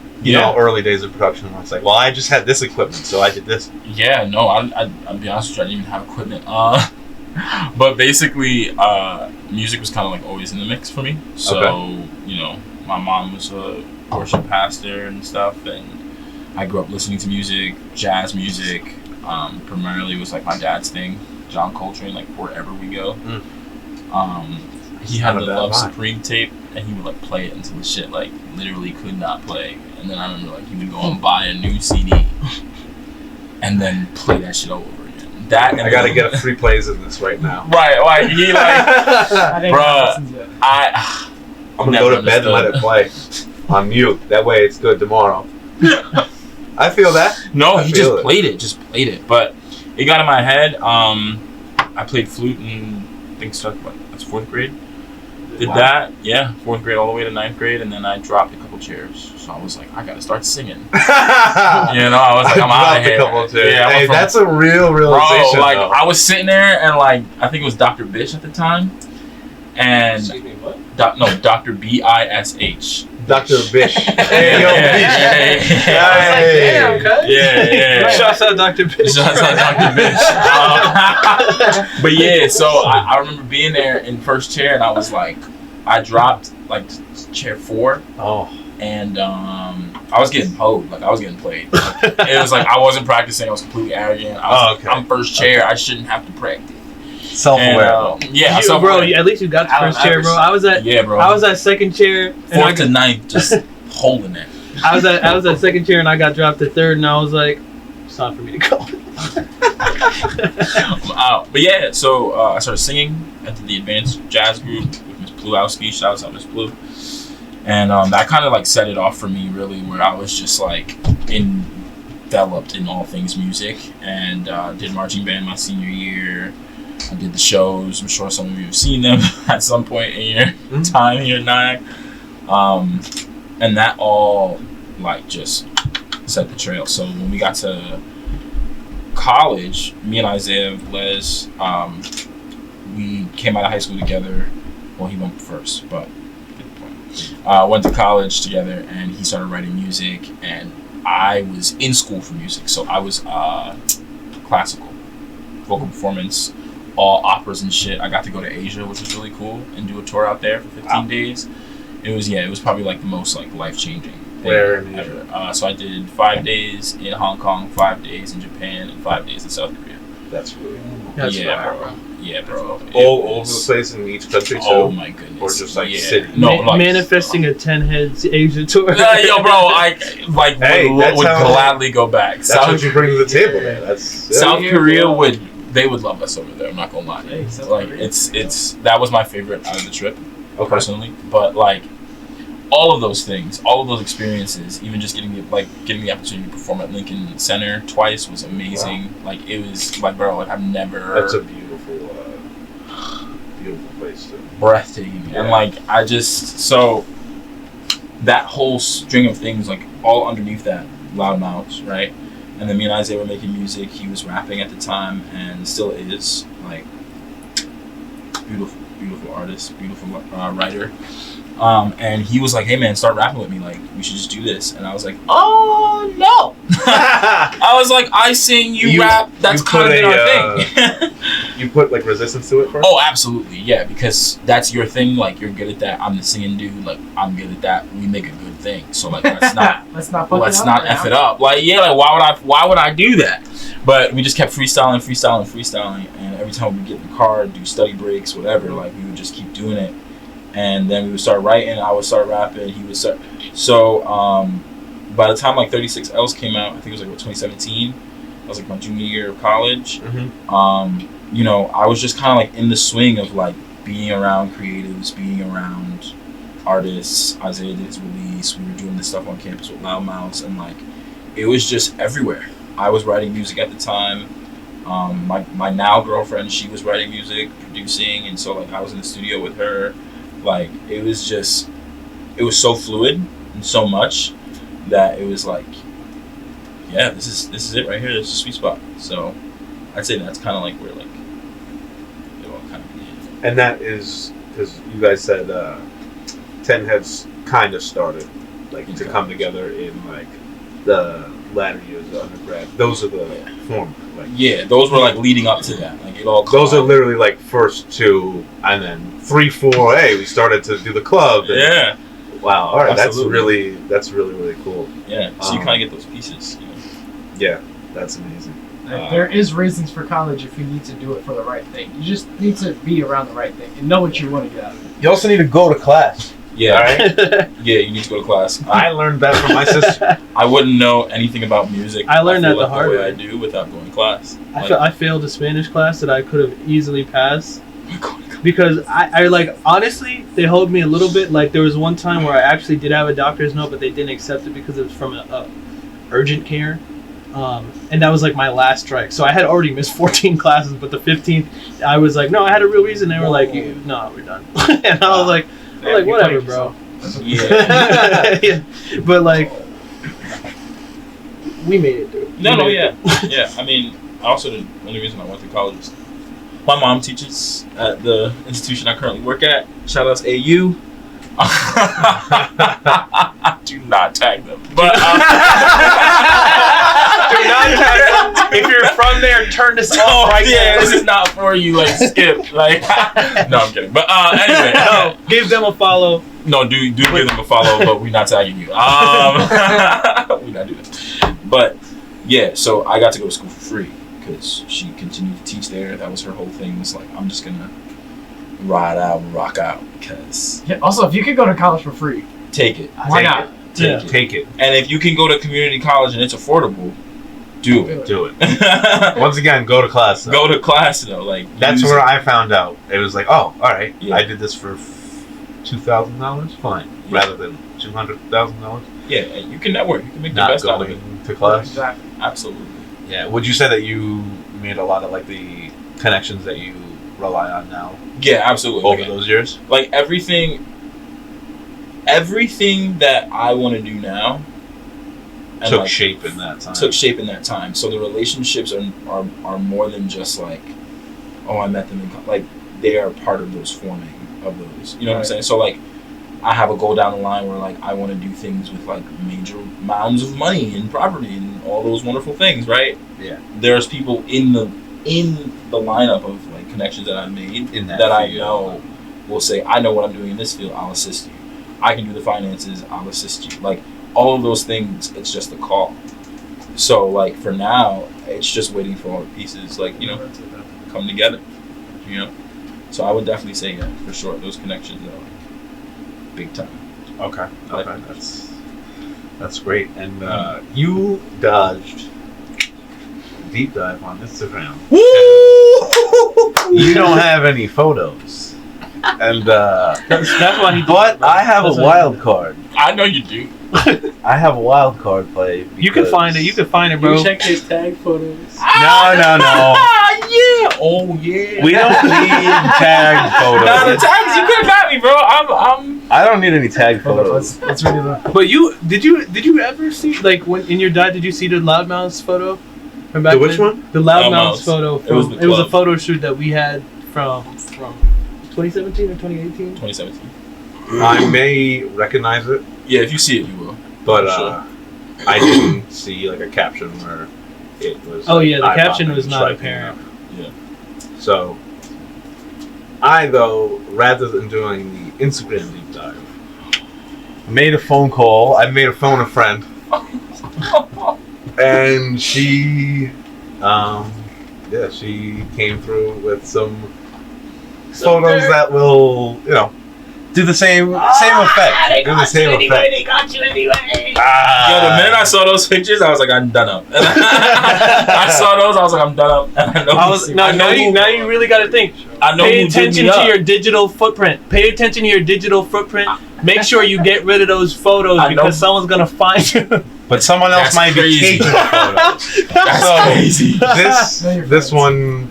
[SPEAKER 4] early days of production where it's like, well, I just had this equipment, so I did this.
[SPEAKER 3] Yeah, no, I'll be honest with you, I didn't even have equipment. But basically, music was kind of like always in the mix for me. So, my mom was a worship pastor and stuff, and I grew up listening to music, jazz music. Primarily was like my dad's thing, John Coltrane, like wherever we go. He had
[SPEAKER 4] Not a
[SPEAKER 3] the
[SPEAKER 4] bad
[SPEAKER 3] Love
[SPEAKER 4] vibe.
[SPEAKER 3] Supreme tape, and he would like play it until the shit like literally could not play. And then I remember like he would go and buy a new CD, and then play that shit all over again. That and
[SPEAKER 4] I gotta
[SPEAKER 3] then-
[SPEAKER 4] get a free plays in this right now.
[SPEAKER 3] Right, like he like
[SPEAKER 2] I didn't
[SPEAKER 3] Bruh.
[SPEAKER 2] listen to it.
[SPEAKER 3] I.
[SPEAKER 4] I'm gonna
[SPEAKER 3] Never
[SPEAKER 4] go to bed and let it play on mute. That way, it's good tomorrow. I feel that.
[SPEAKER 3] No,
[SPEAKER 4] I
[SPEAKER 3] he
[SPEAKER 4] feel
[SPEAKER 3] just played it. But it got in my head. I played flute in I think stuff that's 4th grade. Did
[SPEAKER 4] Wow.
[SPEAKER 3] that, yeah, 4th grade all the way to 9th grade, and then I dropped a couple chairs. So I was like, I gotta start singing. I was like, I'm out of
[SPEAKER 4] dropped
[SPEAKER 3] here.
[SPEAKER 4] a couple of tears.
[SPEAKER 3] Yeah, I
[SPEAKER 4] Hey,
[SPEAKER 3] went from-
[SPEAKER 4] that's a real
[SPEAKER 3] bro.
[SPEAKER 4] realization.
[SPEAKER 3] Like
[SPEAKER 4] though.
[SPEAKER 3] I was sitting there and like I think it was Dr. Bish at the time, and
[SPEAKER 5] Excuse me, what?
[SPEAKER 3] Dr. Bish.
[SPEAKER 4] Dr. Bish. Hey, yo, Bish.
[SPEAKER 2] Damn, cuz.
[SPEAKER 3] Yeah.
[SPEAKER 1] Shouts out Dr. Bish.
[SPEAKER 3] Shouts out Dr. Bish. But yeah, so I remember being there in first chair, and I was like, I dropped like chair 4.
[SPEAKER 4] Oh.
[SPEAKER 3] And I was getting poked, like I was getting played. It was like I wasn't practicing. I was completely arrogant. I was like, I'm first chair. I shouldn't have to practice.
[SPEAKER 4] Self-aware.
[SPEAKER 3] Yeah,
[SPEAKER 1] bro. At least you got the first chair, bro. I was at second chair.
[SPEAKER 3] 4th to 9th, just holding it.
[SPEAKER 1] I was at second chair, and I got dropped to 3rd, and I was like, it's time for me to go.
[SPEAKER 3] But yeah, so I started singing at the advanced jazz group with Miss Pluowski. Shouts out Miss Plu. And that kind of like set it off for me, really, where I was just like enveloped in all things music, and did marching band my senior year. I did the shows. I'm sure some of you have seen them at some point in your time here at NIAC. And that all like just set the trail. So when we got to college, me and Isaiah Les, we came out of high school together. Well, he went first, but went to college together, and he started writing music, and I was in school for music. So I was classical, vocal performance, all operas and shit. I got to go to Asia, which was really cool, and do a tour out there for 15 days. It was probably like the most like life-changing thing.
[SPEAKER 4] Where in Asia?
[SPEAKER 3] Ever. So I did 5 days in Hong Kong, 5 days in Japan, and 5 days in South Korea.
[SPEAKER 4] That's really cool.
[SPEAKER 1] That's
[SPEAKER 3] bro. Yeah, bro.
[SPEAKER 4] All over the place in each country, too?
[SPEAKER 3] Oh, my goodness.
[SPEAKER 4] Or just, like, city?
[SPEAKER 3] No, like...
[SPEAKER 1] Manifesting a 10 heads Asia tour.
[SPEAKER 3] Yo, bro, I, like, would gladly go back.
[SPEAKER 4] That's what you bring to the table, man.
[SPEAKER 3] South Korea would love us over there, I'm not gonna lie. Like, it's that was my favorite out of the trip, personally. But, like, all of those things, all of those experiences, even just getting the opportunity to perform at Lincoln Center twice was amazing. Wow. Like, it was like, bro, I've never.
[SPEAKER 4] That's a beautiful place too.
[SPEAKER 3] Breathtaking, and like so that whole string of things, like all underneath that, Loudmouths, right? And then me and Isaiah were making music. He was rapping at the time, and still is. Like, beautiful artist, beautiful writer. And he was like, "Hey man, start rapping with me. Like, we should just do this." And I was like, "Oh no!" I was like, "I sing, you rap. That's kind of our thing."
[SPEAKER 4] You put like resistance to it first?
[SPEAKER 3] Oh, absolutely, yeah. Because that's your thing. Like, you're good at that. I'm the singing dude. Like, I'm good at that. We make a good thing. So like, let's not f it up. Like, yeah, like why would I do that? But we just kept freestyling, and every time we get in the car, do study breaks, whatever. Like, we would just keep doing it. And then we would start writing, I would start rapping, he would start. So by the time like 36 Ls came out, I think it was like 2017, that was like my junior year of college. You know, I was just kind of like in the swing of like being around creatives, being around artists. Isaiah did his release, we were doing this stuff on campus with Loudmouths, and like, it was just everywhere. I was writing music at the time. My now girlfriend, she was writing music, producing, and so like I was in the studio with her. Like, it was so fluid and so much that it was like, yeah, this is it right here. This is a sweet spot. So I'd say that's kind of like where like it all kind of began.
[SPEAKER 4] And that is because you guys said 10 Heads kind of started like to come together in like the latter years of undergrad. Those are the form. Like,
[SPEAKER 3] yeah, those were like leading up to that. Like, it all.
[SPEAKER 4] Those are literally like first 2, and then 3, 4. Hey, we started to do the club. And,
[SPEAKER 3] yeah.
[SPEAKER 4] Wow. All right.
[SPEAKER 3] Absolutely.
[SPEAKER 4] That's really cool.
[SPEAKER 3] Yeah. So you kind of get those pieces. You know?
[SPEAKER 4] Yeah, that's amazing.
[SPEAKER 2] There is reasons for college if you need to do it for the right thing. You just need to be around the right thing and know what you want to get out of it.
[SPEAKER 4] You also need to go to class.
[SPEAKER 3] Yeah.
[SPEAKER 4] All right.
[SPEAKER 3] Yeah, you need to go to class.
[SPEAKER 4] I learned that from my sister.
[SPEAKER 3] I wouldn't know anything about music.
[SPEAKER 1] I learned that the hard way.
[SPEAKER 3] I do without going to class.
[SPEAKER 1] I failed a Spanish class that I could have easily passed because I like, honestly, they hold me a little bit. Like, there was one time where I actually did have a doctor's note, but they didn't accept it because it was from a urgent care. And that was like my last strike. So I had already missed 14 classes, but the 15th, I was like, no, I had a real reason. They were like, no, we're done. And I was like, whatever, bro.
[SPEAKER 3] Yeah.
[SPEAKER 1] Yeah. But like, we made it through.
[SPEAKER 3] Yeah. I mean, the only reason I went to college is my mom teaches at the institution I currently work at. Shout out to AU. Do not tag them. But
[SPEAKER 1] Do not tag them. If you're from there, turn this off right now.
[SPEAKER 3] This is not for you. Like skip. Like no, I'm kidding. But anyway,
[SPEAKER 1] No, give them a follow.
[SPEAKER 3] no, do give them a follow, but we're not tagging you. We're not doing that. But yeah, so I got to go to school for free because she continued to teach there. That was her whole thing. Was like, I'm just gonna ride out and rock out because
[SPEAKER 2] Yeah, also, if you could go to college for free,
[SPEAKER 3] take it.
[SPEAKER 2] why
[SPEAKER 4] Take
[SPEAKER 2] not?
[SPEAKER 4] Take it.
[SPEAKER 3] And if you can go to community college and it's affordable, do it.
[SPEAKER 4] Do it. Once again, go to class. Though.
[SPEAKER 3] Go to class though. Like
[SPEAKER 4] That's
[SPEAKER 3] use
[SPEAKER 4] where
[SPEAKER 3] it.
[SPEAKER 4] I found out. It was like, oh, all right.
[SPEAKER 3] Yeah.
[SPEAKER 4] I did this for $2,000. Fine.
[SPEAKER 3] Yeah.
[SPEAKER 4] Rather than $200,000.
[SPEAKER 3] Yeah, and you can network. You can make the
[SPEAKER 4] Not
[SPEAKER 3] best out of it.
[SPEAKER 4] going to class.
[SPEAKER 2] Exactly.
[SPEAKER 3] Absolutely.
[SPEAKER 4] Yeah. Would you say that you made a lot of like the connections that you rely on now
[SPEAKER 3] Yeah, absolutely.
[SPEAKER 4] over
[SPEAKER 3] Like,
[SPEAKER 4] those years?
[SPEAKER 3] like everything that I want to do now and
[SPEAKER 4] Took
[SPEAKER 3] like,
[SPEAKER 4] shape in that time.
[SPEAKER 3] took shape in that time. So the relationships are more than just like, oh, I met them in like they are part of those forming of those. You know what I'm saying? So like I have a goal down the line where like I want to do things with like major mounds of money and property and all those wonderful things, right?
[SPEAKER 4] Yeah.
[SPEAKER 3] There's people in the lineup of like connections that I made
[SPEAKER 4] In that
[SPEAKER 3] I
[SPEAKER 4] field.
[SPEAKER 3] know will say, I know what I'm doing in this field, I'll assist you. I can do the finances, I'll assist you. Like all of those things, it's just a call. So like for now, it's just waiting for all the pieces, like, you know, to come together. You know? So I would definitely say yeah, for sure. Those connections are like big time.
[SPEAKER 4] Okay. Okay. That's great. And you dodged deep dive on Instagram. You don't have any photos. And
[SPEAKER 1] That's why he.
[SPEAKER 4] but I have a
[SPEAKER 1] That's why-
[SPEAKER 4] wild card.
[SPEAKER 3] I know you do.
[SPEAKER 4] I have a wild card play.
[SPEAKER 1] You can find it. You can find it, bro.
[SPEAKER 5] You check his tag photos.
[SPEAKER 4] No.
[SPEAKER 3] Yeah. Oh yeah.
[SPEAKER 4] We don't need tag
[SPEAKER 3] Nah, the
[SPEAKER 4] photos.
[SPEAKER 3] tags you could have got me, bro. I'm.
[SPEAKER 4] I don't need any tag
[SPEAKER 2] Hold on,
[SPEAKER 4] photos.
[SPEAKER 2] let's read it up.
[SPEAKER 1] But did you ever see like when in your dive? Did you see the Loudmouths photo from back
[SPEAKER 4] The which
[SPEAKER 1] then?
[SPEAKER 4] one?
[SPEAKER 1] The Loudmouths
[SPEAKER 3] Loudmouths.
[SPEAKER 1] photo.
[SPEAKER 3] It was
[SPEAKER 1] From,
[SPEAKER 3] the
[SPEAKER 1] it was a
[SPEAKER 3] club.
[SPEAKER 1] photo shoot that we had from 2017 or 2018.
[SPEAKER 3] 2017.
[SPEAKER 4] I may recognize it,
[SPEAKER 3] Yeah, if you see it, you will.
[SPEAKER 4] but
[SPEAKER 3] Sure.
[SPEAKER 4] I didn't see like a caption where it was.
[SPEAKER 1] Oh yeah, the
[SPEAKER 4] eye
[SPEAKER 1] caption
[SPEAKER 4] popping
[SPEAKER 1] was
[SPEAKER 4] and
[SPEAKER 1] not
[SPEAKER 4] striking
[SPEAKER 1] apparent.
[SPEAKER 4] enough.
[SPEAKER 3] Yeah.
[SPEAKER 4] So, I though, rather than doing the Instagram deep dive, made a phone call. I made a phone a friend, and she, she came through with some photos that will, do the same effect. Do the same effect.
[SPEAKER 5] They got you anyway.
[SPEAKER 3] Yo, the minute I saw those pictures, I was like, I'm done up. I saw those, I was like, I'm done up. And I know
[SPEAKER 1] Now you really got to think.
[SPEAKER 3] I know
[SPEAKER 1] Pay
[SPEAKER 3] who did
[SPEAKER 1] attention
[SPEAKER 3] me
[SPEAKER 1] to
[SPEAKER 3] up.
[SPEAKER 1] your digital footprint. Pay attention to your digital footprint. Make sure you get rid of those photos
[SPEAKER 3] I know.
[SPEAKER 1] because someone's gonna find you.
[SPEAKER 4] But someone else
[SPEAKER 3] That's
[SPEAKER 4] might
[SPEAKER 3] crazy.
[SPEAKER 4] be taking the photos.
[SPEAKER 3] That's
[SPEAKER 4] So,
[SPEAKER 3] crazy.
[SPEAKER 4] This one,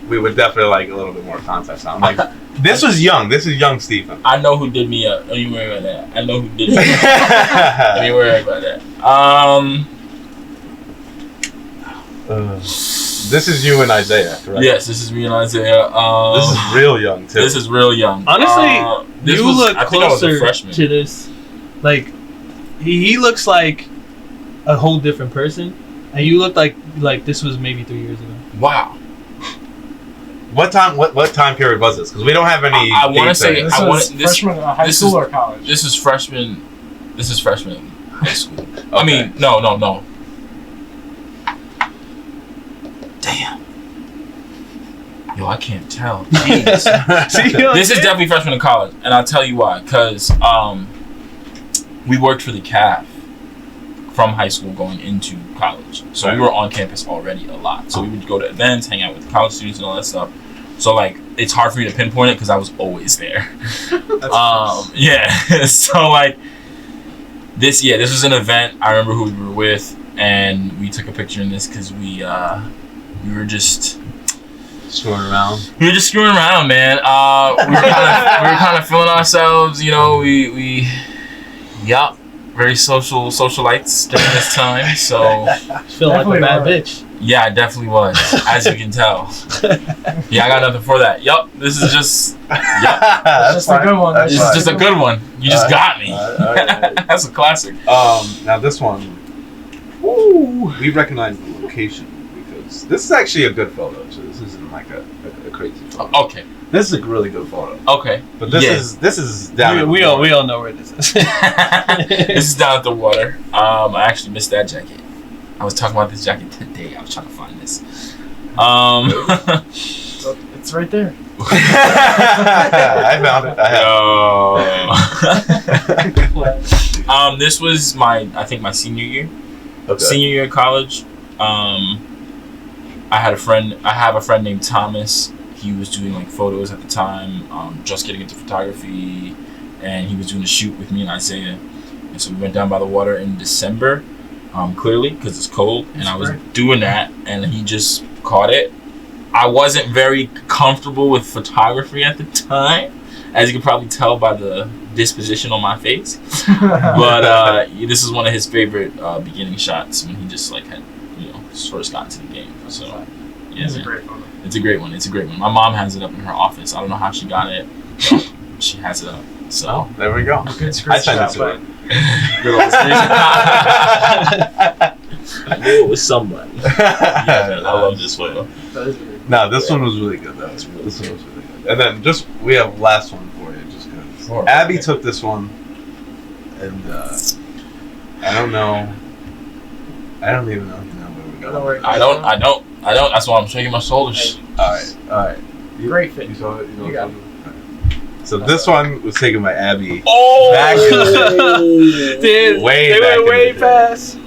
[SPEAKER 4] we would definitely like a little bit more context on. Like, this was young. This is young Stephen.
[SPEAKER 3] I know who did me up. Don't you worry about that. I know who did me up. Don't you worry about that.
[SPEAKER 4] This is you and Isaiah, correct?
[SPEAKER 3] Yes, this is me and Isaiah.
[SPEAKER 4] This is real young too.
[SPEAKER 3] This is real young.
[SPEAKER 1] Honestly,
[SPEAKER 3] this
[SPEAKER 1] you
[SPEAKER 3] was,
[SPEAKER 1] look
[SPEAKER 3] I think I was a
[SPEAKER 1] closer
[SPEAKER 3] freshman.
[SPEAKER 1] to this. Like, he looks like a whole different person, and you look like this was maybe 3 years ago.
[SPEAKER 3] Wow.
[SPEAKER 4] What time period was this? Because we don't have any.
[SPEAKER 3] I wanna
[SPEAKER 4] dates
[SPEAKER 3] say-
[SPEAKER 4] on
[SPEAKER 2] This
[SPEAKER 4] it.
[SPEAKER 3] I
[SPEAKER 2] was
[SPEAKER 3] want- this-
[SPEAKER 2] freshman high
[SPEAKER 3] this
[SPEAKER 2] school
[SPEAKER 3] is-
[SPEAKER 2] or college?
[SPEAKER 3] This is freshman high school. I mean, no. Damn. Yo, I can't tell. Jeez.
[SPEAKER 1] See, you know what
[SPEAKER 3] This
[SPEAKER 1] I'm
[SPEAKER 3] is
[SPEAKER 1] saying?
[SPEAKER 3] definitely freshman in college, and I'll tell you why. Because we worked for the CAF from high school going into college, so we were on campus already a lot. So we would go to events, hang out with college students, and all that stuff. So like, it's hard for me to pinpoint it because I was always there. Yeah. So like, this was an event. I remember who we were with, and we took a picture in this because we were just.
[SPEAKER 4] Screwing around.
[SPEAKER 3] We were just screwing around, man. We were kind of feeling ourselves, you know. Very socialites during this time. So
[SPEAKER 1] Feel like a
[SPEAKER 2] Definitely
[SPEAKER 3] Oh,
[SPEAKER 1] bad
[SPEAKER 2] were.
[SPEAKER 1] bitch.
[SPEAKER 3] yeah, I definitely was, as you can tell. Yeah, I got nothing for that. Yup, this is just
[SPEAKER 4] That's
[SPEAKER 2] just a good one.
[SPEAKER 4] That's
[SPEAKER 3] This is
[SPEAKER 4] fine.
[SPEAKER 3] just a good one. You just got me.
[SPEAKER 4] Alright.
[SPEAKER 3] That's a classic.
[SPEAKER 4] Now this one, we recognize the location because this is actually a good photo. So this isn't like a crazy photo.
[SPEAKER 3] Okay.
[SPEAKER 4] This is a really good photo.
[SPEAKER 3] Okay.
[SPEAKER 4] But this is down.
[SPEAKER 1] We all know where this is.
[SPEAKER 3] This is down at the water. I actually missed that jacket. I was talking about this jacket today. I was trying to find this.
[SPEAKER 2] It's right there.
[SPEAKER 4] I found it.
[SPEAKER 3] This was my senior year.
[SPEAKER 4] Okay.
[SPEAKER 3] Senior year of college. I have a friend named Thomas. He was doing like photos at the time, just getting into photography, and he was doing a shoot with me and Isaiah. And so we went down by the water in December, clearly because it's cold, and I was doing that, and he just caught it. I wasn't very comfortable with photography at the time, as you can probably tell by the disposition on my face. But this is one of his favorite beginning shots when he just like had, just first got into the game. So yeah,
[SPEAKER 2] It's a great photo.
[SPEAKER 3] It's a great one. My mom has it up in her office. I don't know how she got it. But she has it up. So
[SPEAKER 4] Oh, there we go.
[SPEAKER 2] Good
[SPEAKER 4] I sent it
[SPEAKER 2] screenshot,
[SPEAKER 4] to
[SPEAKER 2] but
[SPEAKER 4] her.
[SPEAKER 3] good old screenshot.
[SPEAKER 1] I knew it was somebody.
[SPEAKER 3] Yeah, man, I love this photo.
[SPEAKER 2] that is really
[SPEAKER 4] No, this one was really good. This one was really good. And then we have last one for you, just because
[SPEAKER 3] Sure.
[SPEAKER 4] Abby took this one, and I don't know. I don't even know where we
[SPEAKER 2] Don't
[SPEAKER 4] go.
[SPEAKER 2] worry.
[SPEAKER 3] I don't. That's why I'm shaking my shoulders.
[SPEAKER 4] All right.
[SPEAKER 2] Great fit.
[SPEAKER 4] You saw it.
[SPEAKER 2] You got it.
[SPEAKER 4] So this one was taken by Abby.
[SPEAKER 3] Oh,
[SPEAKER 4] Back in
[SPEAKER 1] Dude,
[SPEAKER 4] Way
[SPEAKER 1] they
[SPEAKER 4] back
[SPEAKER 1] went
[SPEAKER 4] in
[SPEAKER 1] way
[SPEAKER 4] the day.
[SPEAKER 1] past.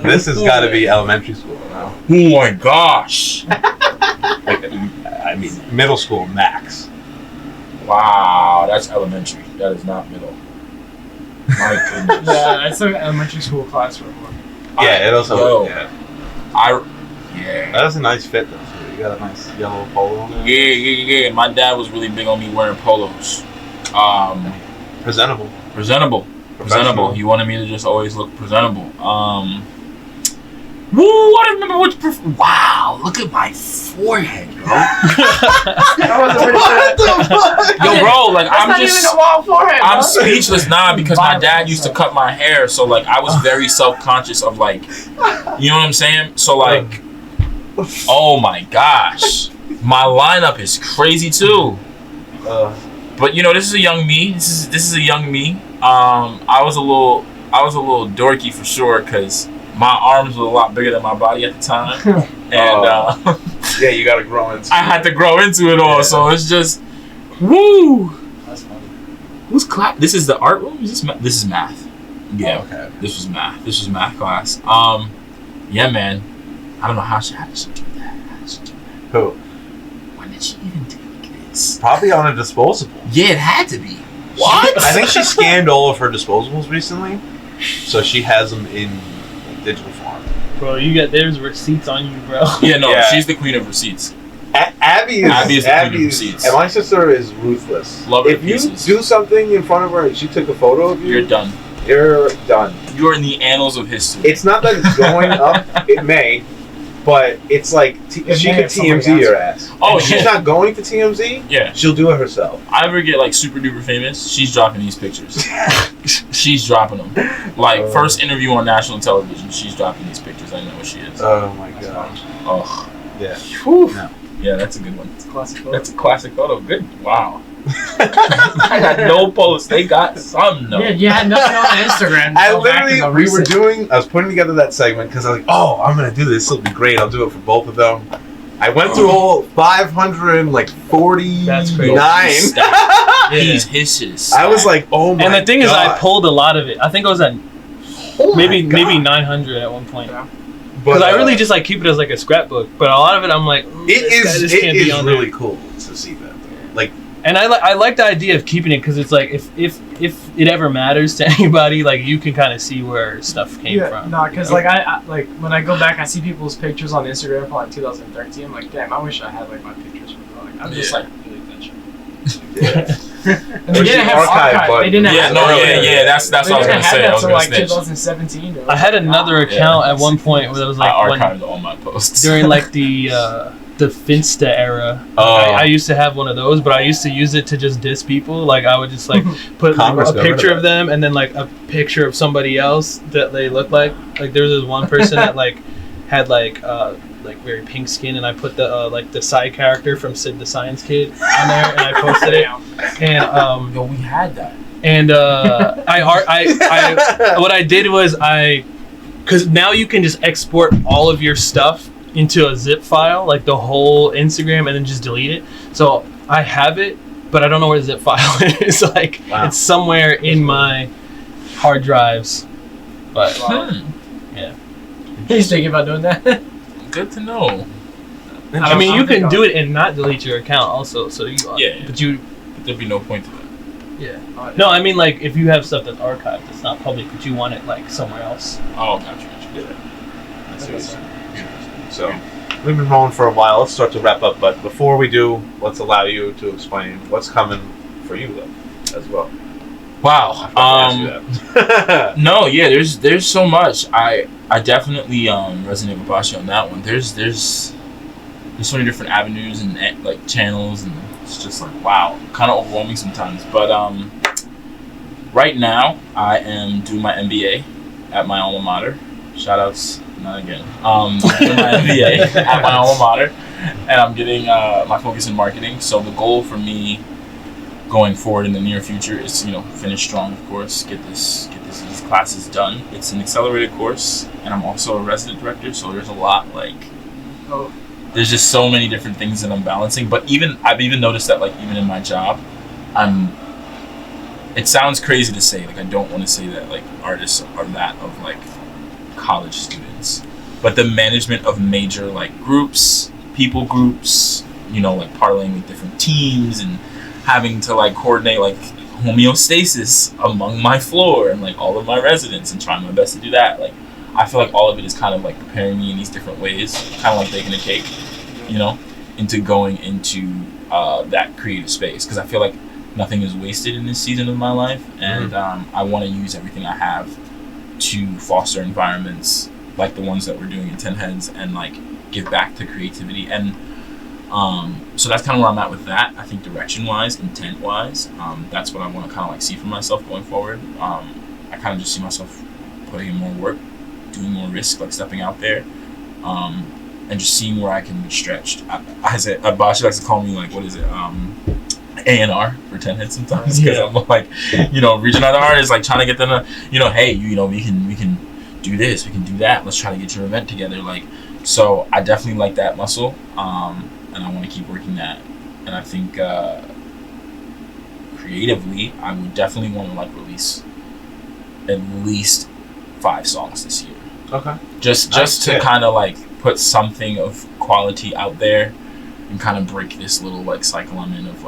[SPEAKER 4] This has got to be elementary school now.
[SPEAKER 3] oh my gosh!
[SPEAKER 4] I mean, middle school max.
[SPEAKER 3] Wow, that's elementary. That is not middle. My goodness.
[SPEAKER 2] Yeah, it's an elementary school classroom.
[SPEAKER 4] Yeah, it also.
[SPEAKER 3] Yo.
[SPEAKER 4] Yeah,
[SPEAKER 3] Yeah.
[SPEAKER 4] that was a nice fit though. So you got a nice yellow polo on there.
[SPEAKER 3] Yeah. My dad was really big on me wearing polos.
[SPEAKER 4] Presentable.
[SPEAKER 3] Presentable.
[SPEAKER 4] Professional.
[SPEAKER 3] He wanted me to just always look presentable. Woo! I don't remember which. Wow! Look at my forehead, bro.
[SPEAKER 2] That wasn't pretty good.
[SPEAKER 3] Yo, bro, like
[SPEAKER 2] That's not even a wild forehead,
[SPEAKER 3] I'm
[SPEAKER 2] bro.
[SPEAKER 3] speechless now because my dad used to cut my hair, so like I was very self-conscious of like, you know what I'm saying? So like, oh my gosh, my lineup is crazy too. But this is a young me. This is a young me. I was a little dorky for sure because my arms were a lot bigger than my body at the time, and
[SPEAKER 4] Yeah, you got to grow into.
[SPEAKER 3] I had to grow into it all. So it's just, woo.
[SPEAKER 2] That's funny.
[SPEAKER 3] Who's class? This is the art room. This is math. Yeah.
[SPEAKER 4] Oh, okay.
[SPEAKER 3] This was math. This was math class. Yeah, man. I don't know how did she do that?
[SPEAKER 4] Who?
[SPEAKER 3] When did she even do this?
[SPEAKER 4] Probably on a disposable.
[SPEAKER 3] Yeah, it had to be. What?
[SPEAKER 4] I think she scanned all of her disposables recently, so she has them in digital form.
[SPEAKER 1] Bro, there's receipts on you, bro.
[SPEAKER 3] Yeah, no,
[SPEAKER 4] Yeah.
[SPEAKER 3] she's the queen of receipts.
[SPEAKER 4] Abby is
[SPEAKER 3] the queen of receipts.
[SPEAKER 4] and my sister is ruthless.
[SPEAKER 3] Love her
[SPEAKER 4] if you
[SPEAKER 3] pieces.
[SPEAKER 4] do something in front of her and she took a photo of you,
[SPEAKER 3] You're done.
[SPEAKER 4] You're done.
[SPEAKER 3] You're in the annals of history.
[SPEAKER 4] It's not that it's going up. It may, but it's like she
[SPEAKER 2] It may
[SPEAKER 4] could
[SPEAKER 2] if somebody
[SPEAKER 4] TMZ your ass.
[SPEAKER 3] Oh,
[SPEAKER 4] If she's
[SPEAKER 3] yeah.
[SPEAKER 4] not going to TMZ.
[SPEAKER 3] Yeah.
[SPEAKER 4] She'll do it herself.
[SPEAKER 3] I ever get like super duper famous, she's dropping these pictures. She's dropping them. Like first interview on national television, she's dropping these pictures. I know what she is.
[SPEAKER 4] Oh my gosh.
[SPEAKER 3] Oh,
[SPEAKER 4] Yeah.
[SPEAKER 3] whew.
[SPEAKER 4] No.
[SPEAKER 3] Yeah, that's a good one.
[SPEAKER 2] It's a classic photo.
[SPEAKER 3] That's a classic photo. Good. Wow. I got no posts. They got some though.
[SPEAKER 2] Yeah, you had nothing on Instagram.
[SPEAKER 4] I
[SPEAKER 2] Go back
[SPEAKER 4] literally,
[SPEAKER 2] in the
[SPEAKER 4] we were
[SPEAKER 2] recent-
[SPEAKER 4] I was putting together that segment because I was like, oh, I'm going to do this. This will be great. I'll do it for both of them. I went through all 549.
[SPEAKER 1] That's crazy.
[SPEAKER 3] Stop. He's his.
[SPEAKER 4] I was like, oh my god.
[SPEAKER 1] And the thing is, I pulled a lot of it. I think I was at
[SPEAKER 4] Oh my
[SPEAKER 1] maybe
[SPEAKER 4] God.
[SPEAKER 1] 900 at one point.
[SPEAKER 2] Yeah.
[SPEAKER 1] Because I really just like keep it as like a scrapbook. But a lot of it, I'm like,
[SPEAKER 4] It
[SPEAKER 1] can't be
[SPEAKER 4] is
[SPEAKER 1] on
[SPEAKER 4] really
[SPEAKER 1] there.
[SPEAKER 4] cool to see that though. Like,
[SPEAKER 1] And I like the idea of keeping it because it's like if it ever matters to anybody, like you can kind of see where stuff came from.
[SPEAKER 2] No, because like I like when I go back, I see people's pictures on Instagram from like 2013. I'm like, damn, I wish I had like my pictures from like I'm just
[SPEAKER 3] Yeah.
[SPEAKER 2] like delete that shit.
[SPEAKER 4] yeah.
[SPEAKER 2] And they didn't have
[SPEAKER 4] archive
[SPEAKER 2] archive.
[SPEAKER 4] button.
[SPEAKER 2] They didn't
[SPEAKER 3] Yeah,
[SPEAKER 2] have.
[SPEAKER 3] no,
[SPEAKER 2] archive.
[SPEAKER 3] yeah. That's
[SPEAKER 2] They
[SPEAKER 3] what I was
[SPEAKER 2] didn't
[SPEAKER 3] gonna say. I
[SPEAKER 2] have
[SPEAKER 3] was
[SPEAKER 2] that
[SPEAKER 3] gonna
[SPEAKER 2] till like
[SPEAKER 3] snitch.
[SPEAKER 2] 2017. Or
[SPEAKER 1] I had another
[SPEAKER 3] Yeah.
[SPEAKER 1] account at one point where it was
[SPEAKER 3] I
[SPEAKER 1] like when,
[SPEAKER 3] archived all my posts.
[SPEAKER 1] during like the the Finsta era.
[SPEAKER 4] Oh.
[SPEAKER 1] I used to have one of those, but I used to use it to just diss people. Like I would just like put like,
[SPEAKER 4] Congress
[SPEAKER 1] a
[SPEAKER 4] got rid
[SPEAKER 1] picture
[SPEAKER 4] of
[SPEAKER 1] of them and then like a picture of somebody else that they look like. Like there was this one person that like had like very pink skin, and I put the like the side character from Sid the Science Kid on there, and I posted it. And
[SPEAKER 3] Yo, we had that.
[SPEAKER 1] and I what I did was because now you can just export all of your stuff into a zip file, like the whole Instagram, and then just delete it. So I have it, but I don't know where the zip file is. Like it's somewhere in my hard drives. But yeah,
[SPEAKER 2] He's thinking about doing that.
[SPEAKER 3] Good to know.
[SPEAKER 1] I mean you can do it and not delete your account also. So you
[SPEAKER 3] Yeah.
[SPEAKER 1] but you
[SPEAKER 3] There'd be no point to that.
[SPEAKER 1] yeah. No, I mean like if you have stuff that's archived, it's not public, but you want it like somewhere else.
[SPEAKER 3] Oh, gotcha.
[SPEAKER 4] That's what you're saying. So, we've been rolling for a while. Let's start to wrap up. But before we do, let's allow you to explain what's coming for you, though, as well.
[SPEAKER 3] Wow. No, yeah. There's so much. I definitely resonate with Bashi on that one. There's so many different avenues and like channels, and it's just like wow, kind of overwhelming sometimes. But right now I am doing my MBA at my alma mater. Shoutouts. Not again. I'm doing my MBA at my alma mater, and I'm getting my focus in marketing. So the goal for me going forward in the near future is to finish strong, of course, get these classes done. It's an accelerated course, and I'm also a resident director, so there's a lot there's just so many different things that I'm balancing. But I've even noticed that even in my job, it sounds crazy to say, I don't want to say that artists are that of college students, but the management of major groups, people groups, parlaying with different teams and having to coordinate homeostasis among my floor and all of my residents and trying my best to do that. I feel like all of it is kind of preparing me in these different ways, kind of like baking a cake, into going into that creative space, because I feel like nothing is wasted in this season of my life, and I want to use everything I have to foster environments like the ones that we're doing in 10 Heads and give back to creativity. And so that's kind of where I'm at with that. I think direction wise, intent wise, that's what I want to kind of see for myself going forward. I kind of just see myself putting in more work, doing more risk, stepping out there, and just seeing where I can be stretched. Bashi likes to call me what is it, A&R for 10 Heads sometimes, because I'm reaching out to artists, trying to get them to, hey, we can do this, we can do that, let's try to get your event together. So I definitely like that muscle, and I want to keep working that. And I think creatively, I would definitely want to release at least 5 songs this year.
[SPEAKER 4] Okay.
[SPEAKER 3] Just to kind of put something of quality out there and kind of break this little cycle I'm in of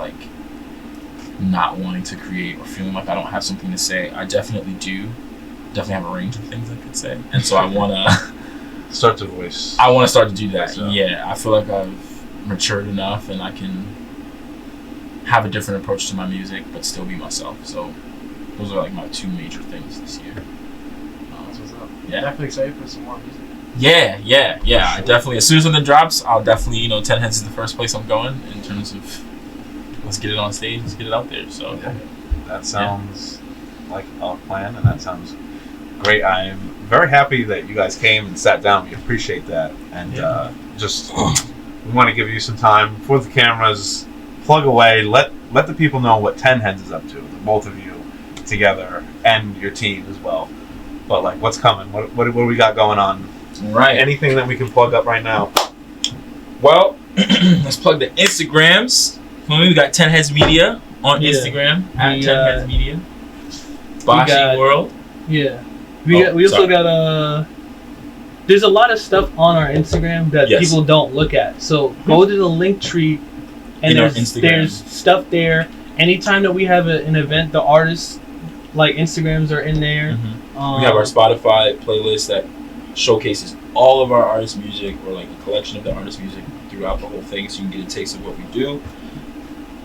[SPEAKER 3] not wanting to create or feeling like I don't have something to say. I definitely do. Definitely have a range of things I could say, and so I want to
[SPEAKER 4] start to voice.
[SPEAKER 3] I want to start to do that.
[SPEAKER 4] So.
[SPEAKER 3] Yeah, I feel like I've matured enough, and I can have a different approach to my music, but still be myself. So those are my 2 major things this year.
[SPEAKER 2] That's what's up.
[SPEAKER 3] Yeah,
[SPEAKER 2] definitely excited for some more music.
[SPEAKER 3] Yeah. I definitely, as soon as something drops, I'll definitely 10 Heads is the first place I'm going in terms of let's get it on stage, let's get it out there. So
[SPEAKER 4] yeah, that sounds like a plan, and that sounds great. I'm very happy that you guys came and sat down. We appreciate that, and we want to give you some time before the cameras. Plug away. Let the people know what 10 Heads is up to. The both of you together and your team as well. But what's coming? What do we got going on?
[SPEAKER 3] Right.
[SPEAKER 4] Anything that we can plug up right now?
[SPEAKER 3] Well, let's plug the Instagrams. We got 10 Heads Media on Instagram at 10 Heads Media. Bashi World.
[SPEAKER 1] Yeah. We also got there's a lot of stuff on our Instagram that people don't look at. So go to the link tree, and there's stuff there. Anytime that we have an event, the artists Instagrams are in there.
[SPEAKER 3] We have our Spotify playlist that showcases all of our artist music, or a collection of the artist music throughout the whole thing, so you can get a taste of what we do.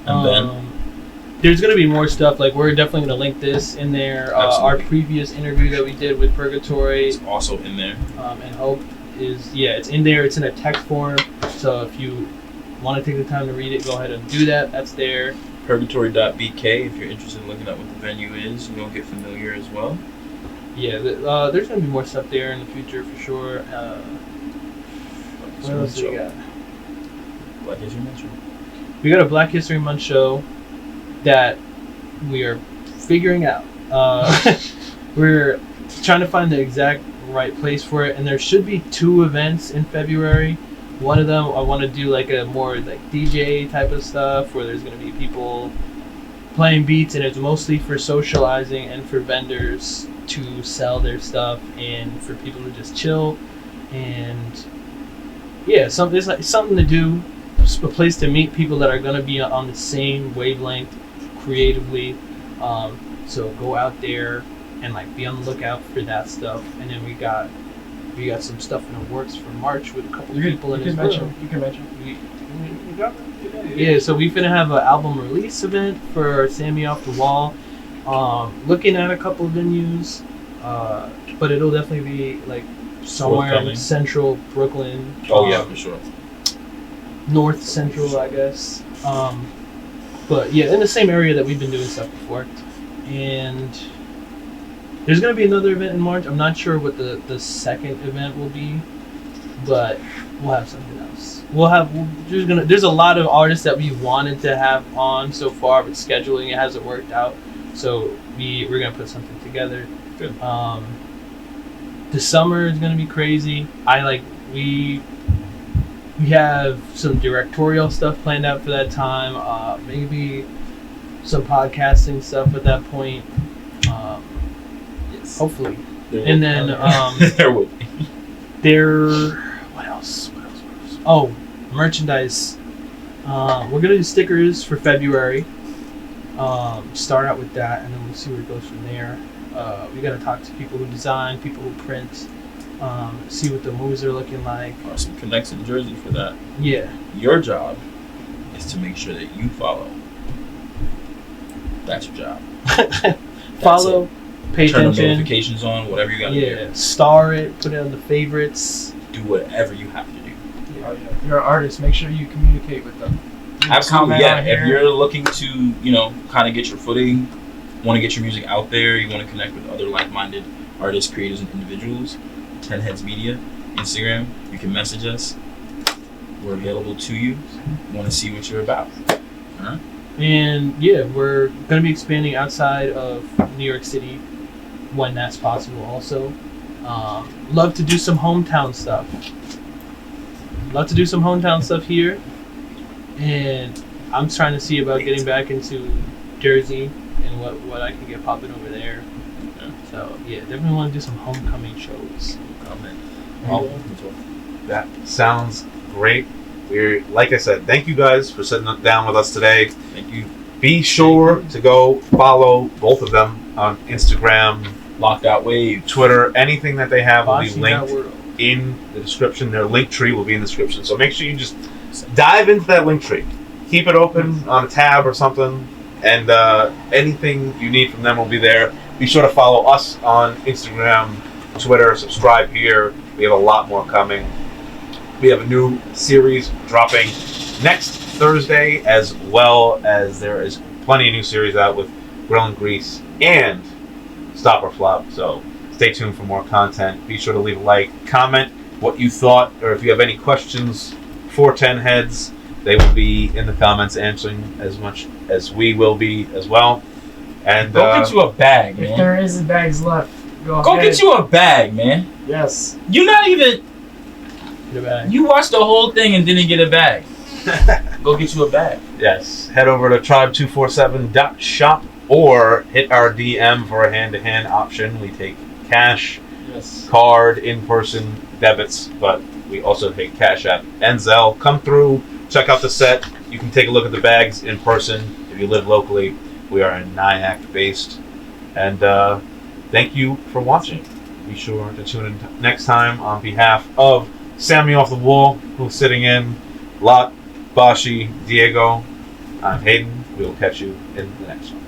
[SPEAKER 3] And then
[SPEAKER 1] there's going to be more stuff. We're definitely going to link this in there. Our previous interview that we did with Purgatory
[SPEAKER 3] is also in there.
[SPEAKER 1] And Hope. is, it's in there. It's in a text form. So if you want to take the time to read it, go ahead and do that. That's there.
[SPEAKER 3] Purgatory.bk if you're interested in looking at what the venue is. You'll get familiar as well.
[SPEAKER 1] Yeah, there's going to be more stuff there in the future for sure. What else do we got?
[SPEAKER 3] Black History Month show.
[SPEAKER 1] We got a Black History Month show that we are figuring out. We're trying to find the exact right place for it, and there should be 2 events in February. One of them I want to do like a more like DJ type of stuff where there's going to be people playing beats, and it's mostly for socializing and for vendors to sell their stuff and for people to just chill. And it's like something to do, a place to meet people that are going to be on the same wavelength creatively. So go out there and like be on the lookout for that stuff. And then we got some stuff in the works for March with a couple people in this room.
[SPEAKER 2] You can mention.
[SPEAKER 1] Yeah, so we finna have an album release event for Sammy Off the Wall. Looking at a couple venues, but it'll definitely be like somewhere in central Brooklyn.
[SPEAKER 3] Oh yeah, for sure.
[SPEAKER 1] North Central, I guess. But yeah, in the same area that we've been doing stuff before. And there's gonna be another event in March. I'm not sure what the second event will be, but we'll have something else. There's a lot of artists that we wanted to have on so far, but scheduling it hasn't worked out. So we're gonna put something together.
[SPEAKER 3] Good.
[SPEAKER 1] The summer is gonna be crazy. We have some directorial stuff planned out for that time. Maybe some podcasting stuff at that point.
[SPEAKER 3] Yes.
[SPEAKER 1] Hopefully. And then
[SPEAKER 3] there would be.
[SPEAKER 1] What else? Oh, merchandise. We're gonna do stickers for February. Start out with that, and then we'll see where it goes from there. We gotta talk to people who design, people who print, see what the moves are looking like.
[SPEAKER 3] Some connects in Jersey for that.
[SPEAKER 1] Yeah.
[SPEAKER 3] Your job is to make sure that you follow. That's your job.
[SPEAKER 1] Follow, pay
[SPEAKER 3] Turn the
[SPEAKER 1] attention.
[SPEAKER 3] notifications on, whatever you gotta do.
[SPEAKER 1] Yeah, star it, put it on the favorites.
[SPEAKER 3] Do whatever you have to do.
[SPEAKER 2] Oh, yeah. If you're an artist, make sure you communicate with them.
[SPEAKER 3] Absolutely, yeah.
[SPEAKER 2] On
[SPEAKER 3] If
[SPEAKER 2] here.
[SPEAKER 3] you're looking to, kind of get your footing, want to get your music out there, you want to connect with other like-minded artists, creators, and individuals, 10 Heads Media, Instagram, you can message us. We're available to you. Want to see what you're about. Huh?
[SPEAKER 1] And yeah, we're going to be expanding outside of New York City when that's possible also. Love to do some hometown stuff. Here. And I'm trying to see about getting back into Jersey and what I can get popping over there.
[SPEAKER 3] Okay.
[SPEAKER 1] So yeah, definitely want to do some homecoming shows.
[SPEAKER 4] That sounds great. Like I said, thank you guys for sitting down with us today.
[SPEAKER 3] Thank you.
[SPEAKER 4] Be sure to go follow both of them on Instagram,
[SPEAKER 3] Locked Out Wave,
[SPEAKER 4] Twitter, anything that they have will be
[SPEAKER 1] Bashi
[SPEAKER 4] linked
[SPEAKER 1] Locke.
[SPEAKER 4] in the description. Their link tree will be in the description. So make sure you just dive into that link tree. Keep it open on a tab or something, and anything you need from them will be there. Be sure to follow us on Instagram, Twitter, subscribe here. We have a lot more coming. We have a new series dropping next Thursday, as well as there is plenty of new series out with Grill and Grease and Stop or Flop. So stay tuned for more content. Be sure to leave a like, comment what you thought, or if you have any questions for 10 Heads, they will be in the comments answering as much as we will be as well. And
[SPEAKER 3] go get you a bag, man.
[SPEAKER 2] If there is bags left, go
[SPEAKER 3] Go
[SPEAKER 2] ahead.
[SPEAKER 3] get you a bag, man.
[SPEAKER 2] Yes.
[SPEAKER 3] You're not even.
[SPEAKER 1] Get a bag.
[SPEAKER 3] You watched the whole thing and didn't get a bag. Go get you a bag.
[SPEAKER 4] yes, head over to tribe247.shop or hit our DM for a hand-to-hand option. We take cash,
[SPEAKER 2] Yes.
[SPEAKER 4] card, in-person debits, but we also take Cash App and Zelle. Come through, check out the set. You can take a look at the bags in person if you live locally. We are in Nyack based. And thank you for watching. Be sure to tune in next time. On behalf of Sammy Off the Wall, who's sitting in, Lot, Bashi, Diego, I'm Hayden. We will catch you in the next one.